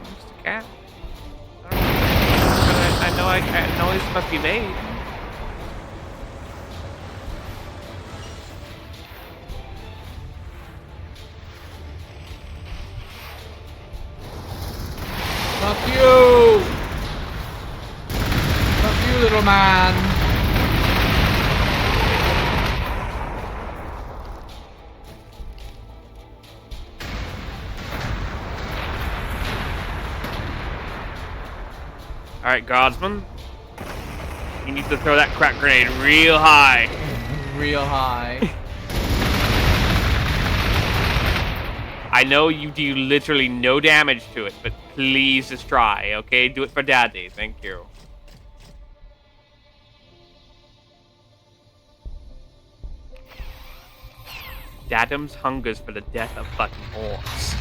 Just a cat. I know this must be made. Fuck you! Fuck you, little man! Alright, Guardsman. You need to throw that crack grenade real high. Real high. I know you do literally no damage to it, but please just try, okay? Do it for Daddy, thank you. Dadum's hungers for the death of fucking orcs.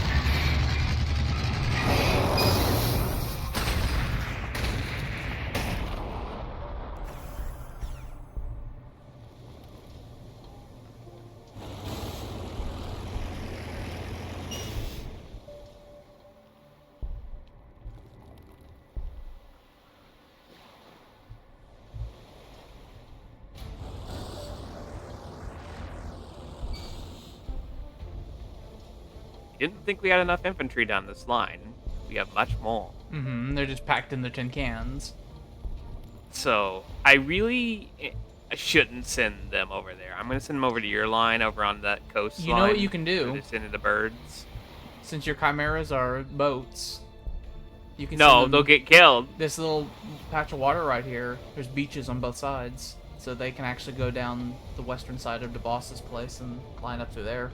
Didn't think we had enough infantry down this line. We have much more. They're just packed in their tin cans. So, I really shouldn't send them over there. I'm going to send them over to your line over on that coastline. You know what you can do? Just into the birds. Since your chimeras are boats, you can No, send them they'll get killed. this little patch of water right here. There's beaches on both sides, so they can actually go down the western side of the boss's place and line up through there.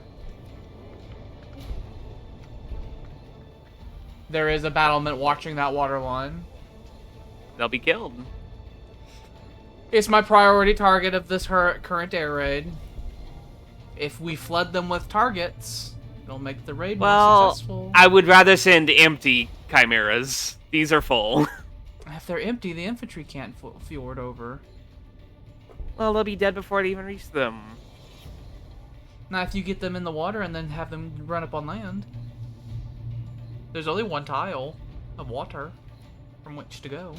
There is a battlement watching that water line. They'll be killed. It's my priority target of this current air raid. If we flood them with targets, it'll make the raid more successful. I would rather send empty chimeras. These are full. If they're empty, the infantry can't fjord over. Well, they'll be dead before it even reaches them. Now, if you get them in the water and then have them run up on land, there's only one tile of water from which to go.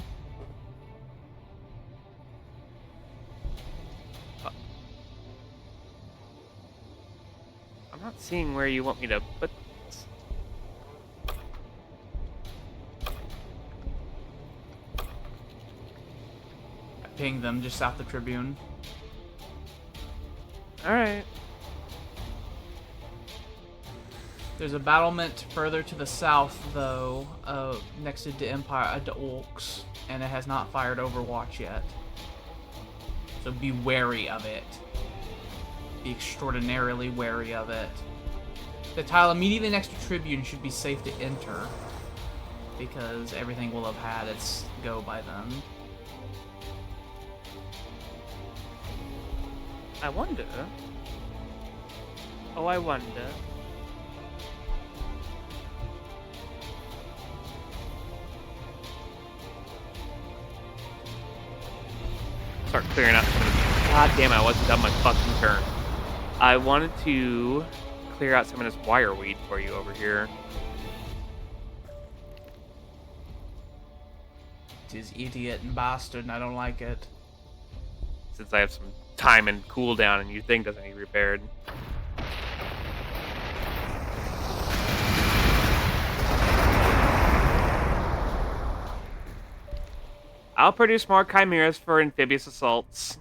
I'm not seeing where you want me to put this. I pinged them just south of Tribune. Alright. There's a battlement further to the south, though, next to the Empire, the Orcs, and it has not fired Overwatch yet. So be wary of it. Be extraordinarily wary of it. The tile immediately next to Tribune should be safe to enter, because everything will have had its go by then. I wonder. Oh, I wonder. Start clearing out some of these. God damn it, I wasn't done my fucking turn. I wanted to clear out some of this wire weed for you over here. This idiot and bastard, and I don't like it. Since I have some time and cooldown and you think doesn't need repaired. I'll produce more chimeras for amphibious assaults.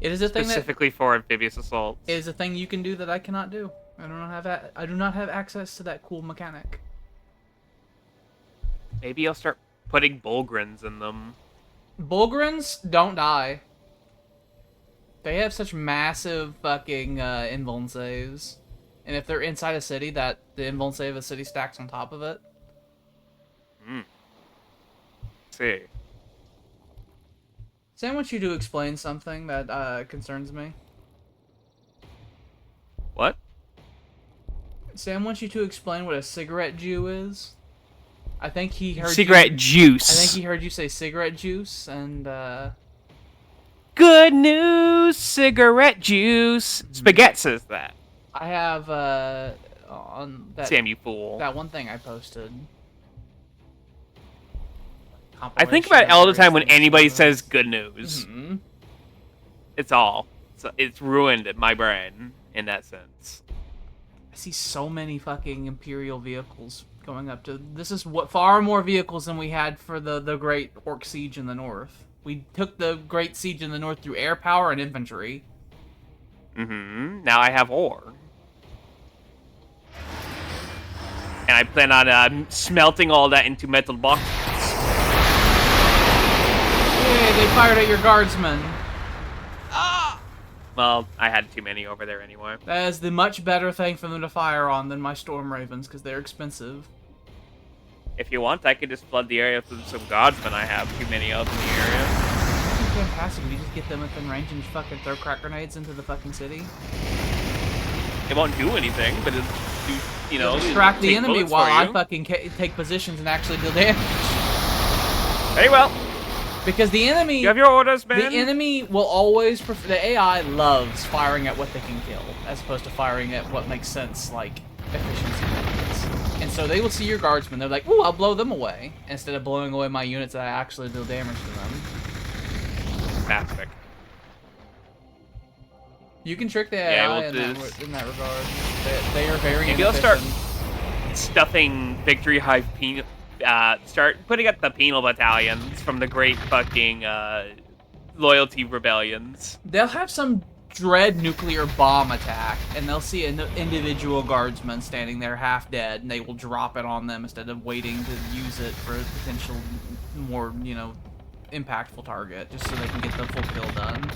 It is a thing Specifically for amphibious assaults. It is a thing you can do that I cannot do. I do not have access to that cool mechanic. Maybe I'll start putting Bulgrins in them. Bulgrins don't die. They have such massive fucking invuln saves. And if they're inside a city, that the invuln save of a city stacks on top of it. See. Sam wants you to explain something that concerns me. What? Sam wants you to explain what a cigarette Jew is. I think he heard cigarette juice. I think he heard you say cigarette juice, and Good news, cigarette juice. Spaghetti says that. I have on that Sam, you fool. that one thing I posted. I think about it all the time when anybody says good news. Mm-hmm. It's all. It's ruined my brain in that sense. I see so many fucking Imperial vehicles going up to... This is what far more vehicles than we had for the Great Orc Siege in the north. We took the Great Siege in the north through air power and infantry. Now I have ore. And I plan on smelting all that into metal boxes. Hey, they fired at your guardsmen. Well, I had too many over there anyway. That is the much better thing for them to fire on than my Storm Ravens, because they're expensive. If you want, I could just flood the area with some guardsmen I have too many of in the area. Fantastic. We just get them within range and just fucking throw crack grenades into the fucking city. It won't do anything, but it's, you know... Distract the take enemy bullets while for I you. fucking take positions and actually deal damage. Very well. Because the enemy... You have your orders, man? The enemy will always prefer... The AI loves firing at what they can kill, as opposed to firing at what makes sense, like, efficiency methods. And so they will see your guardsmen, they're like, ooh, I'll blow them away, instead of blowing away my units that I actually deal damage to them. Fantastic. You can trick the AI in that regard. They are very Maybe inefficient. I'll start stuffing Victory Hive penal... start putting up the penal battalions from the great fucking loyalty rebellions. They'll have some dread nuclear bomb attack, and they'll see an individual guardsman standing there half dead, and they will drop it on them instead of waiting to use it for a potential more, you know, impactful target, just so they can get the full kill done.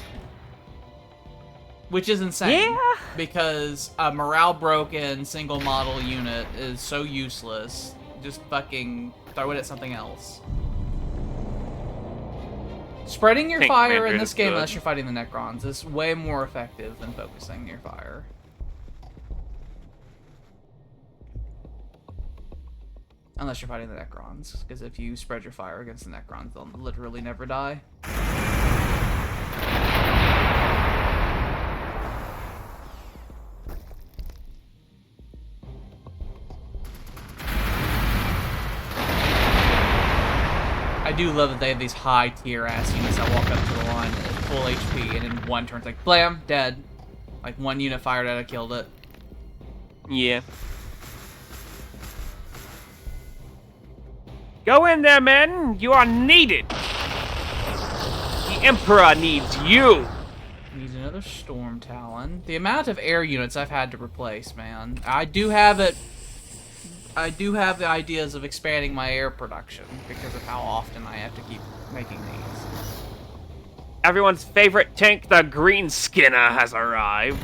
Which is insane. Yeah. Because a morale broken single model unit is so useless. Just fucking throw it at something else. Spreading your Tank fire commander in this is game, good. unless you're fighting the Necrons, is way more effective than focusing your fire. Unless you're fighting the Necrons, because if you spread your fire against the Necrons, they'll literally never die. I do love that they have these high tier ass units that walk up to the line at full HP, and in one turn it's like, blam, dead. Like one unit fired at it, killed it. Yeah. Go in there, men! You are needed! The Emperor needs you! Needs another Storm Talon. The amount of air units I've had to replace, man. I do have the ideas of expanding my air production because of how often I have to keep making these. Everyone's favorite tank, the Green Skinner, has arrived.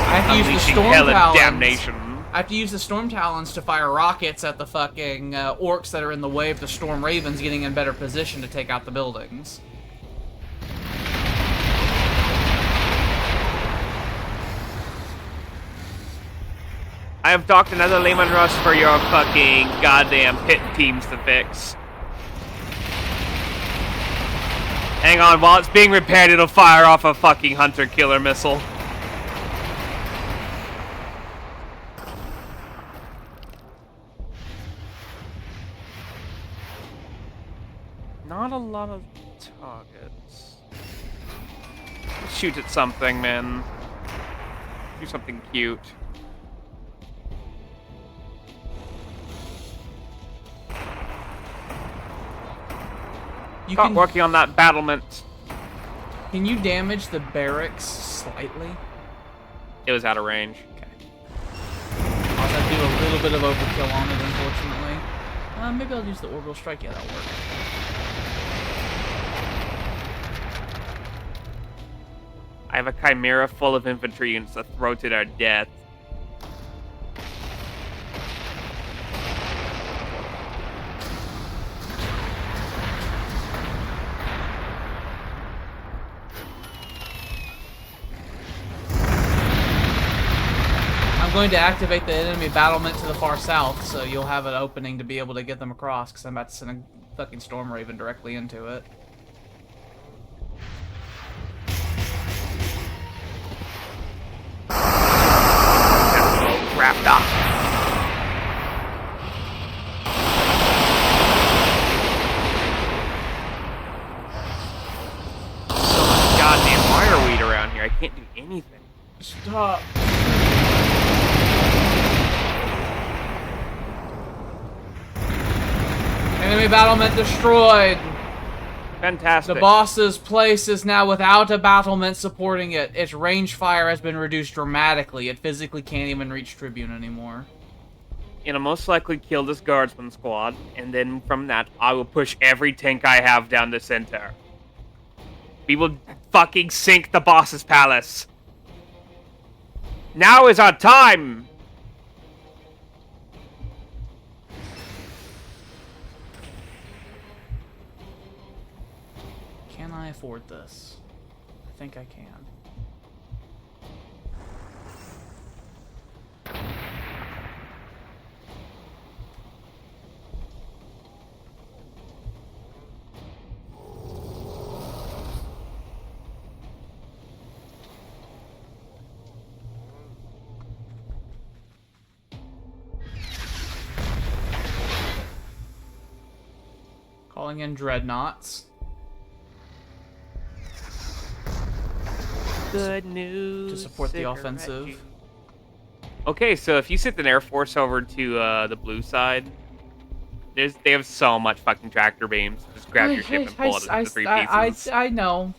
I have to use the Unleashing Storm hell and Talons. damnation. I I have to use the Storm Talons to fire rockets at the fucking orcs that are in the way of the Storm Ravens getting in better position to take out the buildings. I have docked another Lehman Rush for your fucking goddamn pit teams to fix. Hang on, while it's being repaired, it'll fire off a fucking hunter-killer missile. Not a lot of targets. Let's shoot at something, man. Do something cute. Start working on that battlement. Can you damage the barracks slightly? It was out of range. Okay. I'll have to do a little bit of overkill on it, unfortunately. Maybe I'll use the orbital strike. Yeah, that'll work. I have a chimera full of infantry units that throw to their death. I'm going to activate the enemy battlement to the far south, so you'll have an opening to be able to get them across, because I'm about to send a fucking Storm Raven directly into it. Wrapped up. So much goddamn wireweed around here. I can't do anything. Stop. Enemy battlement destroyed. Fantastic. The boss's place is now without a battlement supporting it. Its range fire has been reduced dramatically. It physically can't even reach Tribune anymore. It'll most likely kill this guardsman squad, and then from that, I will push every tank I have down the center. We will fucking sink the boss's palace. Now is our time! Can I afford this? I think I can. Calling in dreadnoughts. Good news. To support the offensive. Okay, so if you send an air force over to the blue side, they have so much fucking tractor beams. Just grab your ship and pull it into 3 pieces. I know.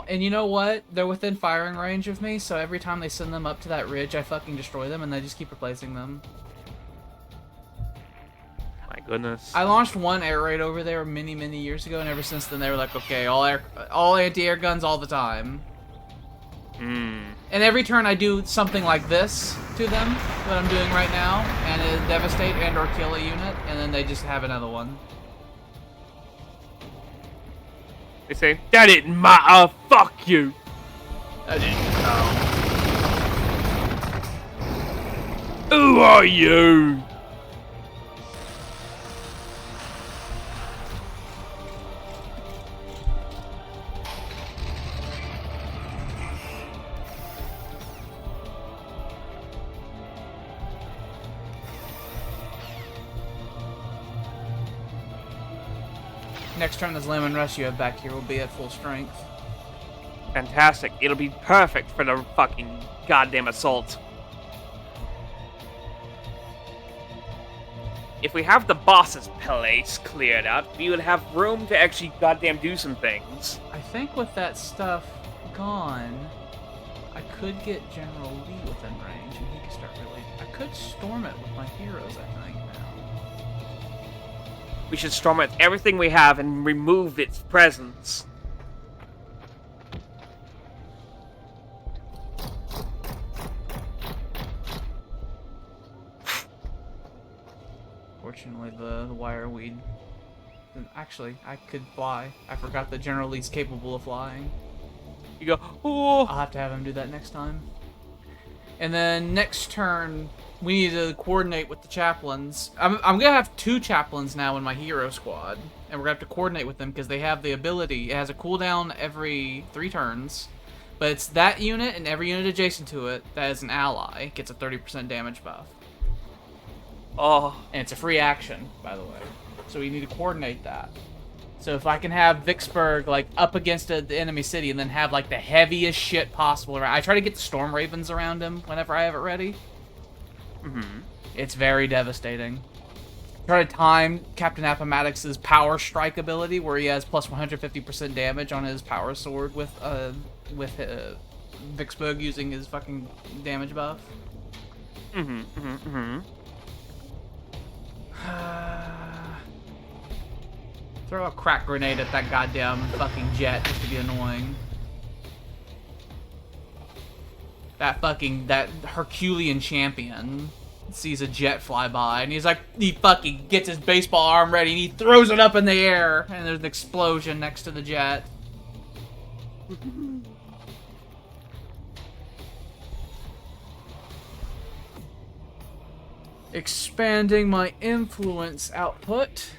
And you know what? They're within firing range of me, so every time they send them up to that ridge, I fucking destroy them, and they just keep replacing them. My goodness. I launched one air raid over there many, many years ago, and ever since then they were like, okay, all anti-air guns all the time. And every turn I do something like this to them, what I'm doing right now, and it devastate and or kill a unit, and then they just have another one. They say, that didn't matter, fuck you. That didn't count. Who are you? Next turn, this Lemon Rush you have back here will be at full strength. Fantastic. It'll be perfect for the fucking goddamn assault. If we have the boss's place cleared out, we would have room to actually goddamn do some things. I think with that stuff gone, I could get General Lee within range, and he could start really... I could storm it with my heroes, I think, now. We should storm it with everything we have and remove its presence. Unfortunately, the wire weed. Actually, I could fly. I forgot that General Lee's capable of flying. You go, oh! I'll have to have him do that next time. And then next turn, we need to coordinate with the chaplains. I'm gonna have 2 chaplains now in my hero squad, and we're gonna have to coordinate with them because they have the ability. It has a cooldown every 3 turns, but it's that unit and every unit adjacent to it that is an ally gets a 30% damage buff. Oh. And it's a free action, by the way. So we need to coordinate that. So if I can have Vicksburg like up against the enemy city and then have like the heaviest shit possible around. I try to get the Storm Ravens around him whenever I have it ready. It's very devastating. Try to time Captain Appomattox's power strike ability where he has plus 150% damage on his power sword with Vicksburg using his fucking damage buff. Throw a crack grenade at that goddamn fucking jet just to be annoying. That Herculean champion sees a jet fly by and he's like, he fucking gets his baseball arm ready and he throws it up in the air and there's an explosion next to the jet. Expanding my influence output.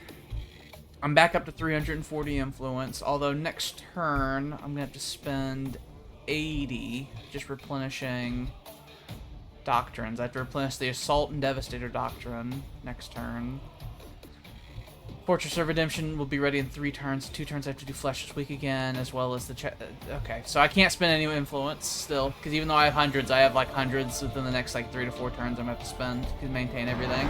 I'm back up to 340 influence, although next turn I'm gonna have to spend 80 just replenishing doctrines. I have to replenish the Assault and Devastator doctrine next turn. Fortress of Redemption will be ready in 3 turns. 2 turns I have to do Flesh this week again, as well as the okay, so I can't spend any influence still, because even though I have hundreds, I have like hundreds within the next like 3 to 4 turns I'm gonna have to spend to maintain everything.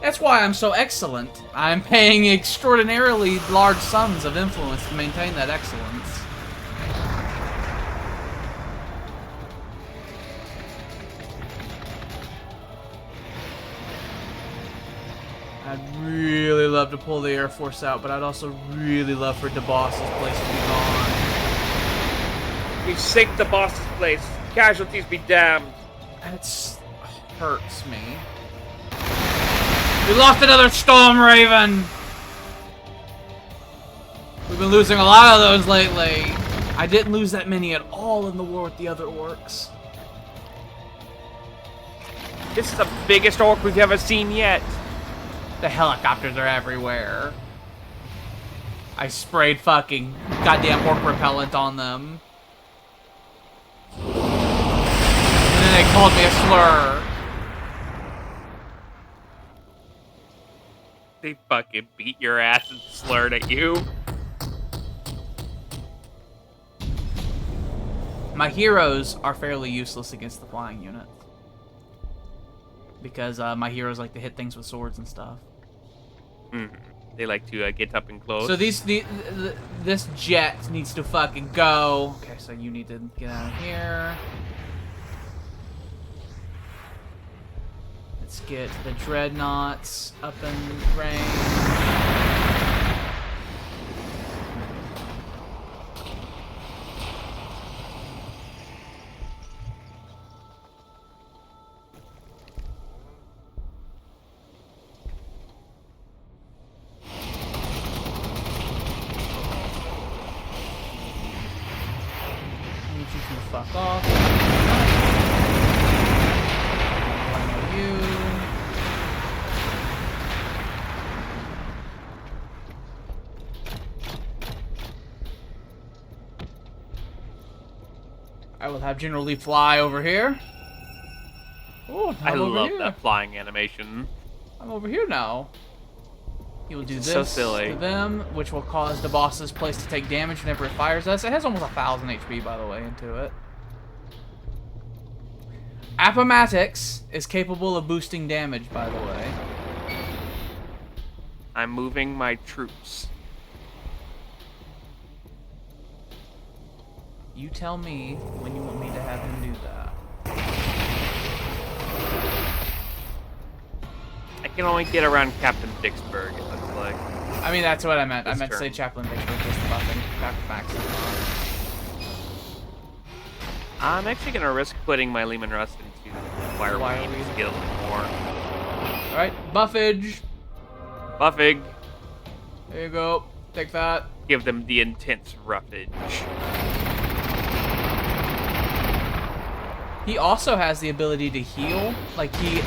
That's why I'm so excellent. I'm paying extraordinarily large sums of influence to maintain that excellence. I'd really love to pull the Air Force out, but I'd also really love for DeBoss's place to be gone. We sink the boss's place. Casualties be damned. That hurts me. We lost another Storm Raven! We've been losing a lot of those lately. I didn't lose that many at all in the war with the other orcs. This is the biggest orc we've ever seen yet. The helicopters are everywhere. I sprayed fucking goddamn orc repellent on them. And then they called me a slur. They fucking beat your ass and slurred at you. My heroes are fairly useless against the flying unit. Because my heroes like to hit things with swords and stuff. They like to get up and close. So this jet needs to fucking go. Okay, so you need to get out of here. Let's get the dreadnoughts up in range. Fuck off. You. I will have General Lee fly over here. Oh, I love that flying animation. I'm over here now. He will do this so silly. to them, which will cause the boss's place to take damage whenever it fires us. It has almost 1,000 HP, by the way, into it. Appomattox is capable of boosting damage, by the way. I'm moving my troops. You tell me when you want me to have him do that. I can only get around Captain Vicksburg, it looks like. I mean, that's what I meant. I meant to say turn. Chaplain Vicksburg is the buffing. Max. I'm actually going to risk putting my Lehman Russ into Wireweed Wireweed. to get a little more. Alright, buffage. Buffing. There you go. Take that. Give them the intense roughage. He also has the ability to heal. Like the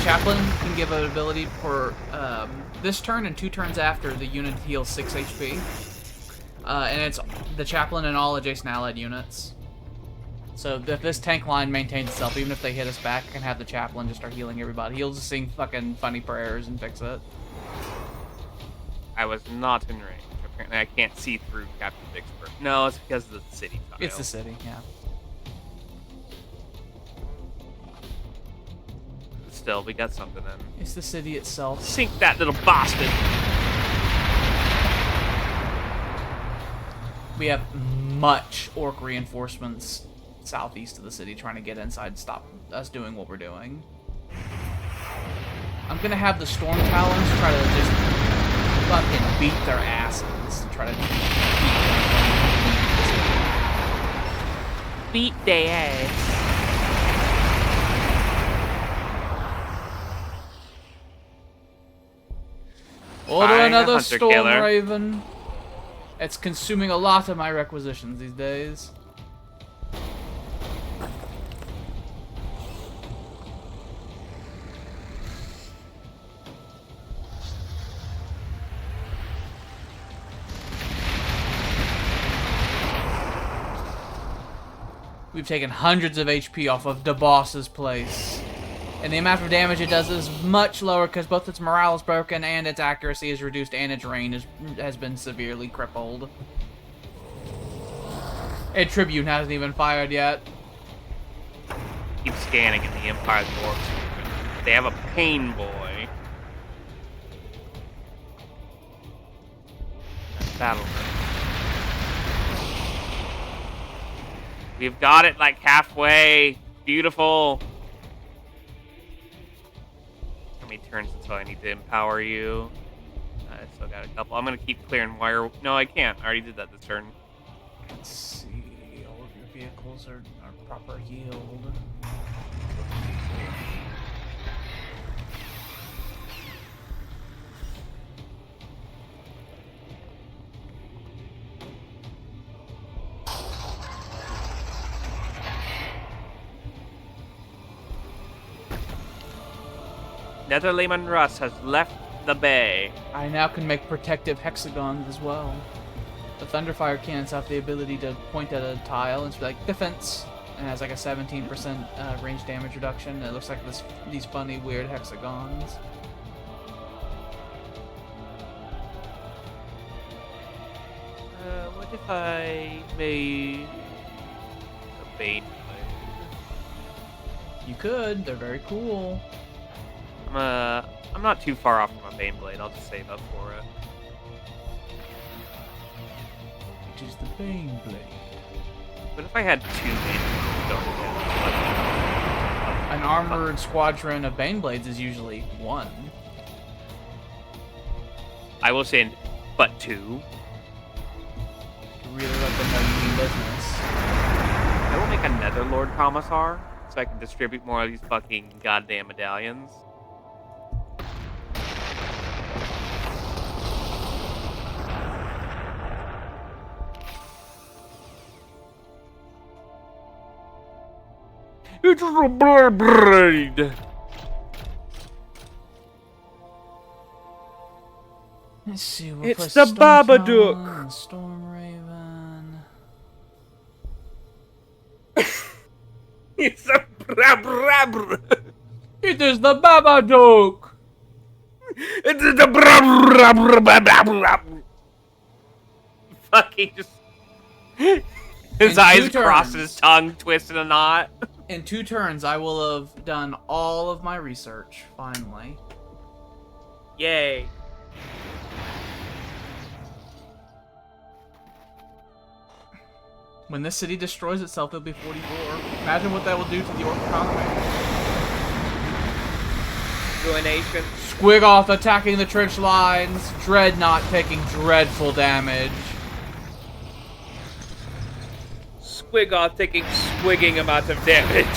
chaplain can give an ability for this turn and 2 turns after the unit heals 6 HP. And it's the chaplain and all adjacent allied units. So if this tank line maintains itself, even if they hit us back, I can have the chaplain just start healing everybody. He'll just sing fucking funny prayers and fix it. I was not in range. Apparently I can't see through Captain Vicksburg. No, it's because of the city tile. It's the city, yeah. Still, we got something in. It's the city itself. Sink that little bastard! We have much orc reinforcements southeast of the city trying to get inside and stop us doing what we're doing. I'm gonna have the storm talons try to just fucking beat their asses to try to Beat their ass. Order Fine, another Hunter storm Killer. raven. It's consuming a lot of my requisitions these days. We've taken hundreds of HP off of the boss's place. And the amount of damage it does is much lower because both its morale is broken and its accuracy is reduced and its range has been severely crippled. And Tribune hasn't even fired yet. Keep scanning in the Empire's Orcs. They have a pain boy. Battle. We've got it like halfway. Beautiful. How many turns until I need to empower you? I still got a couple. I'm gonna keep clearing wire. No, I can't. I already did that this turn. Let's see. All of your vehicles are proper healed. Nether Lehman Russ has left the bay. I now can make protective hexagons as well. The Thunderfire cannons have the ability to point at a tile and be like, defense, and has like a 17% range damage reduction. It looks like these funny, weird hexagons. What if I made a Bane blade? You could. They're very cool. I'm not too far off from a Bane blade. I'll just save up for it. Which is the Bane Blade. What if I had 2 Bane blades? An armored squadron of Bane Blades is usually 1. I will send but 2. You really let them know you mean business. I will make a Netherlord Commissar so I can distribute more of these fucking goddamn medallions. It's a blade. Let's see. We'll It's put the Storm Babadook. Talon and Storm Raven. It's a brab. It is the Babadook. It's the brab. Fucking just. His In eyes 2 crossed, turns. his tongue twisted a knot. In 2 turns, I will have done all of my research, finally. Yay. When this city destroys itself, it'll be 44. Imagine what that will do to the orc economy. Ruination. Squiggoth attacking the trench lines. Dreadnought taking dreadful damage. Squiggoth taking squigging amount of damage.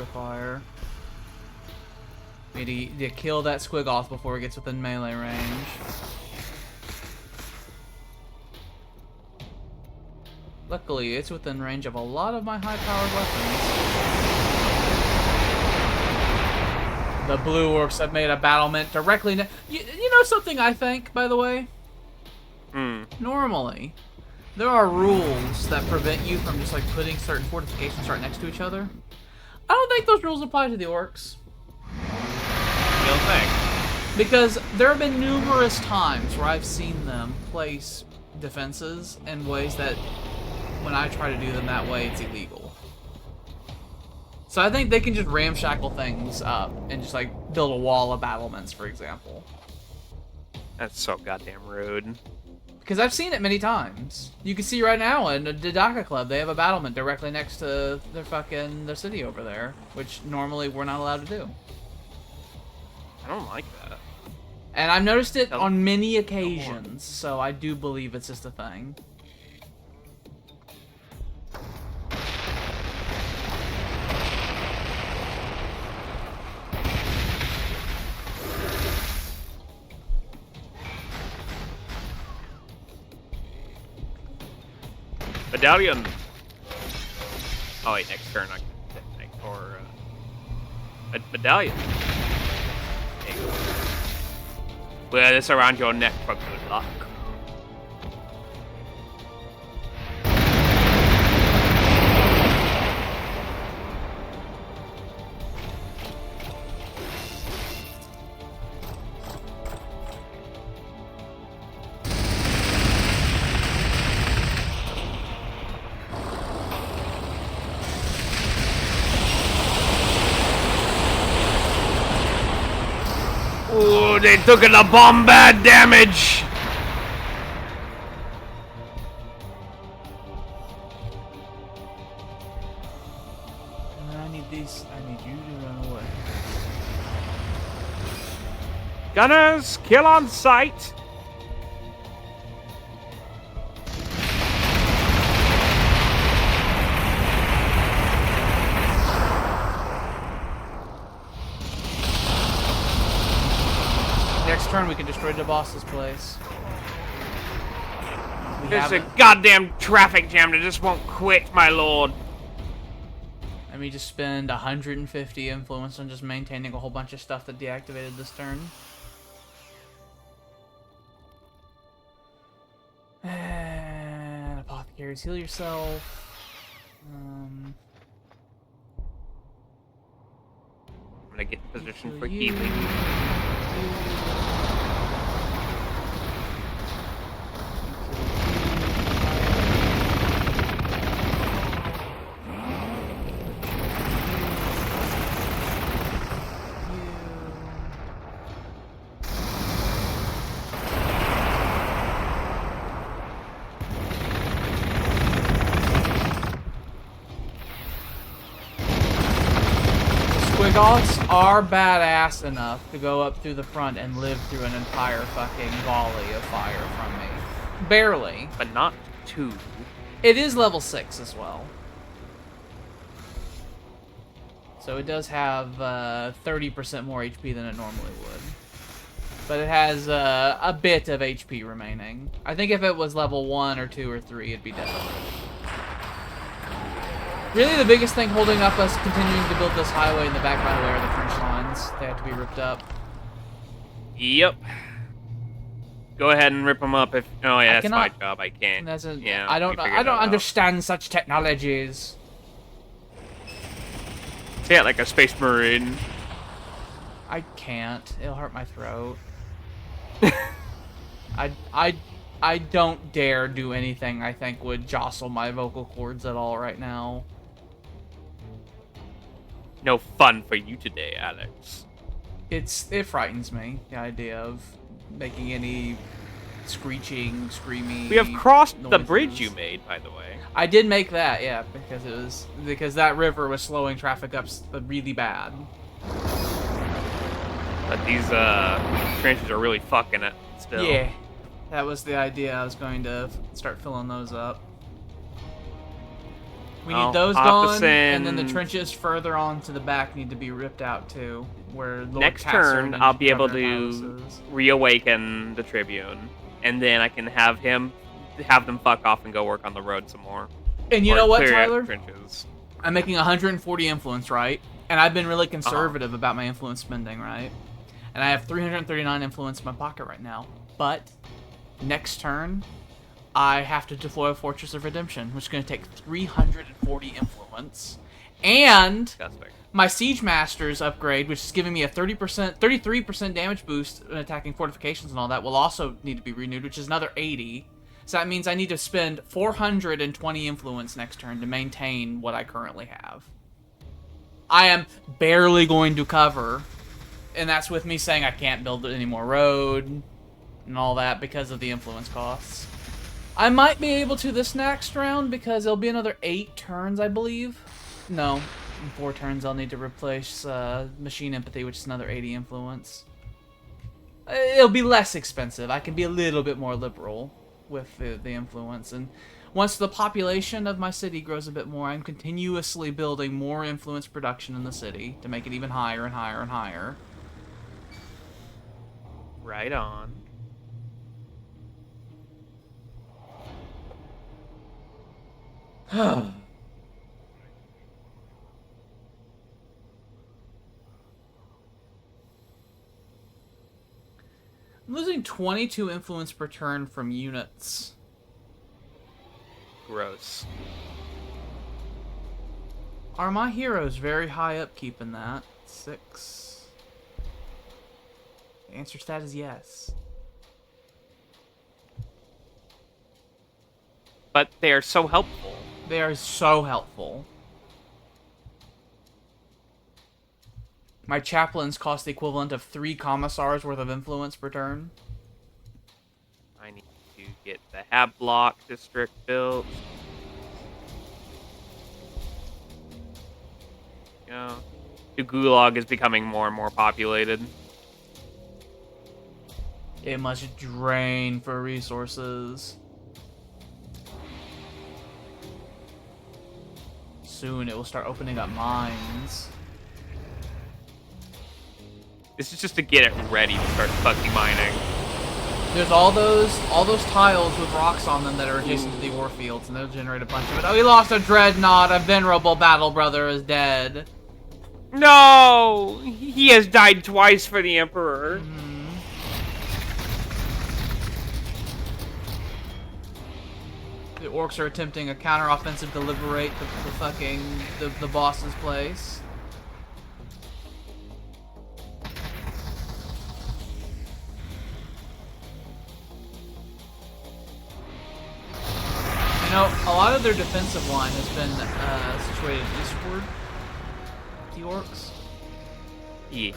require? We need to kill that Squiggoth before it gets within melee range. Luckily, it's within range of a lot of my high-powered weapons. The blue orcs have made a battlement directly you know something I think, by the way? Normally, there are rules that prevent you from just like putting certain fortifications right next to each other. I don't think those rules apply to the orcs. You don't think? Because there have been numerous times where I've seen them place defenses in ways that when I try to do them that way, it's illegal. So I think they can just ramshackle things up and just like build a wall of battlements, for example. That's so goddamn rude. Because I've seen it many times. You can see right now in the Daka Club, they have a battlement directly next to their city over there, which normally we're not allowed to do. I don't like that. And I've noticed it on many occasions, so I do believe it's just a thing. Medallion. Oh wait, next turn I can medallion. There you go. Wear this around your neck for good luck. Ooh, they took the bombard damage! I need you to run away. Gunners, kill on sight! Next turn, we can destroy the boss's place. There's a goddamn traffic jam that just won't quit, my lord. Let me just spend 150 influence on just maintaining a whole bunch of stuff that deactivated this turn. And apothecaries, heal yourself. I'm gonna get in position for healing. Squiggoths are badass enough to go up through the front and live through an entire fucking volley of fire from me. Barely. But not two. It is level 6 as well. So it does have 30% more HP than it normally would. But it has a bit of HP remaining. I think if it was level 1 or 2 or 3, it'd be dead. Really, the biggest thing holding up us continuing to build this highway in the back, by the way, are the French lines. They have to be ripped up. Yep. Go ahead and rip them up if... Oh, yeah, that's my job. I can't. Yeah, I don't understand such technologies. Say it like a space marine. I can't. It'll hurt my throat. I don't dare do anything I think would jostle my vocal cords at all right now. No fun for you today, Alex. It frightens me, the idea of making any screeching, screamy We have crossed noises. the bridge you made, by the way. I did make that, yeah, because that river was slowing traffic up really bad. But these trenches are really fucking it still. Yeah, that was the idea. I was going to start filling those up. We need those gone, and then the trenches further on to the back need to be ripped out too. Where Lord Next Tasser turn, and I'll be able Governor to Palace is. reawaken the Tribune, and then I can have them fuck off and go work on the road some more. And you Or know what, clear out Tyler? trenches. I'm making 140 influence, right? And I've been really conservative about my influence spending, right? And I have 339 influence in my pocket right now. But next turn, I have to deploy a Fortress of Redemption, which is going to take 340 influence. And Disgusting. my Siege Master's upgrade, which is giving me a 33% damage boost in attacking fortifications and all that, will also need to be renewed, which is another 80. So that means I need to spend 420 influence next turn to maintain what I currently have. I am barely going to cover, and that's with me saying I can't build any more road and all that because of the influence costs. I might be able to this next round because it'll be another 8 turns, I believe. No, in 4 turns I'll need to replace Machine Empathy, which is another 80 influence. It'll be less expensive. I can be a little bit more liberal with the influence, and once the population of my city grows a bit more, I'm continuously building more influence production in the city to make it even higher and higher and higher. Right on. I'm losing 22 influence per turn from units. Gross. Are my heroes very high upkeep in that? 6. The answer to that is yes. But they are so helpful. They are so helpful. My chaplains cost the equivalent of 3 commissars worth of influence per turn. I need to get the Hablock district built. Yeah. The Gulag is becoming more and more populated. It must drain for resources. Soon it will start opening up mines. This is just to get it ready to start fucking mining. There's all those tiles with rocks on them that are adjacent to the ore fields, and they'll generate a bunch of it. Oh, we lost a dreadnought. A venerable battle brother is dead. No! He has died twice for the Emperor. The orcs are attempting a counteroffensive to liberate the boss's place. You know, a lot of their defensive line has been situated eastward. The orcs. Yeah.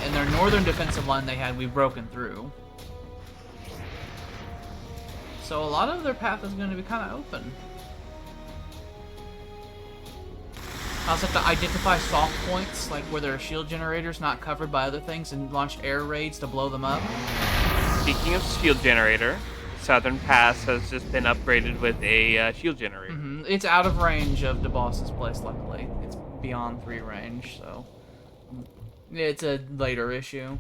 And their northern defensive line we've broken through. So a lot of their path is going to be kind of open. I also have to identify soft points, like where there are shield generators not covered by other things, and launch air raids to blow them up. Speaking of shield generator, Southern Pass has just been upgraded with a shield generator. It's out of range of the boss's place, luckily. It's beyond 3 range, so it's a later issue.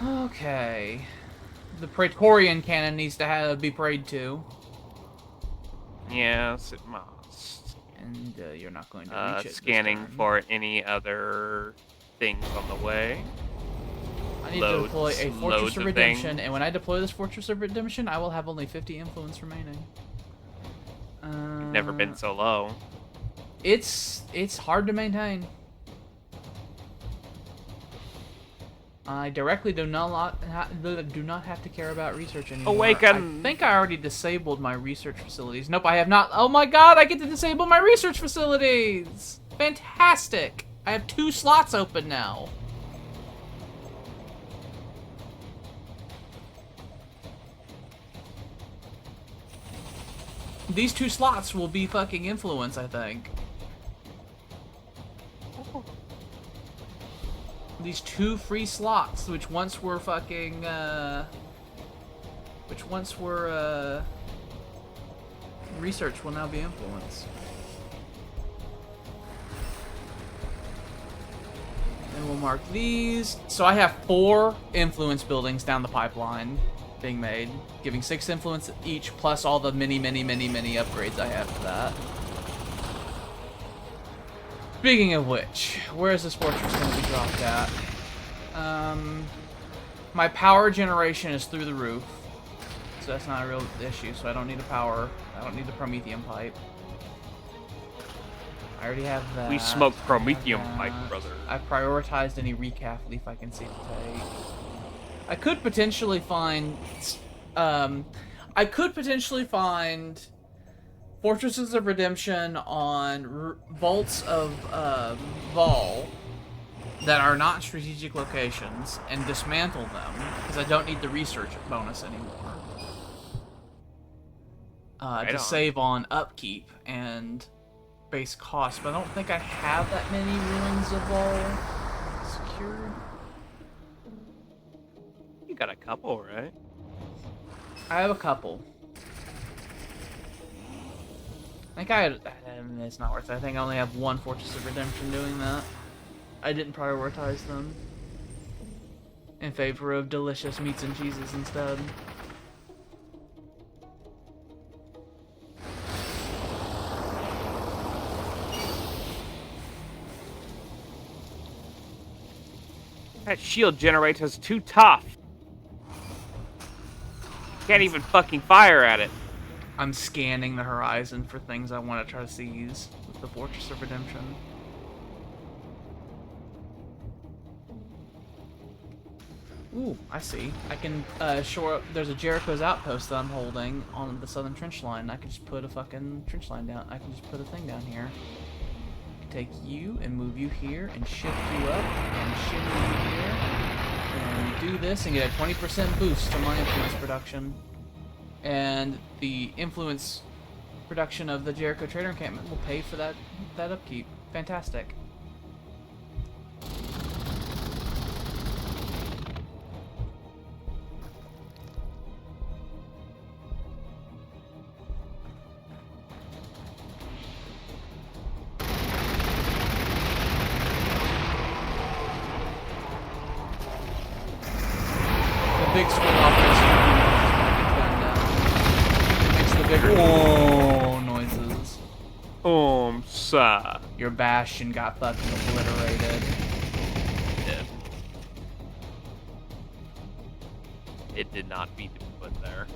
Okay. The Praetorian cannon needs to be prayed to. Yes, it must. And you're not going to reach it. Scanning for any other things on the way. I need to deploy a Fortress of Redemption, and when I deploy this Fortress of Redemption, I will have only 50 influence remaining. You've never been so low. It's hard to maintain. I directly do not have to care about research anymore. Awaken! I think I already disabled my research facilities. Nope, I have not. Oh my god, I get to disable my research facilities! Fantastic! I have 2 slots open now. These 2 slots will be fucking influence, I think. These 2 free slots, which once were fucking, Research will now be influence. And we'll mark these. So I have 4 influence buildings down the pipeline being made, giving 6 influence each, plus all the many upgrades I have for that. Speaking of which, where is this fortress going to be dropped at? My power generation is through the roof, so that's not a real issue, so I don't need a power. I don't need the Prometheum pipe. I already have that. We smoke Prometheum pipe, brother. I've prioritized any recaf leaf I can see to take. I could potentially find... Fortresses of Redemption on vaults of Vol that are not strategic locations and dismantle them, because I don't need the research bonus anymore. To save on upkeep and base cost, but I don't think I have that many ruins of Vol secured. You got a couple, right? I have a couple. I think it's not worth it. I think I only have 1 Fortress of Redemption doing that. I didn't prioritize them in favor of delicious meats and cheeses instead. That shield generator's too tough. Can't even fucking fire at it. I'm scanning the horizon for things I want to try to seize with the Fortress of Redemption. Ooh, I see. I can shore up. There's a Jericho's outpost that I'm holding on the southern trench line. I can just put a fucking trench line down. I can just put a thing down here. Take you and move you here and shift you up and shimmy you here and do this and get a 20% boost to my influence production. And the influence production of the Jericho Trader Encampment will pay for that upkeep. Fantastic. The big squid operation makes the bigger noises. Sir. Your bastion got fucking obliterated. Yeah. It did not need to be put there.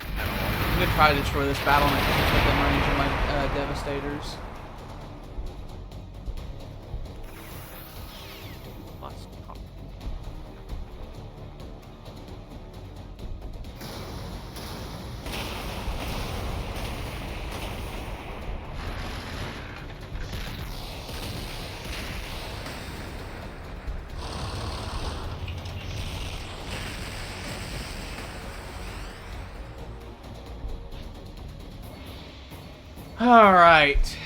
I'm gonna try to destroy this battle and within range of my devastators. Alright.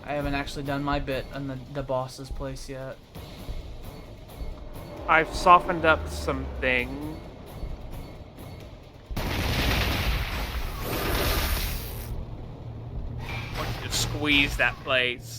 I haven't actually done my bit on the boss's place yet. I've softened up something. I want you to squeeze that place.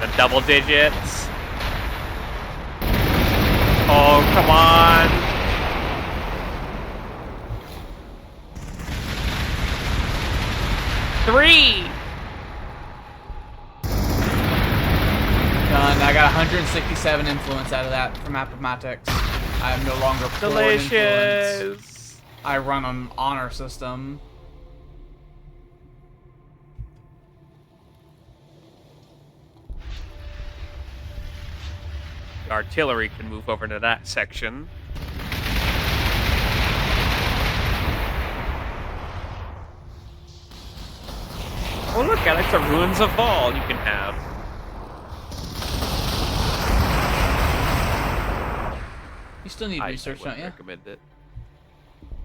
The double digits. Oh, come on. Three. Done. I got 167 influence out of that from Appomattox. I am no longer poor in influence. Delicious. I run an honor system. The artillery can move over to that section. Oh look, Alex, the Ruins of Vol you can have. You still need I research, don't wouldn't you? recommend it.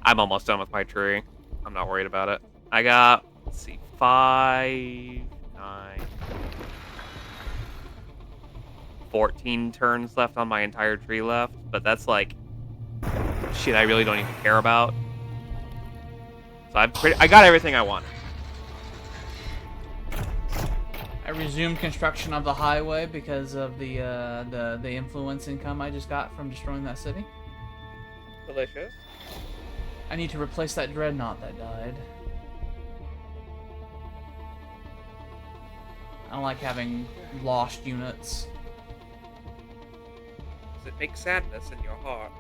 I'm almost done with my tree. I'm not worried about it. I got, let's see, 5, 9, 14 turns left on my entire tree left, but that's like shit I really don't even care about. So I got everything I wanted. I resumed construction of the highway because of the influence income I just got from destroying that city. Delicious. I need to replace that dreadnought that died. I don't like having lost units. Does it make sadness in your heart?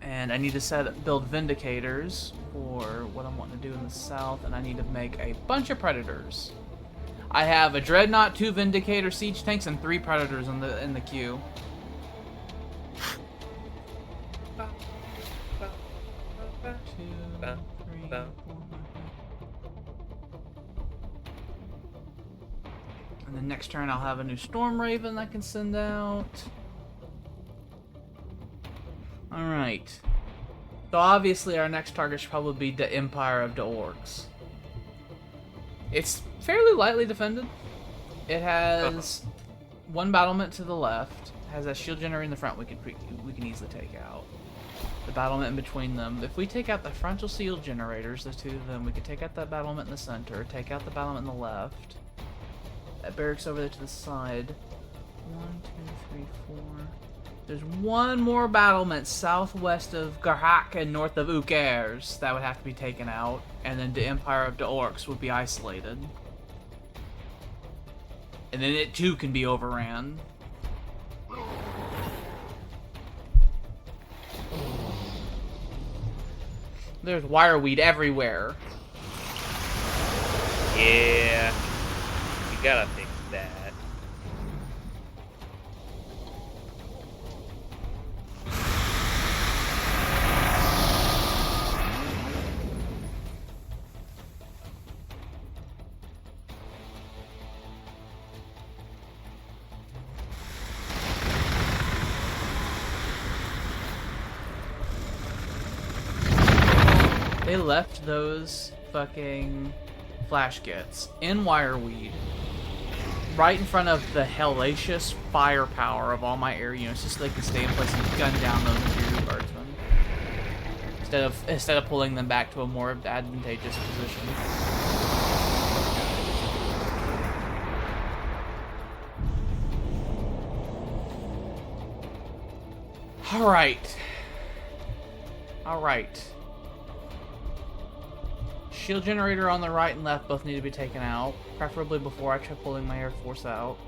And I need to build Vindicators for what I'm wanting to do in the south, and I need to make a bunch of Predators. I have a Dreadnought, 2 Vindicator siege tanks, and 3 Predators in the queue. And then next turn I'll have a new Storm Raven I can send out. Alright. So obviously our next target should probably be the Empire of the Orcs. It's fairly lightly defended. It has one battlement to the left. Has a shield generator in the front we can easily take out. The battlement in between them. If we take out the frontal shield generators, the 2 of them, we could take out that battlement in the center, take out the battlement in the left. That barracks over there to the side. 1, 2, 3, 4. There's one more battlement southwest of Garhak and north of Ukers that would have to be taken out, and then the Empire of the Orcs would be isolated. And then it too can be overran. There's wireweed everywhere. Yeah. You gotta fix that. They left those fucking flash kits in wireweed right in front of the hellacious firepower of all my air units just so they can stay in place and gun down those Imperial Guardsmen. Instead of pulling them back to a more advantageous position. Alright. Alright. Shield generator on the right and left both need to be taken out, preferably before I try pulling my Air Force out.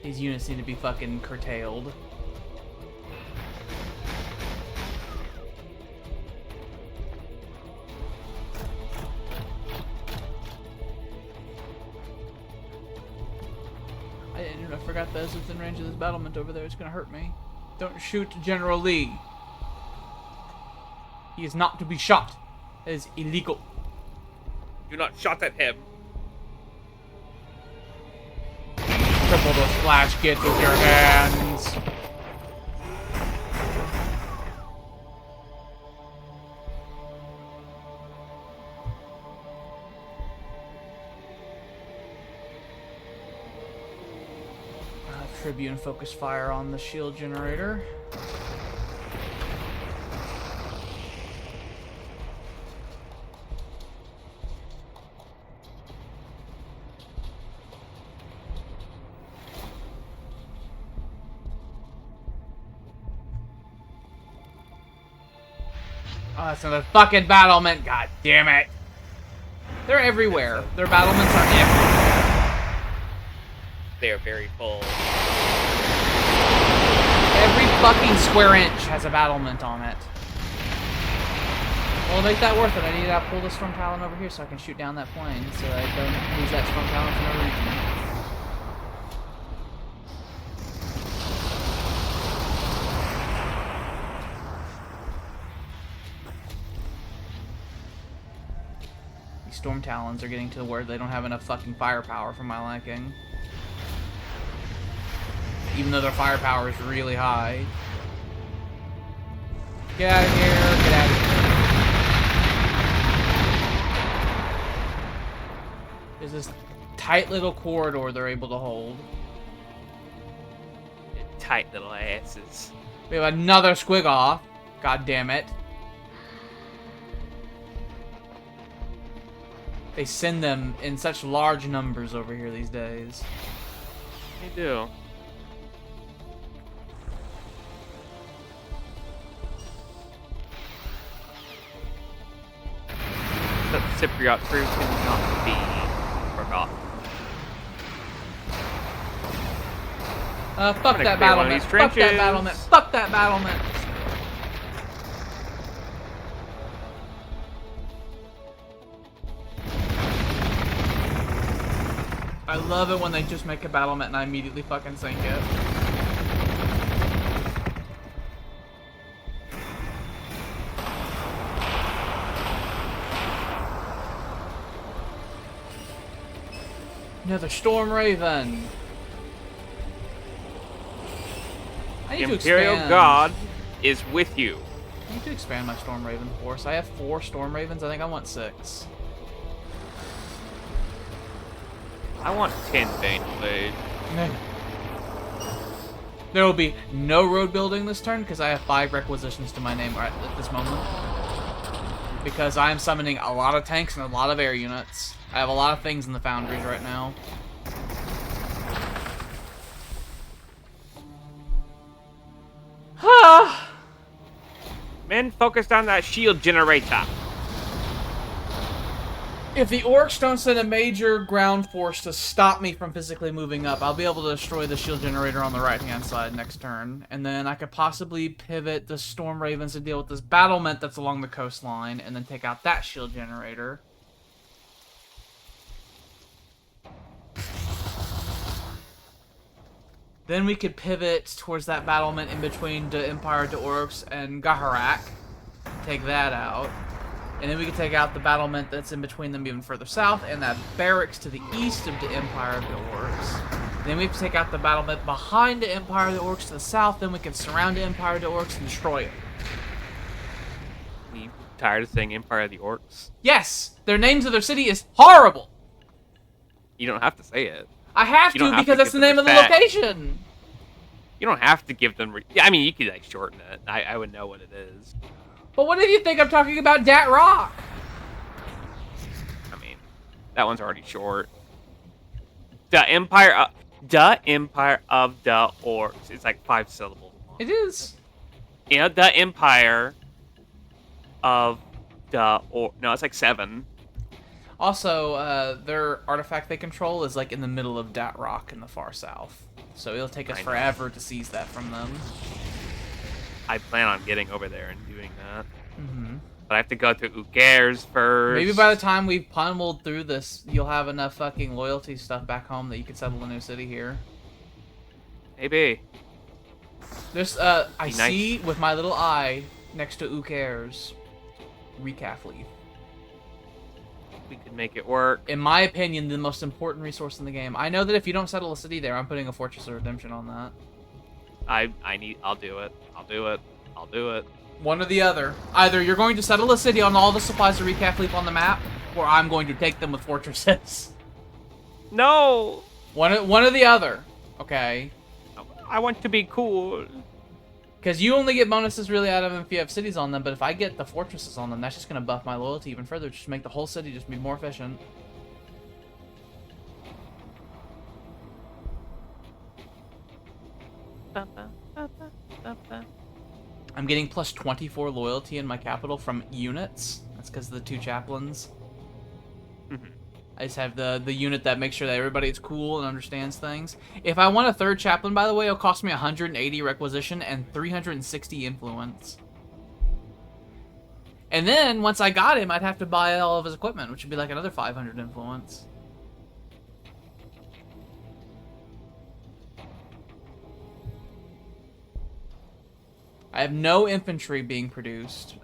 These units need to be fucking curtailed. I forgot that it's within range of this battlement over there. It's gonna hurt me. Don't shoot General Lee. He is not to be shot. That is illegal. Do not shot at him. Triple those flash kits with your hands. Tribune focus fire on the shield generator. Oh, that's another fucking battlement. God damn it. They're everywhere. Their battlements are everywhere. They are very full. Every fucking square inch has a battlement on it. Well, make that worth it. I need to pull the Storm Talon over here so I can shoot down that plane so I don't lose that Storm Talon for no reason. Storm Talons are getting to where they don't have enough fucking firepower for my liking. even though their firepower is really high. Get out of here, get out of here. There's this tight little corridor they're able to hold. Tight little asses. We have another squig off. God damn it. They send them in such large numbers over here these days. They do. The Cypriot crew cannot be forgotten. Fuck that battlement. Fuck that battlement. Fuck that battlement. I love it when they just make a battlement and I immediately fucking sink it. Another Storm Raven. I need Imperial to expand. God is with you. I need to expand my Storm Raven force. I have 4 Storm Ravens. I think I want 6. I want 10 Bane Blade. There will be no road building this turn because I have 5 requisitions to my name right at this moment. Because I am summoning a lot of tanks and a lot of air units. I have a lot of things in the foundries right now. Men focused on that shield generator. If the orcs don't send a major ground force to stop me from physically moving up, I'll be able to destroy the shield generator on the right-hand side next turn. And then I could possibly pivot the Storm Ravens to deal with this battlement that's along the coastline, and then take out that shield generator. Then we could pivot towards that battlement in between the Empire de Orcs and Gaharak. Take that out. And then we could take out the battlement that's in between them even further south, and that barracks to the east of the Empire of the Orcs. Then we have to take out the battlement behind the Empire of the Orcs to the south, then we can surround the Empire of the Orcs and destroy it. You tired of saying Empire of the Orcs? Yes! Their names of their city is horrible! You don't have to say it. I have to because that's the name of the location! You don't have to give them... I mean, you could, like, shorten it. I would know what it is. But what if you think I'm talking about Dat Rock? I mean, that one's already short. The Empire of the Orcs. It's like 5 syllables long. It is. You know, the Empire of the Orcs. No, it's like 7. Also, their artifact they control is like in the middle of Dat Rock in the far south. So it'll take us forever to seize that from them. I plan on getting over there and doing that. Mm-hmm. But I have to go through Ugair's first. Maybe by the time we've pummeled through this, you'll have enough fucking loyalty stuff back home that you could settle a new city here. Maybe. There's, I see with my little eye next to Ugair's recap leaf. We could make it work. In my opinion, the most important resource in the game. I know that if you don't settle a city there, I'm putting a Fortress of Redemption on that. I'll do it. I'll do it. I'll do it. One or the other. Either you're going to settle a city on all the supplies of recap leaf on the map, or I'm going to take them with fortresses. No! One or the other. Okay. I want to be cool. Because you only get bonuses really out of them if you have cities on them, but if I get the fortresses on them, that's just going to buff my loyalty even further. Just make the whole city just be more efficient. I'm getting plus 24 loyalty in my capital from units. That's because of the 2 chaplains. Mm-hmm. I just have the unit that makes sure that everybody's cool and understands things. If I want a 3rd chaplain, by the way, it'll cost me 180 requisition and 360 influence. And then, once I got him, I'd have to buy all of his equipment, which would be like another 500 influence. I have no infantry being produced,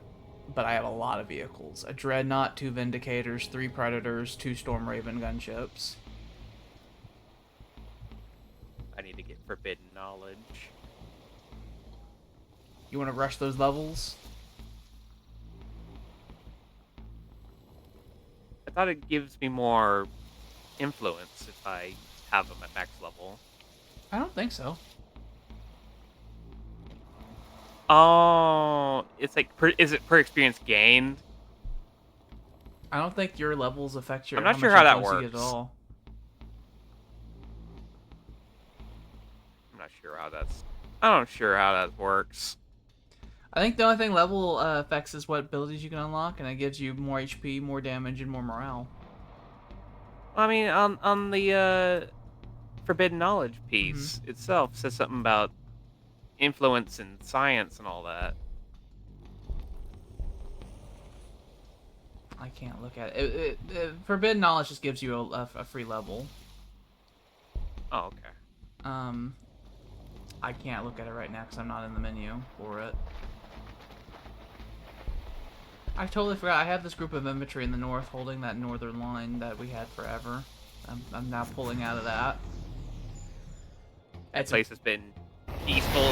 but I have a lot of vehicles. A Dreadnought, 2 Vindicators, 3 Predators, 2 Storm Raven gunships. I need to get forbidden knowledge. You want to rush those levels? I thought it gives me more influence if I have them at max level. I don't think so. Oh, it's like is it per experience gained? I don't think your levels affect your I'm not how sure much how that influence you get at works. all. I'm not sure how that's. I'm not sure how that works. I think the only thing level affects is what abilities you can unlock, and it gives you more HP, more damage, and more morale. I mean, on the forbidden knowledge piece itself says something about influence and science and all that. I can't look at it. Forbidden knowledge just gives you a free level. Oh, okay. I can't look at it right now because I'm not in the menu for it. I totally forgot. I have this group of infantry in the north holding that northern line that we had forever. I'm now pulling out of that. That place has been peaceful,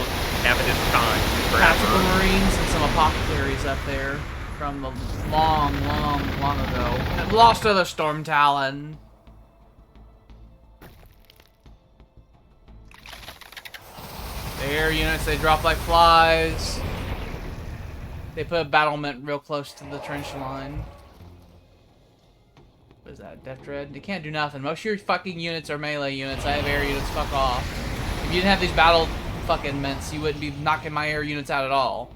having its time Tactical forever. Marines and some apothecaries up there from the long ago. And lost to the Storm Talon. The air units, they drop like flies. They put a battlement real close to the trench line. What is that, Death Dread? They can't do nothing. Most of your fucking units are melee units. I have air units, fuck off. If you didn't have these battle fucking mints, you wouldn't be knocking my air units out at all.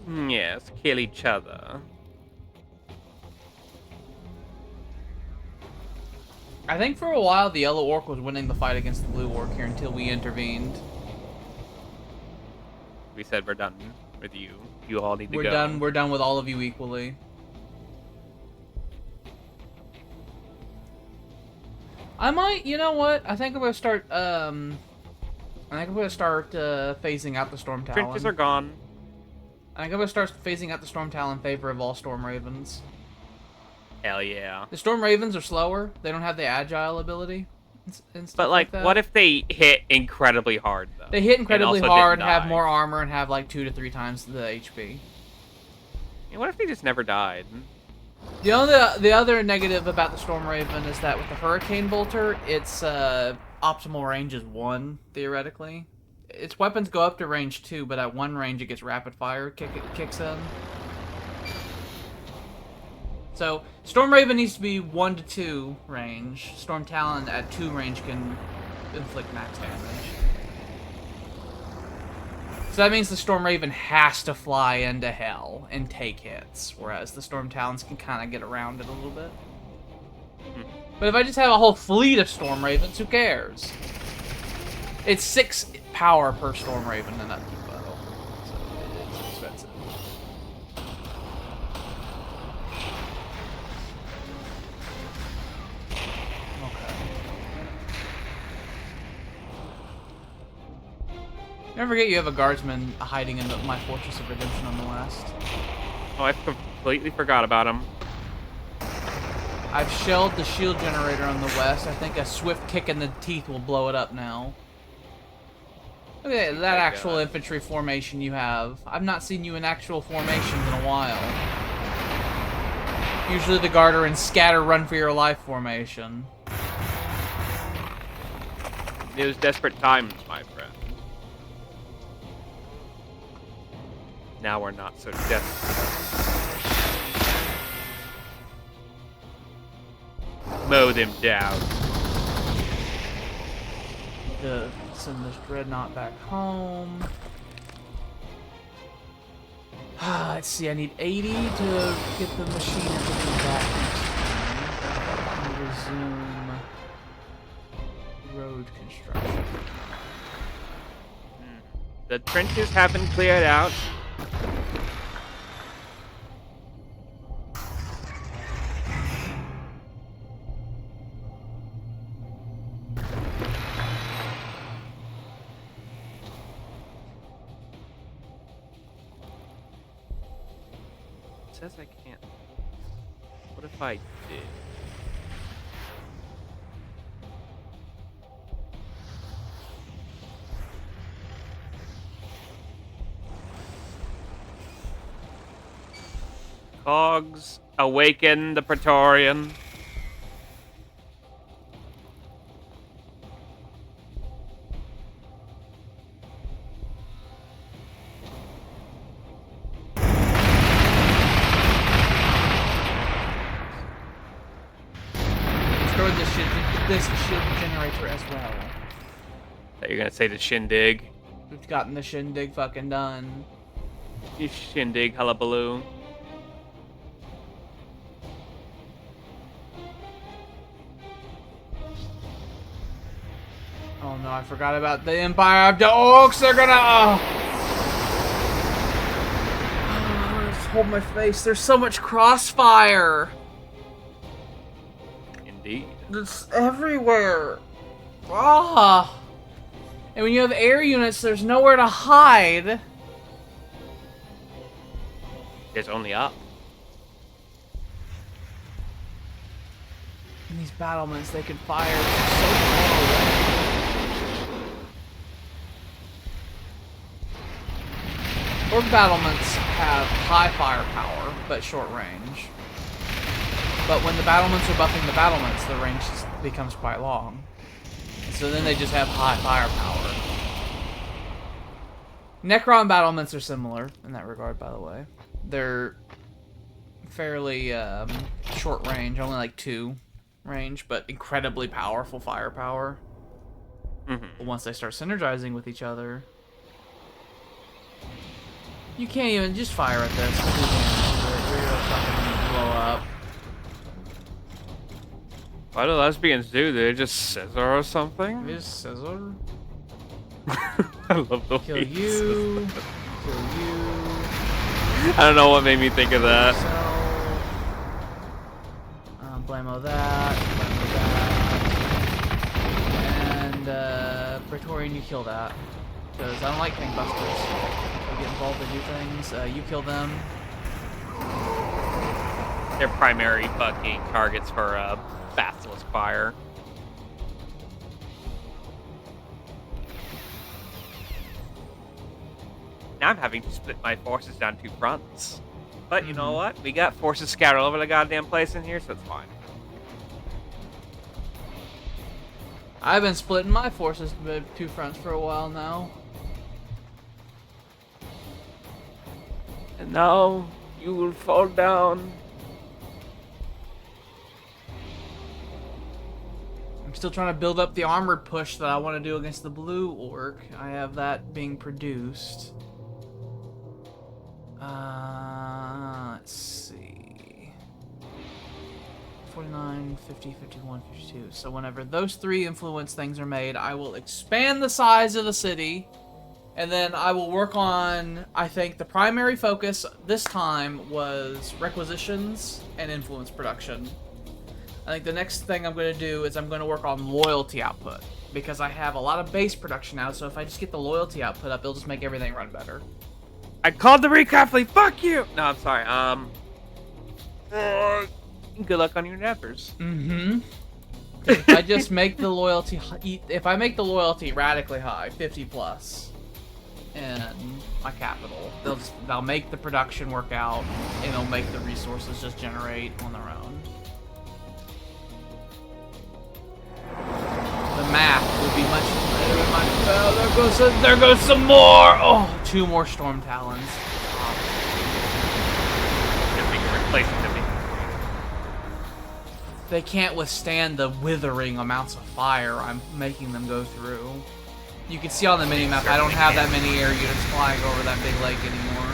Yes, kill each other. I think for a while the Yellow Orc was winning the fight against the Blue Orc here until we intervened. We said we're done with you. You all need to We're go. done. We're done with all of you equally. I might. You know what? I think I'm gonna start. I think I'm gonna start phasing out the Storm Talon. Trenches are gone. I think I'm gonna start phasing out the Storm Talon in favor of all Storm Ravens. Hell yeah. The Storm Ravens are slower. They don't have the agile ability and stuff But like, that. what if they hit incredibly hard though? They hit incredibly also hard didn't and have die? more armor and have like 2 to 3 times the HP. Yeah, what if they just never died? The other negative about the Storm Raven is that with the Hurricane Bolter, its optimal range is 1 theoretically. Its weapons go up to range 2, but at 1 range it gets rapid fire kicks in. So Storm Raven needs to be 1 to 2 range. Storm Talon at 2 range can inflict max damage. So that means the Storm Raven has to fly into hell and take hits, whereas the Storm Talons can kind of get around it a little bit. But if I just have a whole fleet of Storm Ravens, who cares? It's 6 power per Storm Raven and upkeep though, so it's expensive. Never forget you have a guardsman hiding in my Fortress of Redemption on the west. Oh, I completely forgot about him. I've shelled the shield generator on the west. I think a swift kick in the teeth will blow it up now. Look at that actual infantry formation you have. I've not seen you in actual formations in a while. Usually the guard are in scatter run for your life formation. It was desperate times, my friend. Now we're not so desperate. Mow them down. Send this dreadnought back home. Let's see, I need 80 to get the machine infantry back and resume road construction. The trenches have been cleared out. It says I can't. What if I did? Cogs, awaken the Praetorian. Destroy this shit generator as well. That you're gonna say the shindig. We've gotten the shindig fucking done. You shindig hullabaloo. Oh no, I forgot about the Empire of the Orcs. They're gonna. Oh, just hold my face. There's so much crossfire. Indeed. It's everywhere. Ah. And when you have air units, there's nowhere to hide. There's only up. And these battlements, they can fire so far away. Orc battlements have high firepower, but short range. But when the battlements are buffing the battlements, the range becomes quite long. So then they just have high firepower. Necron battlements are similar in that regard, by the way. They're fairly short range, only like 2 range, but incredibly powerful firepower. But once they start synergizing with each other, you can't even just fire at this. You're gonna fucking blow up. What do lesbians do? They just scissor or something? Just scissor. I love the Kill way you. Kill you. I don't know what made me think of that. So, blammo that. Blammo that. And Praetorian, you kill that. Because I don't like gangbusters. They get involved to do things. You kill them. They're primary fucking targets for basilisk fire. Now I'm having to split my forces down 2 fronts. But you know what? We got forces scattered all over the goddamn place in here, so it's fine. I've been splitting my forces to 2 fronts for a while now. And now you will fall down. I'm still trying to build up the armored push that I want to do against the blue orc. I have that being produced. Let's see. 49, 50, 51, 52. So whenever those 3 influence things are made, I will expand the size of the city. And then I will work on, I think the primary focus this time was requisitions and influence production. I think the next thing I'm going to do is I'm going to work on loyalty output. Because I have a lot of base production now, so if I just get the loyalty output up, it'll just make everything run better. I called the recap fleet. Fuck you. No, I'm sorry. Good luck on your nappers. If I just make the loyalty, if I make the loyalty radically high, 50 plus, in my capital, they'll make the production work out, and they'll make the resources just generate on their own. The math would be much better in my. Oh, there goes some more. Oh, 2 more storm talons. They can't withstand the withering amounts of fire I'm making them go through. You can see on the minimap, I don't have that many air units flying over that big lake anymore.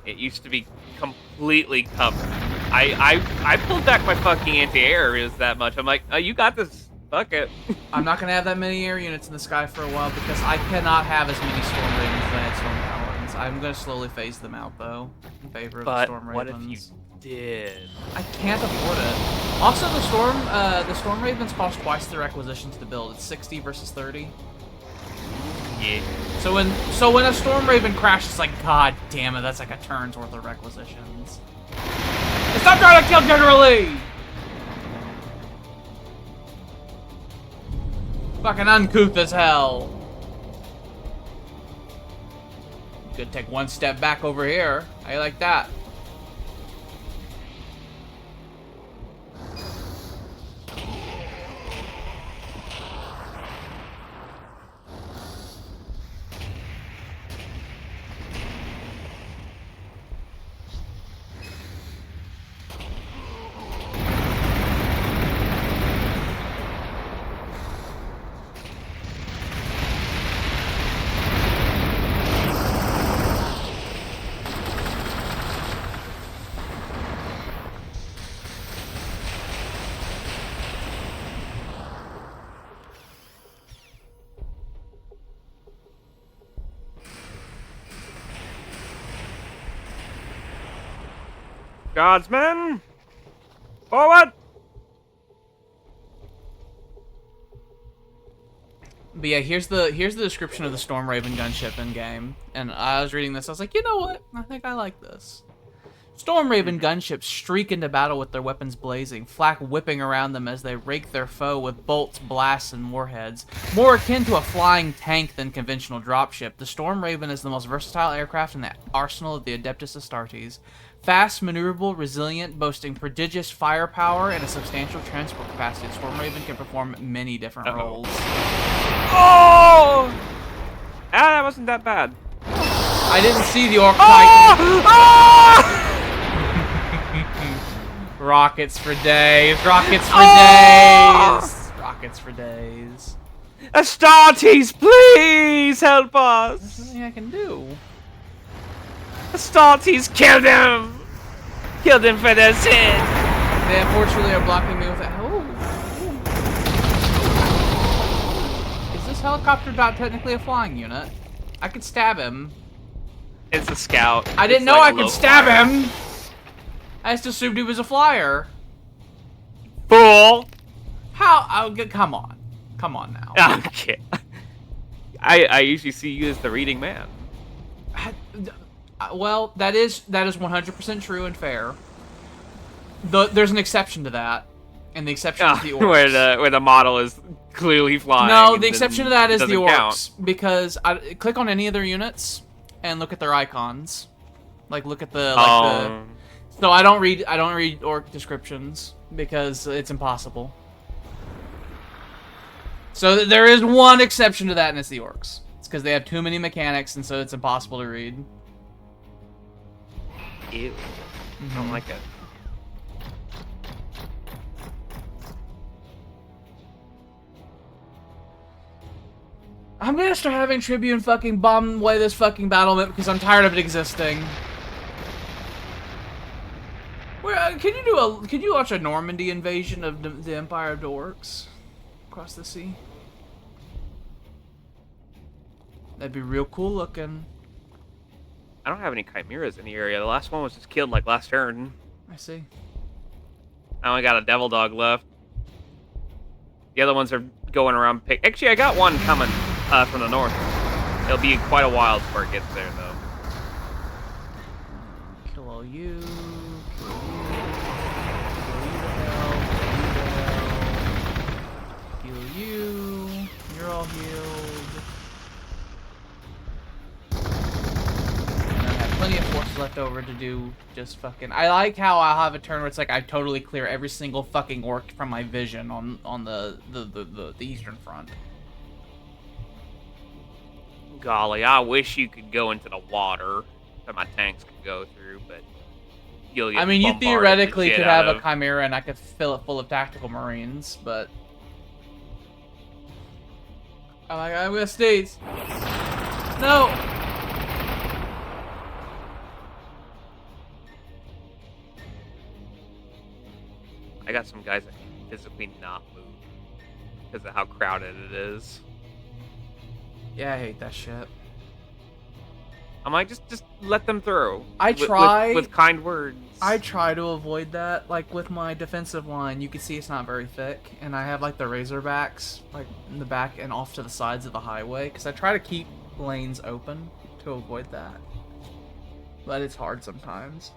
It used to be completely covered. I pulled back my fucking anti-air areas that much. I'm like, oh, you got this. Fuck it. I'm not gonna have that many air units in the sky for a while because I cannot have as many storm ravens as I had storm talons. I'm gonna slowly phase them out though, in favor of the storm ravens. What if you did? I can't afford it. Also, the storm ravens cost twice the requisitions to build. It's 60 versus 30. Yeah. So when a storm raven crashes, it's like, god damn it, that's like a turn's worth of requisitions. Stop trying to kill General Lee! Fucking uncouth as hell. Could take one step back over here. How you like that? Guardsmen! Forward! But yeah, here's the description of the Storm Raven gunship in game. And I was reading this, I was like, you know what? I think I like this. Storm Raven gunships streak into battle with their weapons blazing, flak whipping around them as they rake their foe with bolts, blasts, and warheads. More akin to a flying tank than conventional dropship, the Storm Raven is the most versatile aircraft in the arsenal of the Adeptus Astartes. Fast, maneuverable, resilient, boasting prodigious firepower and a substantial transport capacity, the Storm Raven can perform many different roles. Oh! That wasn't that bad. I didn't see the Orc Titan. Oh! Rockets for days. Rockets for days. Rockets for days. Astartes, please help us! There's nothing I can do. Astartes, kill them! Kill them for their sin! They unfortunately are blocking me with a... Oh. Is this helicopter not technically a flying unit? I could stab him. It's a scout. I didn't know I could stab him! I just assumed he was a flyer. Fool! How? Oh, come on. Come on now. Okay. I usually see you as the reading man. Well, that is 100% true and fair. There's an exception to that, and the exception is the orcs. where the model is clearly flying. No, the exception to that is the orcs, count. because click on any of their units and look at their icons. Like look at the So I don't read orc descriptions because it's impossible. So there is one exception to that, and it's the orcs. It's because they have too many mechanics, and so it's impossible to read. Ew. I don't like it. I'm gonna start having Tribune fucking bomb away this fucking battlement because I'm tired of it existing. Where can you watch a Normandy invasion of the Empire of the Orcs across the sea? That'd be real cool looking. I don't have any chimeras in the area. The last one was just killed like last turn. I see. I only got a devil dog left. The other ones are going around Actually, I got one coming from the north. It'll be quite a while before it gets there, though. Kill all you. Heal you. You're all healed. Plenty of forces left over to do just fucking... I like how I'll have a turn where it's like I totally clear every single fucking orc from my vision on the eastern front. Golly, I wish you could go into the water that my tanks could go through, but you'll get I mean, you bombarded theoretically the shit could have out a Chimera and I could fill it full of tactical marines, but... I'm like, I'm gonna sneeze. No! I got some guys that can physically not move because of how crowded it is. Yeah, I hate that shit. I'm like, just let them through. I try with kind words. I try to avoid that. Like with my defensive line, you can see it's not very thick, and I have like the Razorbacks like in the back and off to the sides of the highway because I try to keep lanes open to avoid that. But it's hard sometimes.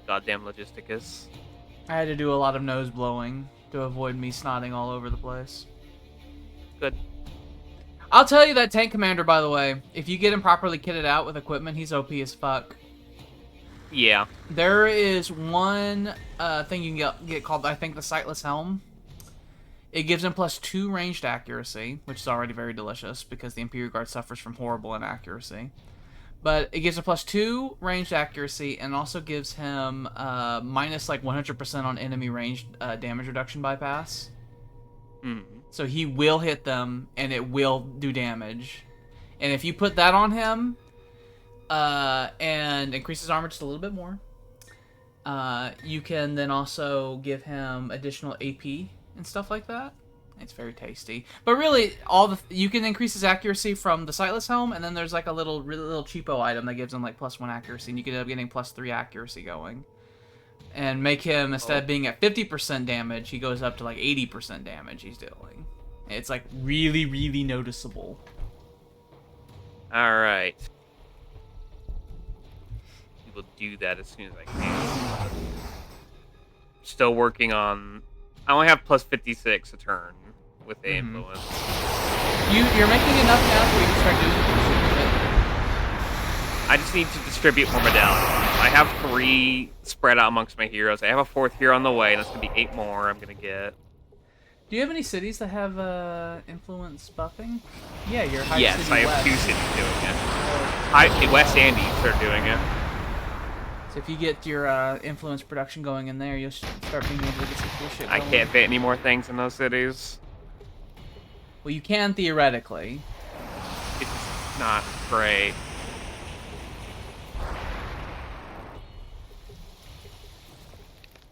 goddamn logisticus. I had to do a lot of nose blowing to avoid me snotting all over the place. Good. I'll tell you that tank commander, by the way, if you get him properly kitted out with equipment, he's OP as fuck. Yeah. There is one thing you can get called, I think, the Sightless Helm. It gives him +2 ranged accuracy, which is already very delicious because the Imperial Guard suffers from horrible inaccuracy. But it gives him +2 ranged accuracy and also gives him minus like 100% on enemy ranged damage reduction bypass. So he will hit them and it will do damage. And if you put that on him and increase his armor just a little bit more, you can then also give him additional AP and stuff like that. It's very tasty. But really, you can increase his accuracy from the Sightless Helm, and then there's like a really little cheapo item that gives him like +1 accuracy, and you can end up getting +3 accuracy going. And make him, instead of being at 50% damage, he goes up to like 80% damage he's dealing. It's like really, really noticeable. Alright. We will do that as soon as I can. Still working on... I only have +56 a turn with the influence. You're making enough now where you can start doing it. I just need to distribute more medallions. I have 3 spread out amongst my heroes. I have a 4th hero on the way, and that's going to be 8 more I'm going to get. Do you have any cities that have influence buffing? Yeah, your high yes, city I have west. 2 cities doing it. West and East are doing it. So if you get your influence production going in there, you'll start being able to get some cool shit going. I can't fit any more things in those cities. Well, you can theoretically. It's not great.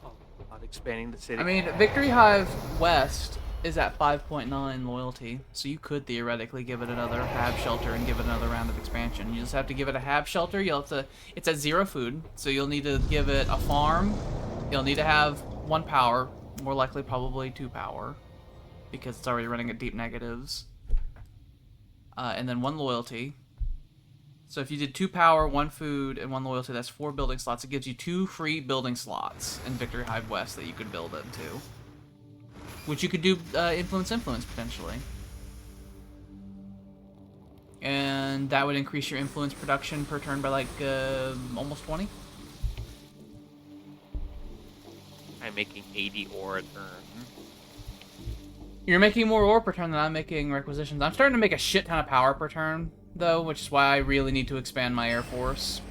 Oh, about expanding the city. I mean, Victory Hive West is at 5.9 loyalty, so you could theoretically give it another Hab shelter and give it another round of expansion. You just have to give it a Hab shelter. You'll have to. It's at 0 food, so you'll need to give it a farm. You'll need to have 1 power, more likely probably 2 power, because it's already running at deep negatives. And then 1 loyalty. So if you did 2 power, 1 food, and 1 loyalty, that's 4 building slots. It gives you 2 free building slots in Victory Hive West that you could build into. Which you could do influence potentially. And that would increase your influence production per turn by like almost 20. I'm making 80 ore a turn. You're making more ore per turn than I'm making requisitions. I'm starting to make a shit ton of power per turn, though, which is why I really need to expand my air force.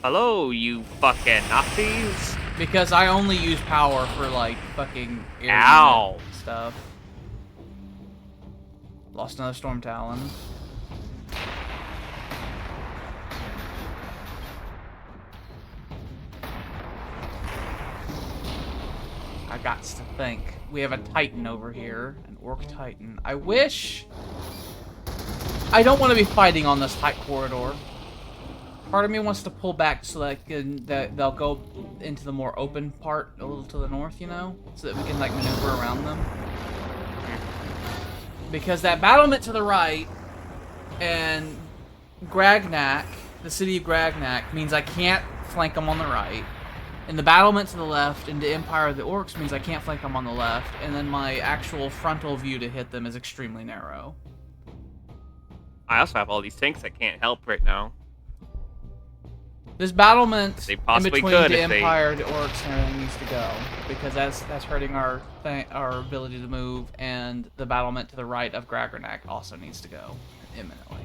Hello, you fucking Nazis! Because I only use power for, like, fucking air Ow! unit stuff. Lost another Storm Talon. I got to think. We have a Titan over here. An Orc Titan. I wish... I don't want to be fighting on this tight corridor. Part of me wants to pull back so that they'll go into the more open part a little to the north, you know? So that we can, like, maneuver around them. Because that battlement to the right and Gragnak, the city of Gragnak, means I can't flank them on the right. And the battlement to the left into Empire of the Orcs means I can't flank them on the left. And then my actual frontal view to hit them is extremely narrow. I also have all these tanks that can't help right now. This battlement They in possibly between could the if they- Empire, the Orcs, and everything needs to go. Because that's hurting our ability to move, and the battlement to the right of Gragnak also needs to go imminently.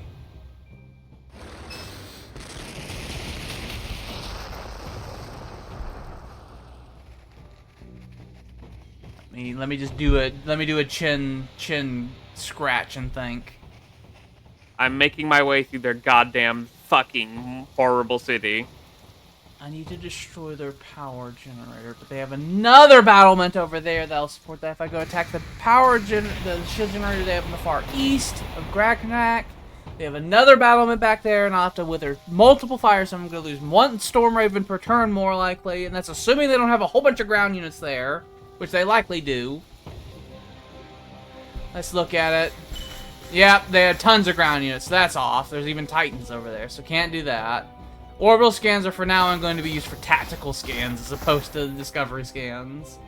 Let me just do it. Let me do a chin scratch and think. I'm making my way through their goddamn fucking horrible city. I need to destroy their power generator, but they have another battlement over there that'll support that. If I go attack the the shield generator they have in the far east of Gragnak, they have another battlement back there, and I'll have to wither multiple fires, so I'm going to lose 1 Storm Raven per turn, more likely, and that's assuming they don't have a whole bunch of ground units there, which they likely do. Let's look at it. Yep, they had tons of ground units, so that's off. There's even Titans over there, so can't do that. Orbital scans are for now on going to be used for tactical scans as opposed to discovery scans.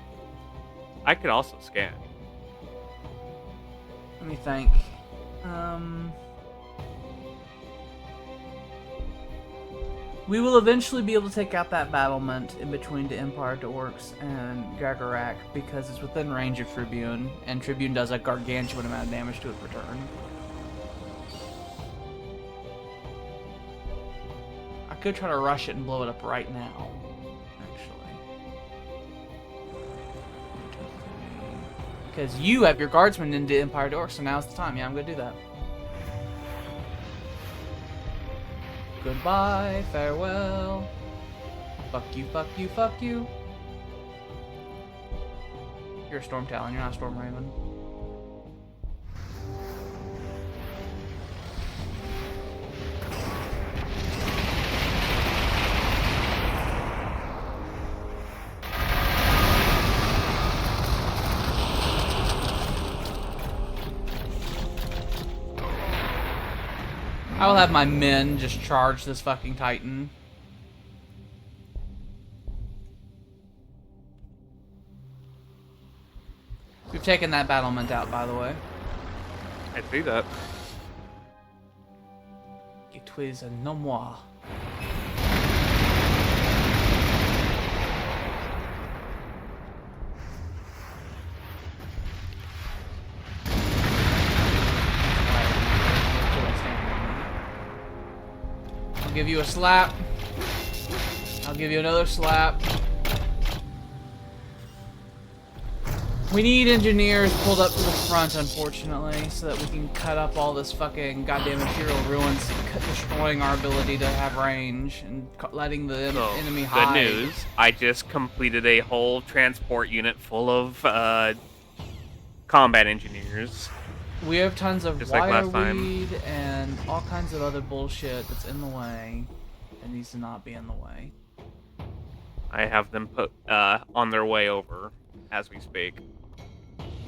I could also scan. Let me think. We will eventually be able to take out that battlement in between the Empire Dorks and Gagarak because it's within range of Tribune, and Tribune does a gargantuan amount of damage to it per turn. I could try to rush it and blow it up right now, actually. Because you have your guardsmen into Empire Dorks, so now's the time. Yeah, I'm going to do that. Goodbye, farewell. Fuck you, fuck you, fuck you. You're a Storm Talon, you're not a Storm Raven. I will have my men just charge this fucking Titan. We've taken that battlement out, by the way. I see that. It was a no moi. I'll give you a slap. I'll give you another slap. We need engineers pulled up to the front, unfortunately, so that we can cut up all this fucking goddamn Imperial ruins, destroying our ability to have range and letting the enemy hide. Good news. I just completed a whole transport unit full of combat engineers. We have tons of just like last time. wireweed and all kinds of other bullshit that's in the way and needs to not be in the way. I have them put on their way over as we speak.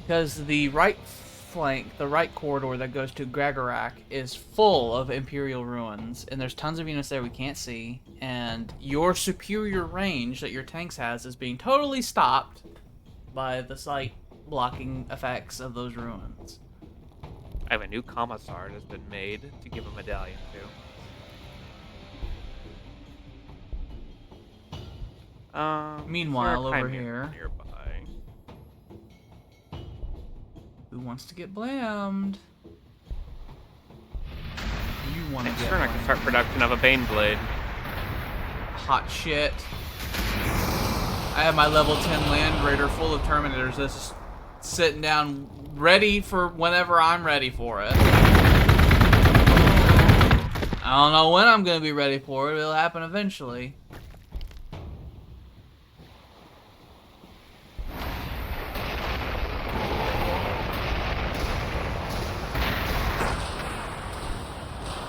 Because the right flank, the right corridor that goes to Gagarak is full of Imperial ruins, and there's tons of units there we can't see, and your superior range that your tanks has is being totally stopped by the sight blocking effects of those ruins. I have a new commissar that's been made to give a medallion to. Meanwhile, over Chimera here, nearby. who wants to get blammed? You want to Next get turn, I blammed. can start production of a Bane Blade. Hot shit. I have my level 10 Land Raider full of Terminators that's just sitting down ready for whenever I'm ready for it. I don't know when I'm going to be ready for it. It'll happen eventually.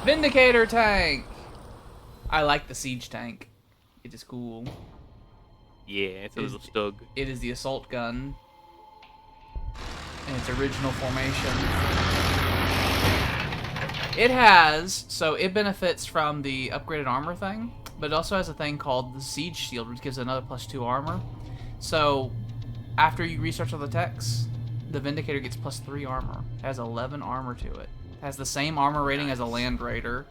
Vindicator tank! I like the siege tank. It is cool. Yeah, it's a little stug. It is the assault gun in its original formation. It has, so it benefits from the upgraded armor thing, but it also has a thing called the siege shield, which gives another +2 armor. So after you research all the techs, the Vindicator gets +3 armor. It has 11 armor to it. Has the same armor rating as a Land Raider.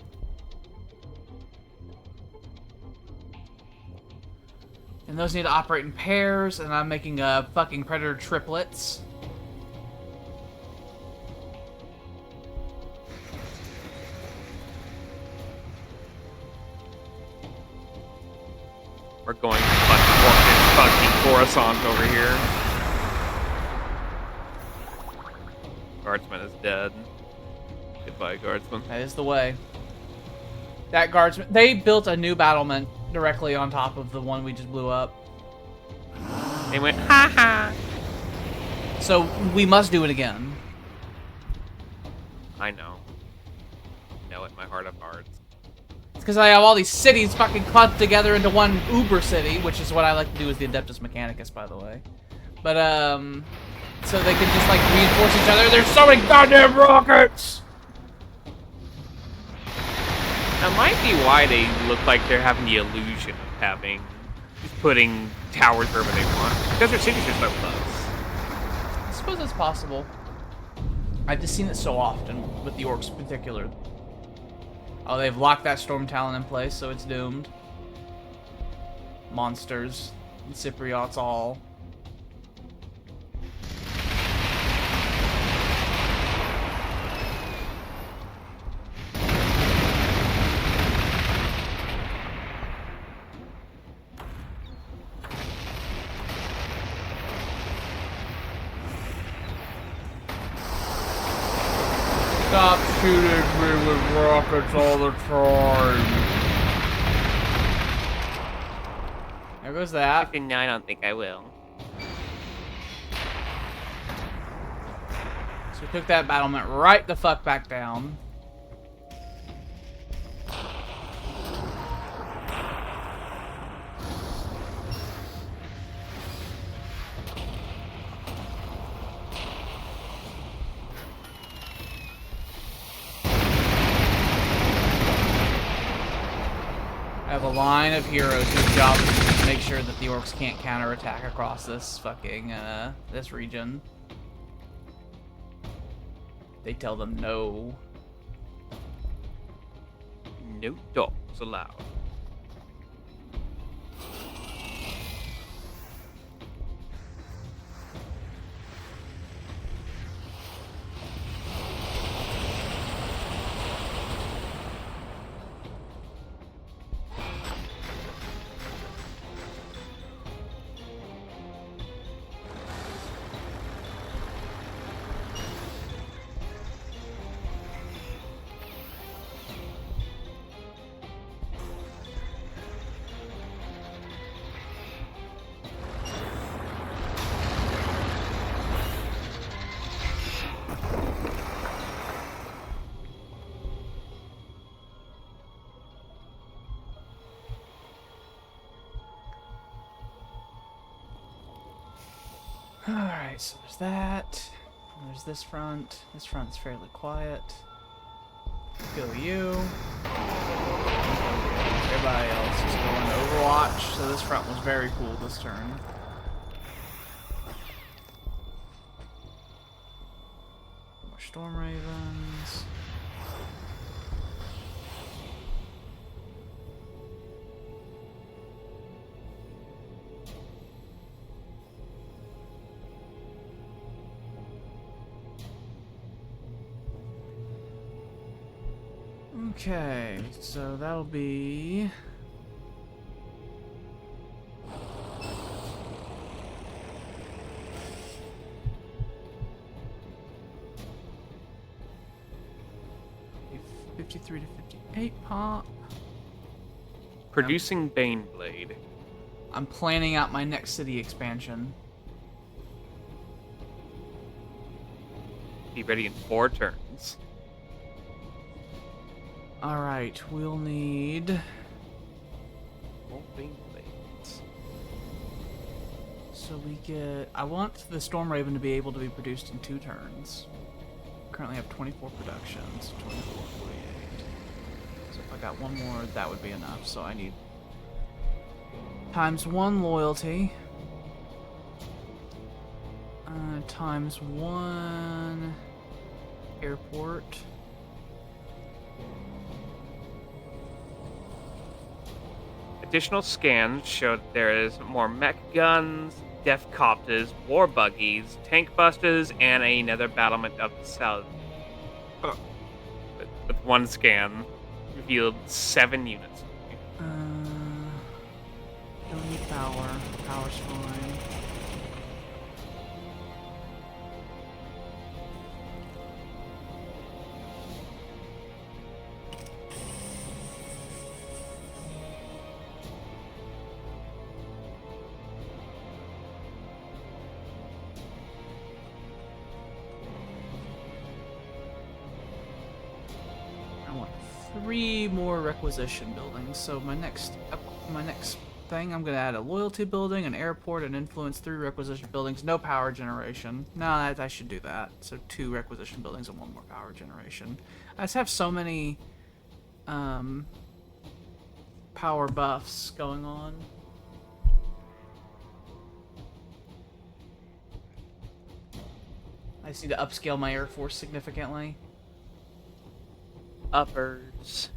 And those need to operate in pairs, and I'm making fucking Predator triplets. We're going to fucking Coruscant over here. Guardsman is dead. Goodbye, Guardsman. That is the way. That guardsman... They built a new battlement directly on top of the one we just blew up. They went, ha ha! So, we must do it again. I know. Know it in my heart of hearts. It's because I have all these cities fucking clumped together into one uber city, which is what I like to do as the Adeptus Mechanicus, by the way. But, so they can just, like, reinforce each other. There's so many goddamn rockets! That might be why they look like they're having the illusion of having just putting towers wherever they want. Because their cities are so close. I suppose it's possible. I've just seen it so often with the orcs in particular. Oh, they've locked that Storm Talon in place, so it's doomed. Monsters, and Cypriots all. Stop shooting me with rockets all the time. There goes that. No, I don't think I will. So we took that battlement right the fuck back down. I have a line of heroes whose job is to make sure that the orcs can't counterattack across this fucking, this region. They tell them no. No dogs allowed. Alright, so there's that. There's this front. This front's fairly quiet. Kill you. Everybody else is going to Overwatch, so this front was very cool this turn. More Storm Ravens. Okay, so that'll be... $53 to $58 pop. Producing Baneblade. I'm planning out my next city expansion. Be ready in 4 turns. Alright, we'll need... More Baneblades. So we get... I want the Storm Raven to be able to be produced in 2 turns. Currently have 24 productions. 24, 48. So if I got one more, that would be enough. So I need... ×1 loyalty. ×1 airport. Additional scans showed there is more mech guns, death copters, war buggies, tank busters, and another battlement of the south. With one scan, revealed 7 units. Don't need power. Power's fine. I want 3 more requisition buildings. So my next thing, I'm gonna add a loyalty building, an airport, and influence 3 requisition buildings. No power generation. No, I should do that. So 2 requisition buildings and 1 more power generation. I just have so many power buffs going on. I just need to upscale my Air Force significantly. Uppers.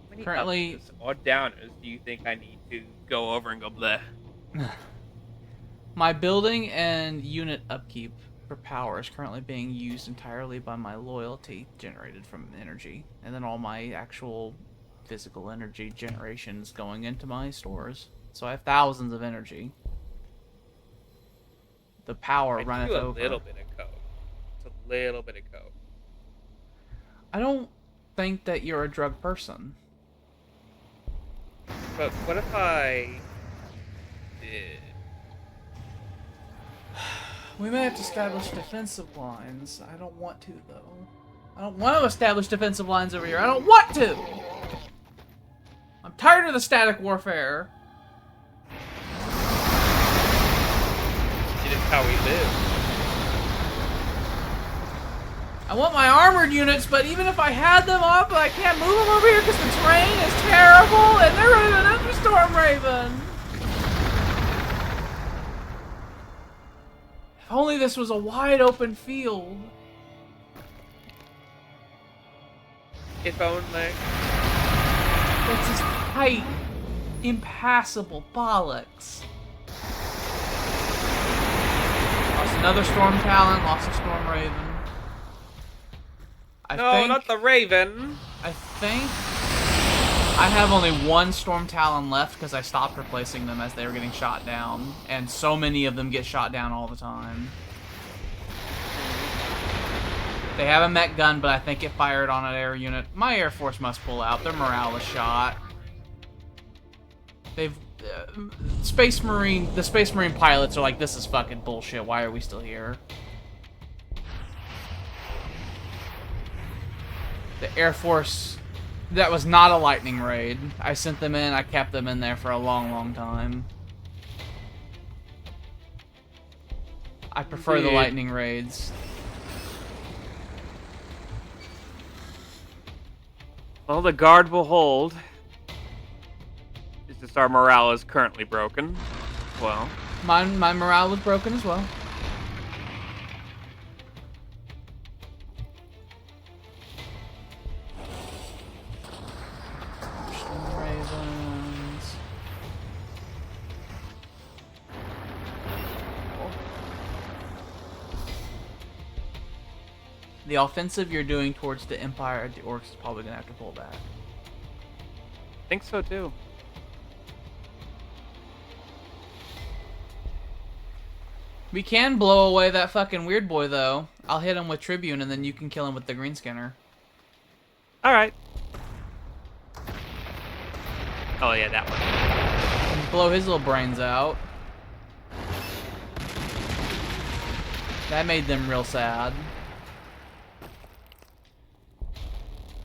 How many Currently, uppers or downers do you think I need to go over and go bleh? my building and unit upkeep for power is currently being used entirely by my loyalty generated from energy, and then all my actual physical energy generations going into my stores. So I have thousands of energy. The power I runneth do a over. little bit of coke. It's a little bit of coke. I don't think that you're a drug person. But what if I did? We may have to establish defensive lines. I don't want to, though. I don't want to establish defensive lines over here. I don't want to! I'm tired of the static warfare. It is how we live. I want my armored units, but even if I had them up, I can't move them over here because the terrain is terrible, and they're running another Storm Raven. If only this was a wide open field. If only. It's just tight, impassable bollocks. Lost another Storm Talon, lost a Storm Raven. No, not the Raven. I think I have only one Storm Talon left because I stopped replacing them as they were getting shot down. And so many of them get shot down all the time. They have a mech gun, but I think it fired on an air unit. My Air Force must pull out. Their morale is shot. They've... the Space Marine pilots are like, this is fucking bullshit. Why are we still here? The Air Force... That was not a lightning raid. I sent them in. I kept them in there for a long, long time. I prefer the lightning raids. Well, the guard will hold. It's just our morale is currently broken. Well, My morale was broken as well. Ravens. The offensive you're doing towards the Empire, the Orcs is probably gonna have to pull back. I think so too. We can blow away that fucking weird boy, though. I'll hit him with Tribune, and then you can kill him with the Green Skinner. Alright. Oh yeah, that one. Blow his little brains out. That made them real sad.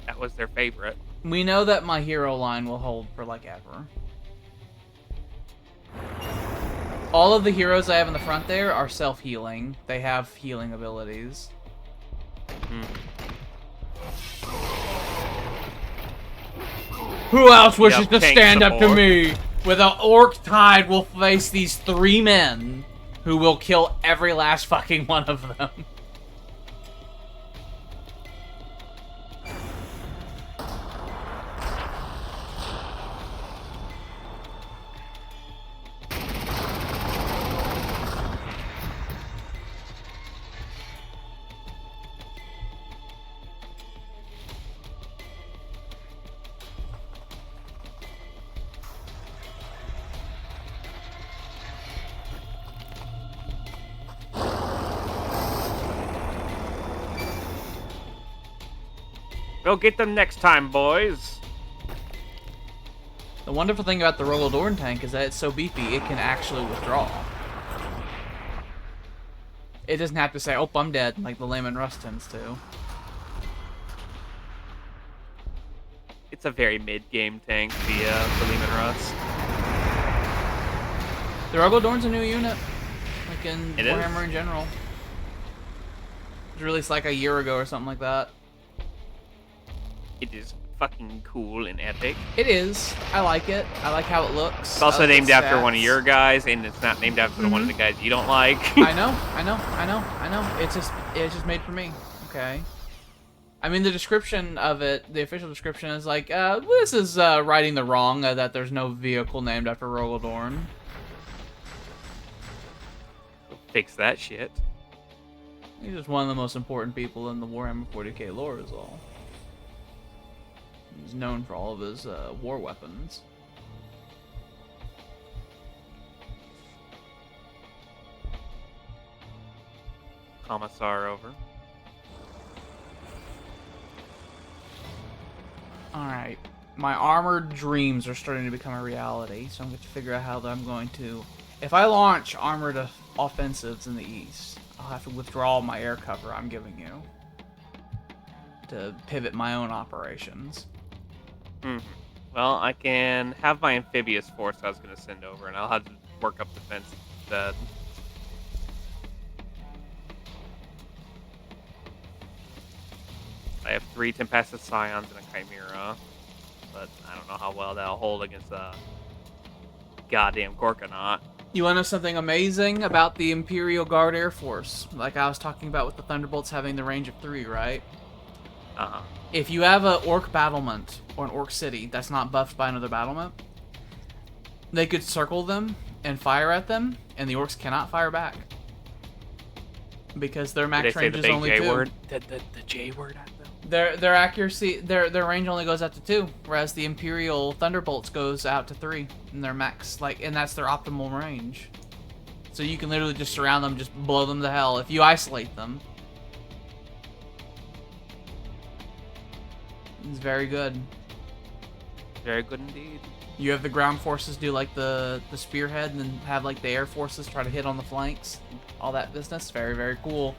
That was their favorite. We know that my hero line will hold for, like, ever. All of the heroes I have in the front there are self-healing. They have healing abilities. Who else wishes to stand up to me? With an orc tide, we'll face these 3 men who will kill every last fucking one of them. Go get them next time, boys. The wonderful thing about the Rogodorn tank is that it's so beefy, it can actually withdraw. It doesn't have to say, oh, I'm dead, like the Layman Rust tends to. It's a very mid-game tank, the Lehman Russ. The Rogaldorn's a new unit, like in It Warhammer is? in general. It was released like a year ago or something like that. It is fucking cool and epic. It is. I like it. I like how it looks. It's also I like named the after one of stats. your guys, and it's not named after one of the guys you don't like. I know. It's just made for me. Okay. I mean, the description of it, the official description is like, this is righting the wrong that there's no vehicle named after Rogaldorn. Fix that shit. He's just one of the most important people in the Warhammer 40K lore is all. He's known for all of his war weapons. Commissar over. Alright. My armored dreams are starting to become a reality, so I'm going to figure out how that I'm going to... If I launch armored offensives in the east, I'll have to withdraw my air cover I'm giving you to pivot my own operations. Well, I can have my amphibious force I was going to send over, and I'll have to work up defense instead. I have 3 Tempestus Scions and a Chimera, but I don't know how well that'll hold against a goddamn Gorkanaut. You want to know something amazing about the Imperial Guard Air Force? Like I was talking about with the Thunderbolts having the range of 3, right? Uh-huh. If you have an Orc battlement or an Orc city that's not buffed by another battlement, they could circle them and fire at them, and the Orcs cannot fire back. Because their max range is only 2. The J word at them? Their accuracy, their range only goes out to 2, whereas the Imperial Thunderbolts goes out to 3, and their max, and that's their optimal range. So you can literally just surround them, just blow them to hell if you isolate them. It's very good. Very good indeed. You have the ground forces do like the spearhead, and then have like the air forces try to hit on the flanks. All that business. Very, very cool.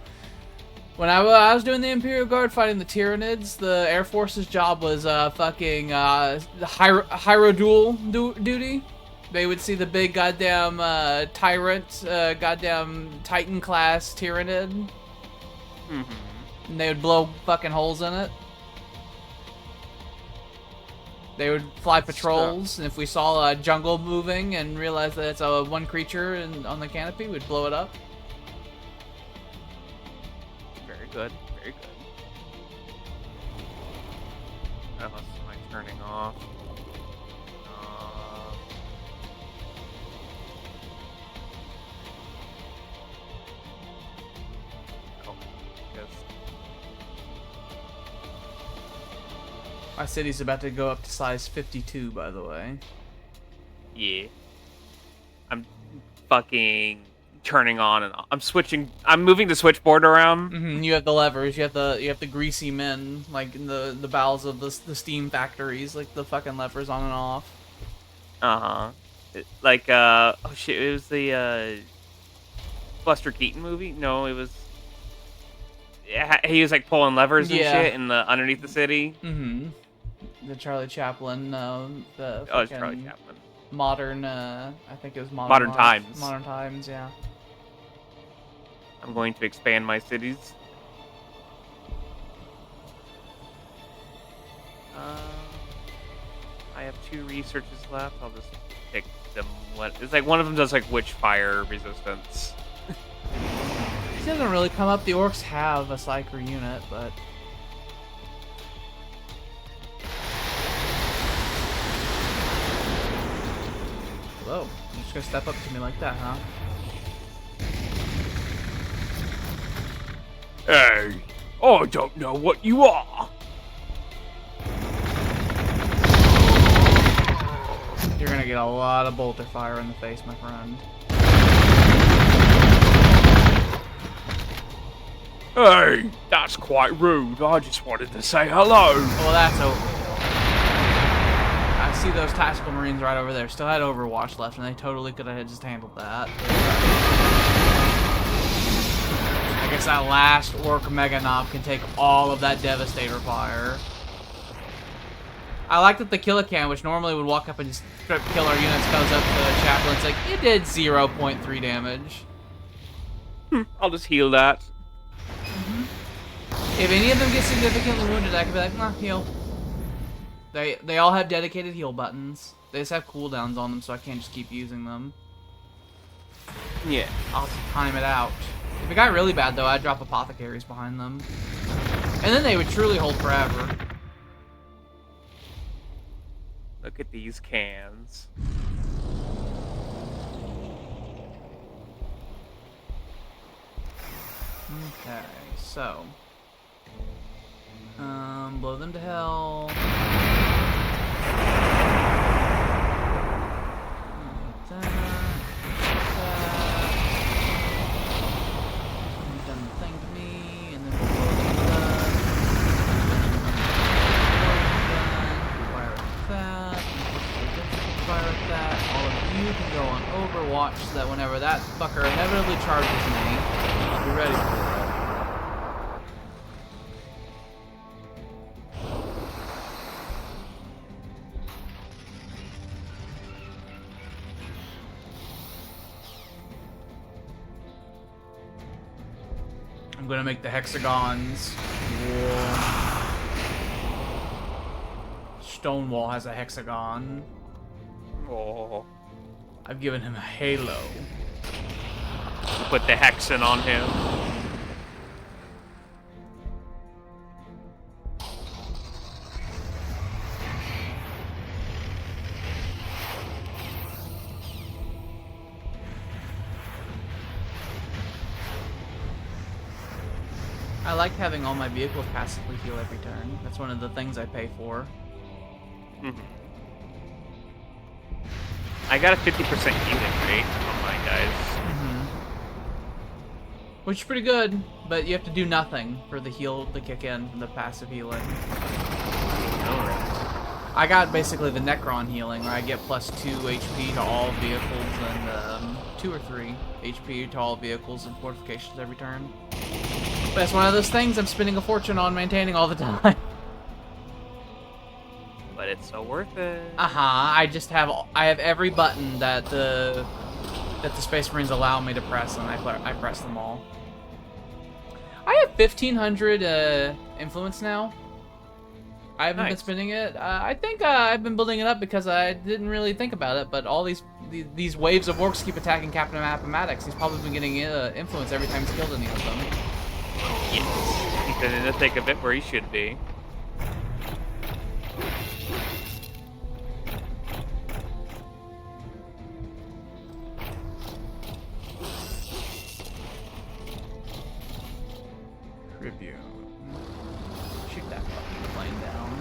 When I was doing the Imperial Guard fighting the Tyranids, the Air Force's job was fucking Hierodual duty. They would see the big goddamn tyrant, goddamn Titan class Tyranid, and they would blow fucking holes in it. They would fly patrols, and if we saw a jungle moving and realized that it's a one creature on the canopy, we'd blow it up. Very good. Very good. Unless am I turning off? My city's about to go up to size 52, by the way. Yeah. I'm fucking turning on and off. I'm moving the switchboard around. You have the levers. You have the greasy men, like in the bowels of the steam factories, like the fucking levers on and off. Oh shit, it was the Buster Keaton movie. No, it was. He was like pulling levers and shit in the underneath the city. The Charlie Chaplin. It's Charlie Chaplin. Modern. I think it was Modern Times. Modern Times. Yeah. I'm going to expand my cities. I have 2 researches left. I'll just pick them. It's like one of them does like witch fire resistance. It doesn't really come up. The Orcs have a Psyker unit, but whoa! You're just gonna step up to me like that, huh? Hey, I don't know what you are. You're gonna get a lot of bolter fire in the face, my friend. Hey, that's quite rude. I just wanted to say hello. Well, that's over. I see those tactical marines right over there. Still had Overwatch left, and they totally could have just handled that. I guess that last Orc Mega Knob can take all of that Devastator fire. I like that the Killican, which normally would walk up and just strip kill our units, goes up to the chaplain. It's like, it did 0.3 damage. I'll just heal that. If any of them get significantly wounded, I can be like, nah, heal. They all have dedicated heal buttons. They just have cooldowns on them, so I can't just keep using them. Yeah. I'll time it out. If it got really bad, though, I'd drop apothecaries behind them. And then they would truly hold forever. Look at these cans. Okay, so... blow them to hell. Like that. You've done the thing to me, and then we'll blow them to that. Fire at that. Fire at that. All of you can go on Overwatch so that whenever that fucker inevitably charges me, I'll be ready for it. I'm gonna make the hexagons. Whoa. Stonewall has a hexagon. Oh. I've given him a halo. Put the hexen on him. I like having all my vehicles passively heal every turn. That's one of the things I pay for. I got a 50% healing rate on my guys. Which is pretty good, but you have to do nothing for the heal to kick in from the passive healing. I got basically the Necron healing, where I get plus 2 HP to all vehicles and 2 or 3 HP to all vehicles and fortifications every turn. But it's one of those things I'm spending a fortune on maintaining all the time. But it's so worth it. I have every button that the Space Marines allow me to press, and I press them all. I have 1,500 influence now. I haven't been spending it. I think I've been building it up because I didn't really think about it, but all these waves of orcs keep attacking Captain Appomattox. He's probably been getting influence every time he's killed any of them. Yes. He's been in the thick of it where he should be. Tribune. Shoot that fucking plane down.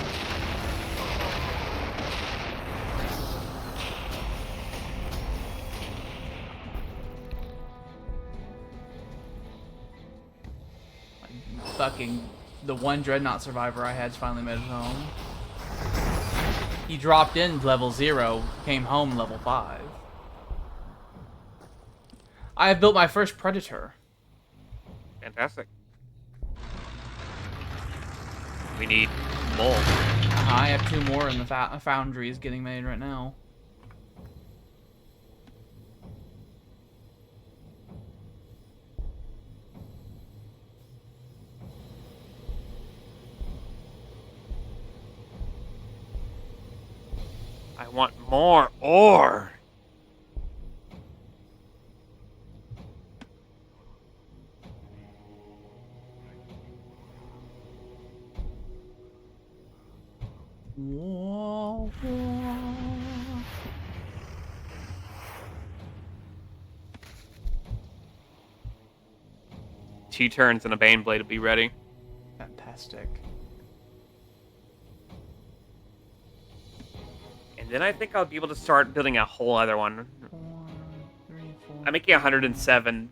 Fucking the one Dreadnought survivor I had's finally made it home. He dropped in level 0, came home level 5. I have built my first Predator. Fantastic. We need more. I have 2 more in the foundries getting made right now. I want more ore. Whoa, whoa. 2 turns and a Baneblade will be ready. Fantastic. And then I think I'll be able to start building a whole other one. 4, 3, 4. I'm making 107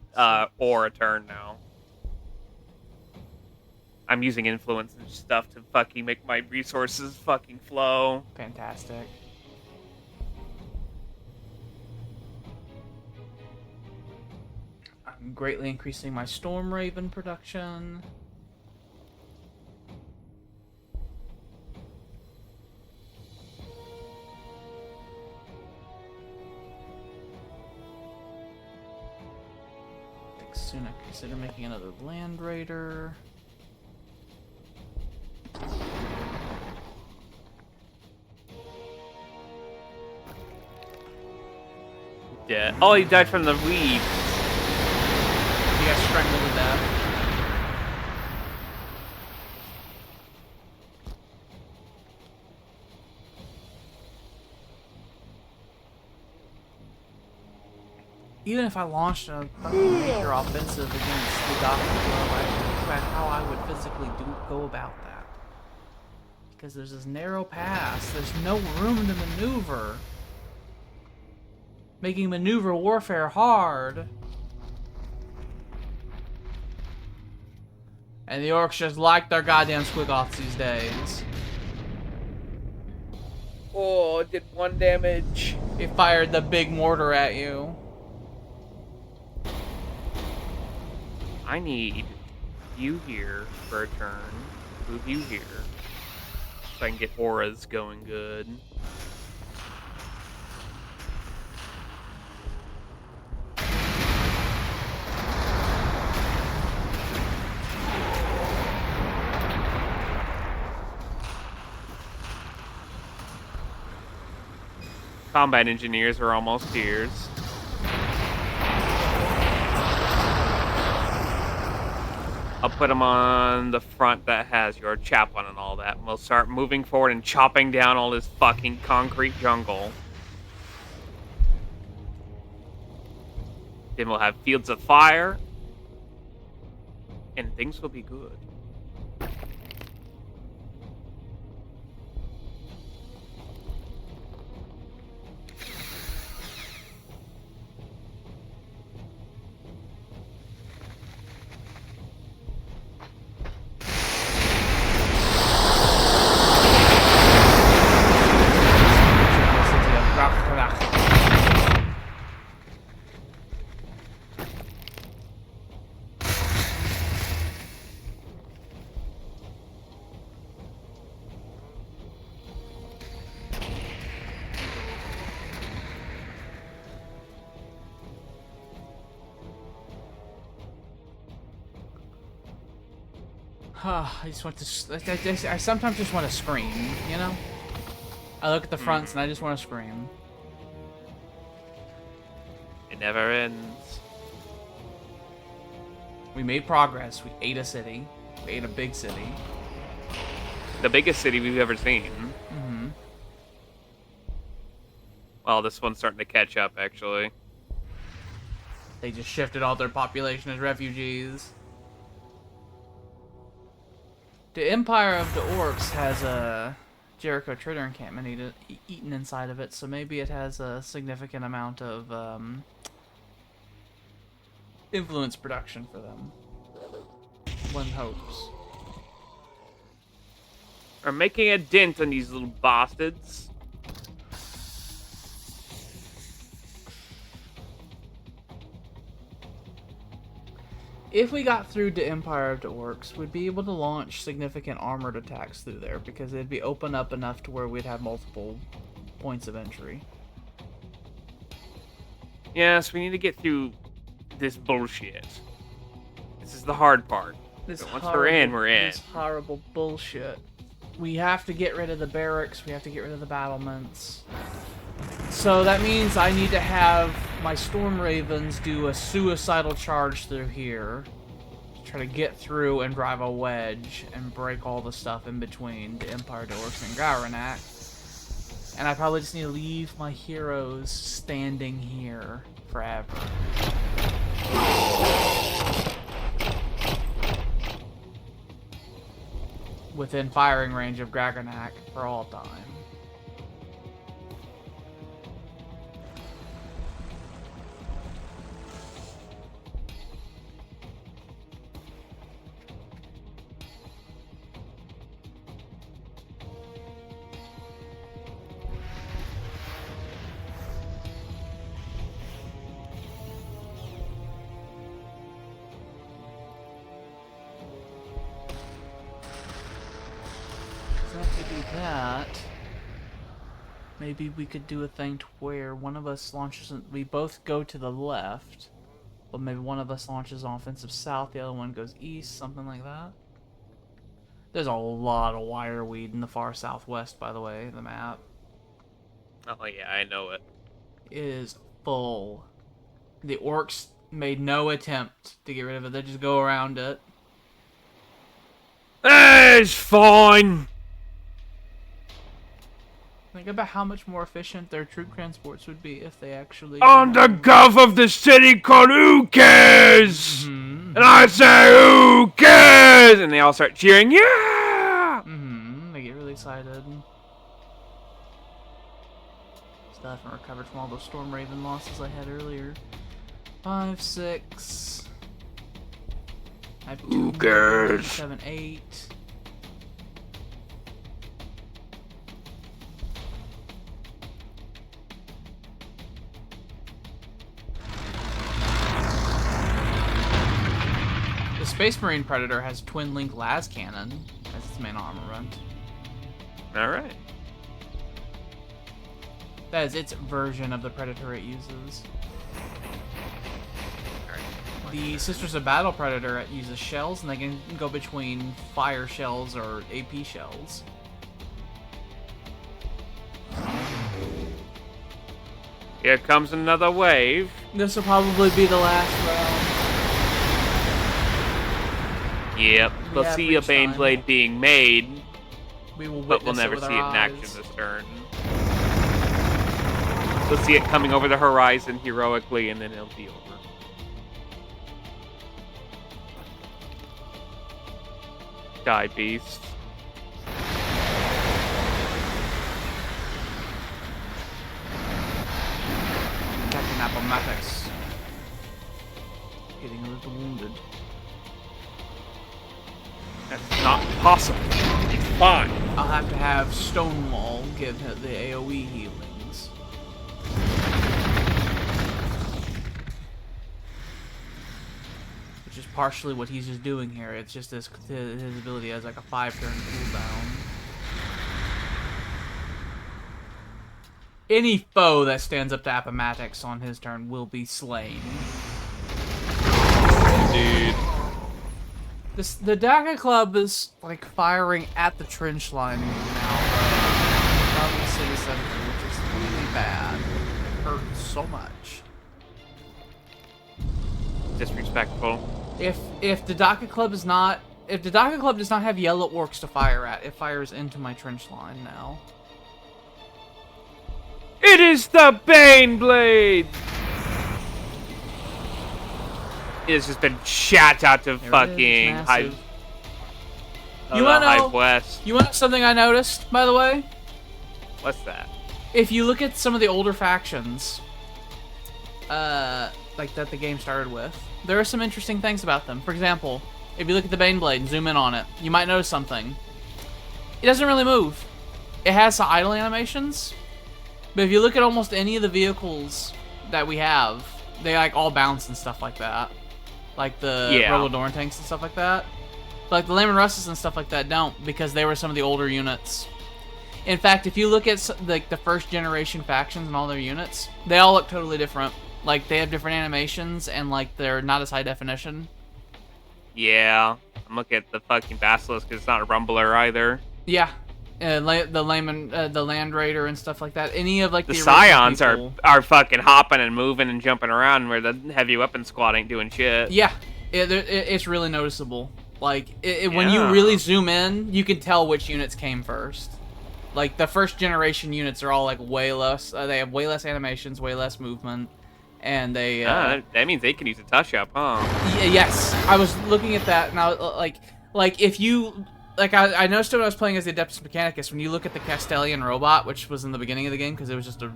ore a turn now. I'm using influence and stuff to fucking make my resources fucking flow. Fantastic. I'm greatly increasing my Storm Raven production. Soon I consider making another Land Raider. Yeah. Oh, he died from the weeds. He got strangled to death. Even if I launched a fucking major offensive against the Doctor Club, I have to think about how I would physically go about that. Because there's this narrow pass, there's no room to maneuver. Making maneuver warfare hard. And the orcs just like their goddamn squig-offs these days. Oh, it did 1 damage. He fired the big mortar at you. I need you here for a turn. Move you here. So I can get auras going good. Combat engineers are almost here. I'll put them on the front that has your chaplain and all that. And we'll start moving forward and chopping down all this fucking concrete jungle. Then we'll have fields of fire. And things will be good. I just want to. I sometimes just want to scream, you know? I look at the fronts and I just want to scream. It never ends. We made progress. We ate a city. We ate a big city. The biggest city we've ever seen. Mm-hmm. Well, this one's starting to catch up, actually. They just shifted all their population as refugees. The Empire of the Orcs has a Jericho Trader encampment eaten inside of it, so maybe it has a significant amount of influence production for them. One hopes. We're making a dent on these little bastards. If we got through to Empire of the Orcs, we'd be able to launch significant armored attacks through there because it'd be open up enough to where we'd have multiple points of entry. Yes, we need to get through this bullshit. This is the hard part. This Once we're in, we're in. This horrible bullshit. We have to get rid of the barracks. We have to get rid of the battlements. So that means I need to have my Storm Ravens do a suicidal charge through here. Try to get through and drive a wedge and break all the stuff in between the Empire, the Orcs, and Garanak. And I probably just need to leave my heroes standing here forever. Within firing range of Graganak for all time. That maybe we could do a thing to where one of us launches and we both go to the left but maybe one of us launches on offensive south, the other one goes east, something like that. There's a lot of wireweed in the far southwest, by the way, the map. Oh yeah, I know it. It is full. The orcs made no attempt to get rid of it. They just go around it. It's fine. Think about how much more efficient their troop transports would be if they actually... On the gov of the city called Who Cares? And I say, Who Cares? And they all start cheering, yeah! They get really excited. Still haven't recovered from all those Storm Raven losses I had earlier. 5, 6... I have 2, Who cares? 7, 8... The Space Marine Predator has Twin Link Las Cannon as its main armament. Alright. That is its version of the Predator it uses. The Sisters of Battle Predator uses shells, and they can go between fire shells or AP shells. Here comes another wave. This will probably be the last round. Yep, we'll Yeah, see a each time. Baneblade being made, We will but we'll witness never with see it in our action eyes. this turn. We'll see it coming over the horizon heroically, and then it'll be over. Die, beast. Captain Appomattox getting a little wounded. That's not possible. It's fine. I'll have to have Stonewall give him the AoE healings. Which is partially what he's just doing here. It's just his ability has like a 5-turn cooldown. Any foe that stands up to Appomattox on his turn will be slain. Dude. The Dagger Club is like firing at the trench line now, from the city center, which is really bad. It hurts so much. Disrespectful. If the Dagger Club is not, if the Dagger Club does not have yellow orcs to fire at, it fires into my trench line now. It is the Baneblade! It's just been shot out to There it is, fucking it's Hive. massive. You wanna know- Hive West. You want something I noticed, by the way? What's that? If you look at some of the older factions, like that the game started with, there are some interesting things about them. For example, if you look at the Baneblade and zoom in on it, you might notice something. It doesn't really move. It has some idle animations, but if you look at almost any of the vehicles that we have, they like all bounce and stuff like that. Like the Rogodorn tanks and stuff like that. But like the Layman Russes and stuff like that don't, because they were some of the older units. In fact, if you look at like the first generation factions and all their units, they all look totally different. Like they have different animations and like they're not as high definition. Yeah. I'm looking at the fucking Basilisk because it's not a Rumbler either. Yeah. The Layman, the Land Raider and stuff like that. Any of like The original Scions people. are fucking hopping and moving and jumping around where the heavy weapon squad ain't doing shit. Yeah. It's really noticeable. Like when you Yeah. really zoom in, you can tell which units came first. Like the first generation units are all like way less. They have way less animations, way less movement, and they. That means they can use a touch-up, huh? Yes, I was looking at that, and I was like if you I noticed when I was playing as the Adeptus Mechanicus, when you look at the Castellian robot, which was in the beginning of the game because it was just a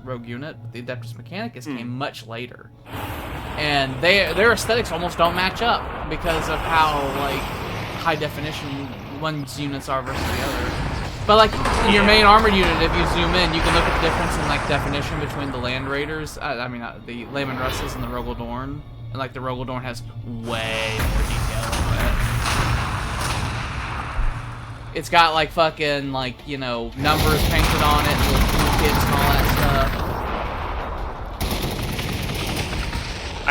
rogue unit, but the Adeptus Mechanicus came much later, and their aesthetics almost don't match up because of how like high definition one's units are versus the other. But like your main armored unit, if you zoom in, you can look at the difference in like definition between the Land Raiders. The Layman Russes and the Rogodorn, and like the Rogodorn has way more detail in it. It's got like fucking like, you know, numbers painted on it, little toolkits and all that stuff.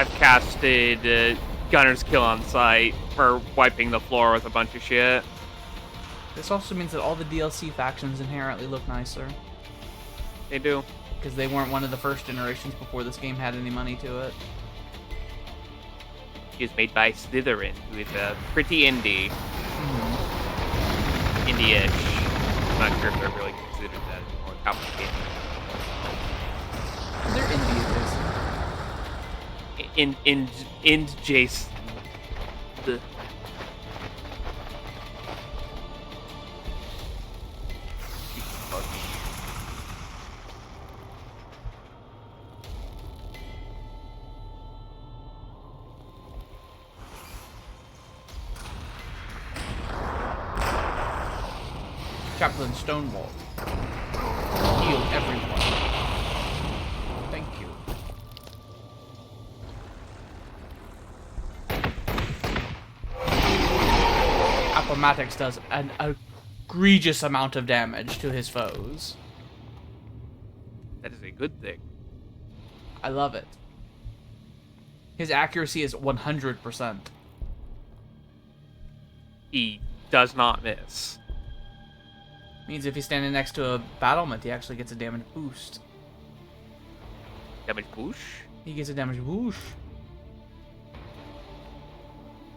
I've casted Gunner's Kill on sight for wiping the floor with a bunch of shit. This also means that all the DLC factions inherently look nicer. They do. Because they weren't one of the first generations before this game had any money to it. It was made by Slytherin, who is a pretty indie. Indie-ish. I'm not sure if they're really considered that anymore. Complicated. They're indie adjacent. In Jason. The Chaplain Stonewall. Heal everyone. Thank you. Appomattox does an egregious amount of damage to his foes. That is a good thing. I love it. His accuracy is 100%. He does not miss. Means if he's standing next to a battlement, he actually gets a damage boost. Damage push? He gets a damage boost.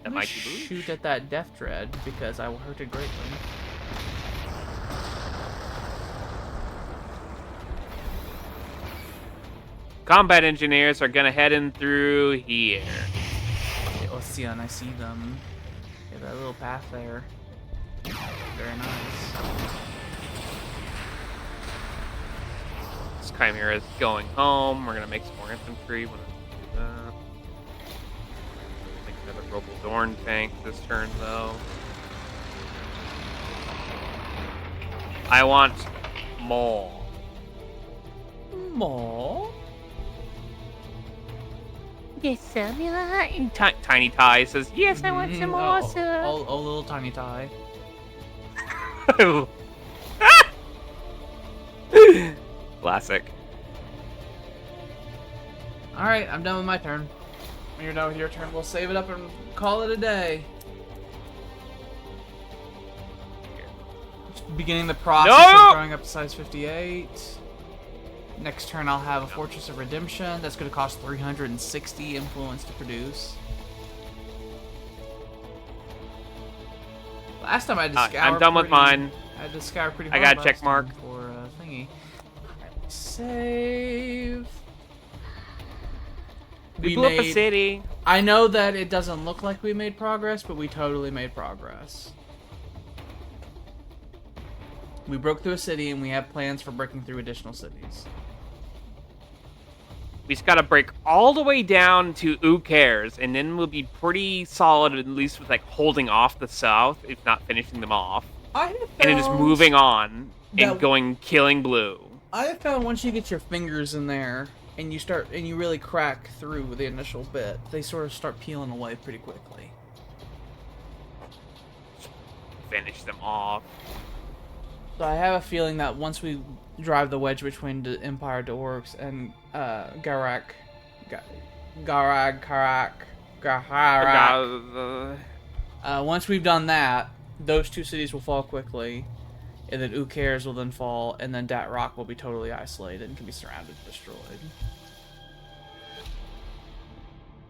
That I'm might gonna be boost. shoot at that Death Dread because I will hurt it greatly. Combat engineers are gonna head in through here. The Ocean, I see them. Yeah, that little path there. Very nice. This Chimera is going home. We're gonna make some more infantry when I do that. Make another Robodorn tank this turn though. I want more. More? Yes, Samuel. Tiny Ty says, yes, I want some more, sir. Oh, little tiny tie. Classic. Alright, I'm done with my turn. When you're done with your turn, we'll save it up and call it a day. Just beginning the process of growing up to size 58. Next turn, I'll have a Fortress of Redemption. That's going to cost 360 influence to produce. Last time I had to scour. I'm done with mine. I had to scour pretty I hard. got a check mark for thingy. Save. We blew up a city. I know that it doesn't look like we made progress, but we totally made progress. We broke through a city, and we have plans for breaking through additional cities. We just gotta break all the way down to who cares, and then we'll be pretty solid, at least with like holding off the south, if not finishing them off. And then just moving on and going killing blue. I have found once you get your fingers in there and you really crack through the initial bit, they sort of start peeling away pretty quickly. Finish them off. So I have a feeling that once we drive the wedge between the Empire Dorks and Garak, once we've done that, those two cities will fall quickly, and then Ukares will then fall, and then Dat Rock will be totally isolated and can be surrounded and destroyed.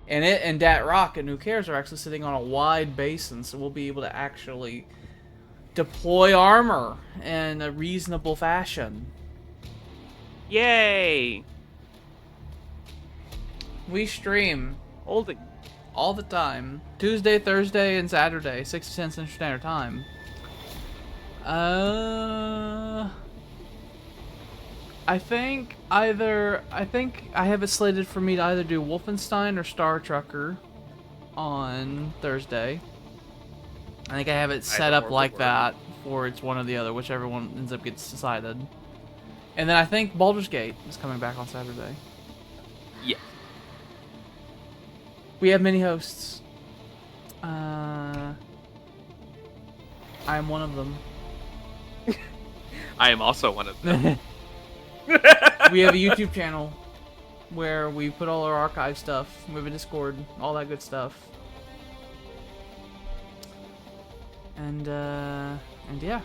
And Dat Rock and Ukares are actually sitting on a wide basin, so we'll be able to actually deploy armor in a reasonable fashion. Yay! We stream Holding all the time. Tuesday, Thursday, and Saturday, 6 to 10 Central Standard Time. I think I have it slated for me to either do Wolfenstein or Star Trucker on Thursday. I think I have it set up like that, or it's one or the other, whichever one ends up gets decided. And then I think Baldur's Gate is coming back on Saturday. Yeah. We have many hosts. I am one of them. I am also one of them. We have a YouTube channel. where we put all our archive stuff, we have a Discord, all that good stuff. And yeah.